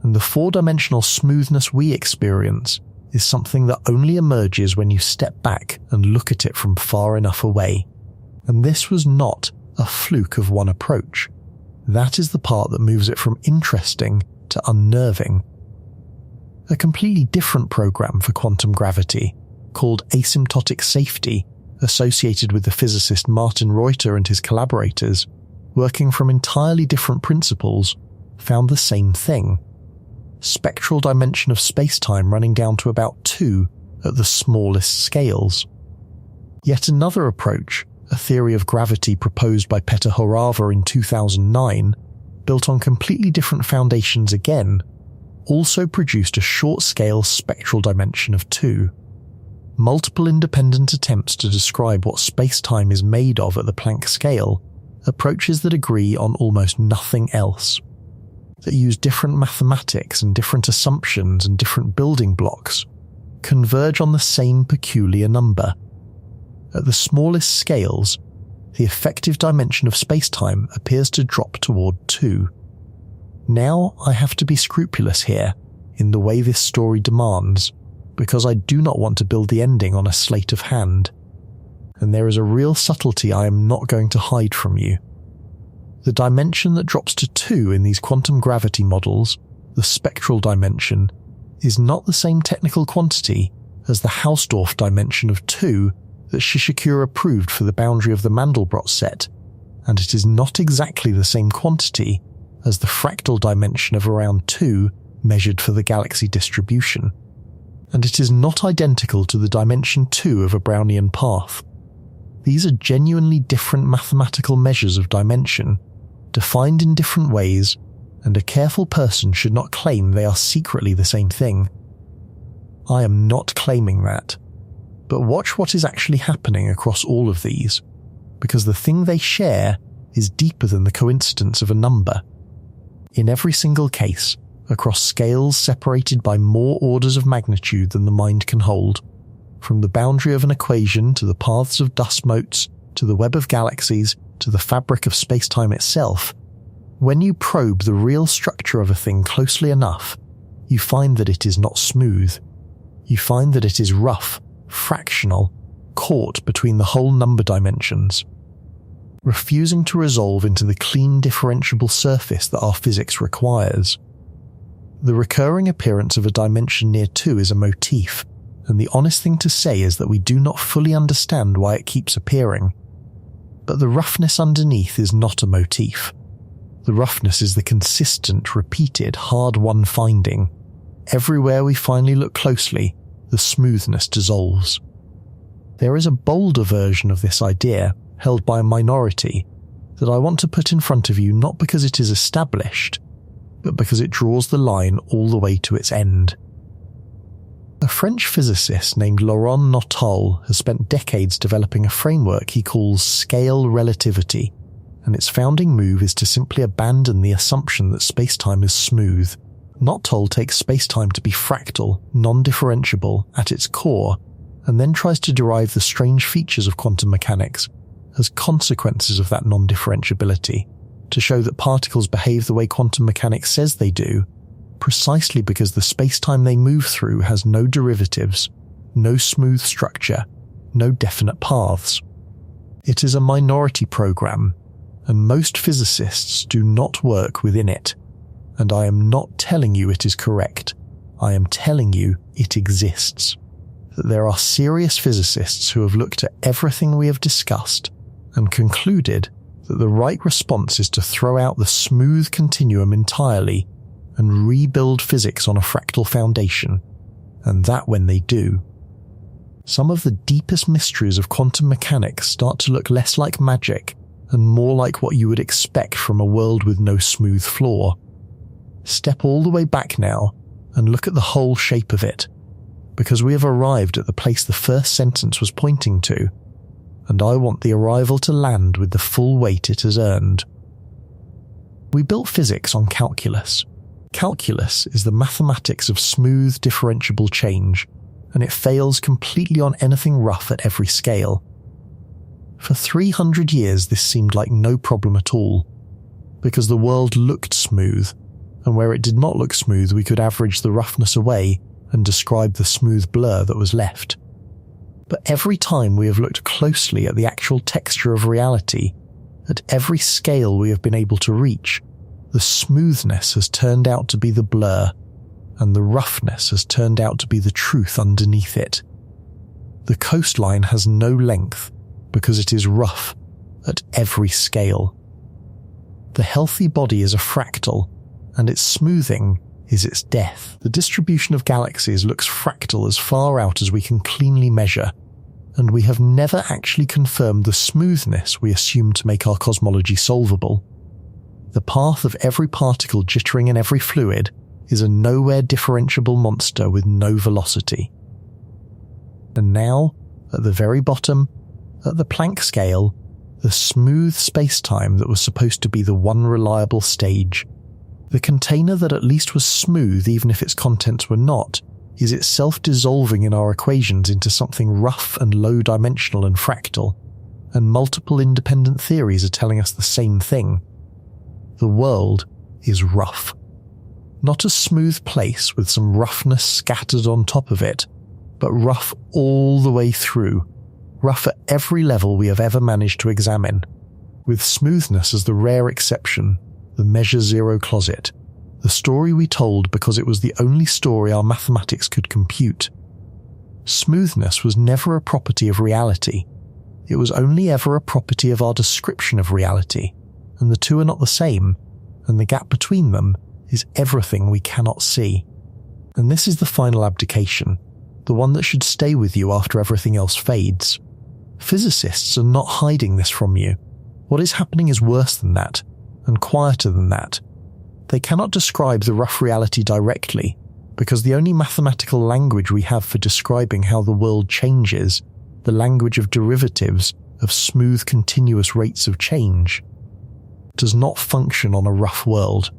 and the 4-dimensional smoothness we experience is something that only emerges when you step back and look at it from far enough away. And this was not a fluke of one approach. That is the part that moves it from interesting to unnerving. A completely different program for quantum gravity, called asymptotic safety, associated with the physicist Martin Reuter and his collaborators, working from entirely different principles, found the same thing. Spectral dimension of spacetime running down to about 2 at the smallest scales. Yet another approach, a theory of gravity proposed by Peter Horava in 2009, built on completely different foundations again, also produced a short-scale spectral dimension of 2. Multiple independent attempts to describe what spacetime is made of at the Planck scale, approaches that agree on almost nothing else, that use different mathematics and different assumptions and different building blocks, converge on the same peculiar number. At the smallest scales, the effective dimension of spacetime appears to drop toward 2. Now I have to be scrupulous here, in the way this story demands, because I do not want to build the ending on a sleight of hand. And there is a real subtlety I am not going to hide from you. The dimension that drops to 2 in these quantum gravity models, the spectral dimension, is not the same technical quantity as the Hausdorff dimension of 2 that Shishikura proved for the boundary of the Mandelbrot set, and it is not exactly the same quantity as the fractal dimension of around 2 measured for the galaxy distribution. And it is not identical to the dimension 2 of a Brownian path. These are genuinely different mathematical measures of dimension, defined in different ways, and a careful person should not claim they are secretly the same thing. I am not claiming that, but watch what is actually happening across all of these, because the thing they share is deeper than the coincidence of a number. In every single case, across scales separated by more orders of magnitude than the mind can hold, from the boundary of an equation to the paths of dust motes, to the web of galaxies, to the fabric of spacetime itself, when you probe the real structure of a thing closely enough, you find that it is not smooth. You find that it is rough, fractional, caught between the whole number dimensions, refusing to resolve into the clean differentiable surface that our physics requires. The recurring appearance of a dimension near 2 is a motif, and the honest thing to say is that we do not fully understand why it keeps appearing. But the roughness underneath is not a motif. The roughness is the consistent, repeated, hard-won finding. Everywhere we finally look closely, the smoothness dissolves. There is a bolder version of this idea, held by a minority, that I want to put in front of you not because it is established, but because it draws the line all the way to its end. A French physicist named Laurent Nottole has spent decades developing a framework he calls scale relativity, and its founding move is to simply abandon the assumption that spacetime is smooth. Nottole takes spacetime to be fractal, non-differentiable at its core, and then tries to derive the strange features of quantum mechanics as consequences of that non-differentiability, to show that particles behave the way quantum mechanics says they do, precisely because the spacetime they move through has no derivatives, no smooth structure, no definite paths. It is a minority program, and most physicists do not work within it, and I am not telling you it is correct. I am telling you it exists. that there are serious physicists who have looked at everything we have discussed and concluded that the right response is to throw out the smooth continuum entirely and rebuild physics on a fractal foundation, and that when they do, some of the deepest mysteries of quantum mechanics start to look less like magic and more like what you would expect from a world with no smooth floor. Step all the way back now and look at the whole shape of it, because we have arrived at the place the first sentence was pointing to, and I want the arrival to land with the full weight it has earned. We built physics on calculus. Calculus is the mathematics of smooth differentiable change, and it fails completely on anything rough at every scale. For 300 years this seemed like no problem at all, because the world looked smooth, and where it did not look smooth we could average the roughness away and describe the smooth blur that was left. But every time we have looked closely at the actual texture of reality, at every scale we have been able to reach, the smoothness has turned out to be the blur, and the roughness has turned out to be the truth underneath it. The coastline has no length because it is rough at every scale. The healthy body is a fractal, and its smoothing is its death. The distribution of galaxies looks fractal as far out as we can cleanly measure, and we have never actually confirmed the smoothness we assume to make our cosmology solvable. The path of every particle jittering in every fluid is a nowhere differentiable monster with no velocity. And now, at the very bottom, at the Planck scale, the smooth spacetime that was supposed to be the one reliable stage, the container that at least was smooth even if its contents were not, is itself dissolving in our equations into something rough and low-dimensional and fractal, and multiple independent theories are telling us the same thing. The world is rough. Not a smooth place with some roughness scattered on top of it, but rough all the way through, rough at every level we have ever managed to examine, with smoothness as the rare exception, the measure zero closet, the story we told because it was the only story our mathematics could compute. Smoothness was never a property of reality. It was only ever a property of our description of reality, and the two are not the same, and the gap between them is everything we cannot see. And this is the final abdication, the one that should stay with you after everything else fades. Physicists are not hiding this from you. What is happening is worse than that, and quieter than that. They cannot describe the rough reality directly, because the only mathematical language we have for describing how the world changes, the language of derivatives, of smooth continuous rates of change, does not function on a rough world.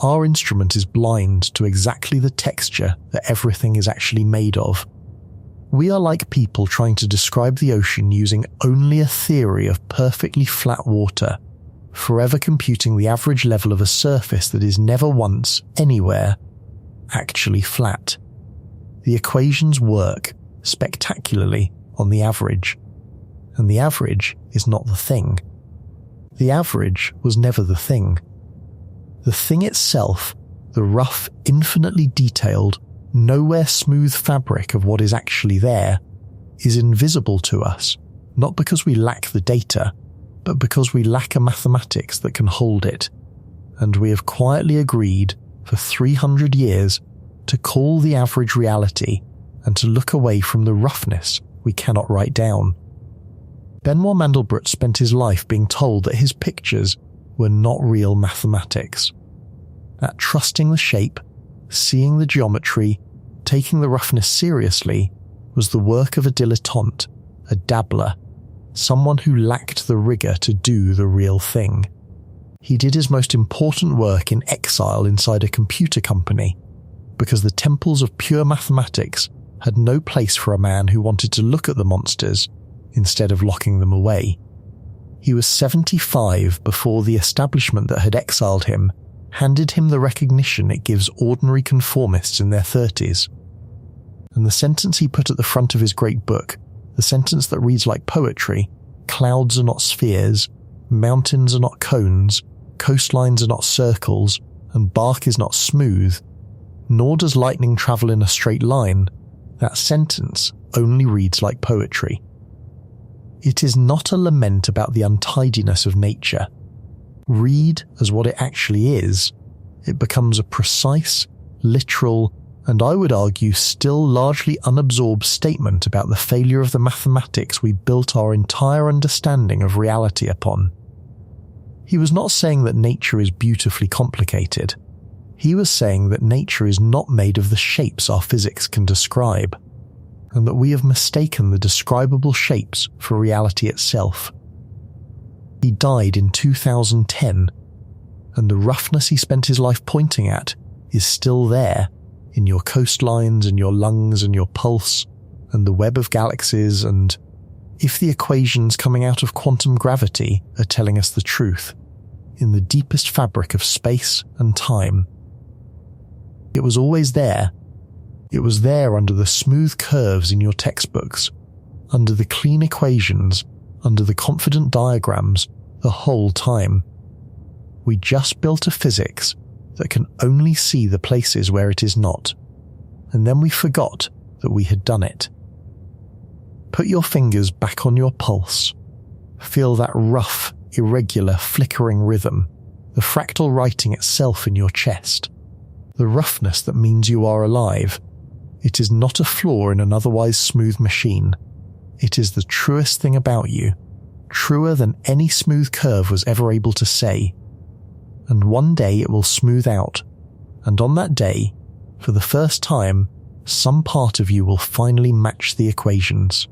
Our instrument is blind to exactly the texture that everything is actually made of. We are like people trying to describe the ocean using only a theory of perfectly flat water, forever computing the average level of a surface that is never once, anywhere, actually flat. The equations work spectacularly on the average, and the average is not the thing. The average was never the thing. The thing itself, the rough, infinitely detailed, nowhere smooth fabric of what is actually there, is invisible to us, not because we lack the data, but because we lack a mathematics that can hold it, and we have quietly agreed for 300 years to call the average reality and to look away from the roughness we cannot write down. Benoit Mandelbrot spent his life being told that his pictures were not real mathematics, that trusting the shape, seeing the geometry, taking the roughness seriously was the work of a dilettante, a dabbler, someone who lacked the rigour to do the real thing. He did his most important work in exile inside a computer company, because the temples of pure mathematics had no place for a man who wanted to look at the monsters instead of locking them away. He was 75 before the establishment that had exiled him handed him the recognition it gives ordinary conformists in their 30s. And the sentence he put at the front of his great book, the sentence that reads like poetry, clouds are not spheres, mountains are not cones, coastlines are not circles, and bark is not smooth, nor does lightning travel in a straight line, that sentence only reads like poetry. It is not a lament about the untidiness of nature. Read as what it actually is. It becomes a precise, literal, and I would argue still largely unabsorbed statement about the failure of the mathematics we built our entire understanding of reality upon. He was not saying that nature is beautifully complicated. He was saying that nature is not made of the shapes our physics can describe, and that we have mistaken the describable shapes for reality itself. He died in 2010, and the roughness he spent his life pointing at is still there, in your coastlines and your lungs and your pulse and the web of galaxies, and if the equations coming out of quantum gravity are telling us the truth, in the deepest fabric of space and time. It was always there. It was there under the smooth curves in your textbooks, under the clean equations, under the confident diagrams, the whole time. We just built a physics that can only see the places where it is not, and then we forgot that we had done it. Put your fingers back on your pulse. Feel that rough, irregular, flickering rhythm, the fractal writing itself in your chest, the roughness that means you are alive. It is not a flaw in an otherwise smooth machine. It is the truest thing about you, truer than any smooth curve was ever able to say. And one day it will smooth out, and on that day, for the first time, some part of you will finally match the equations.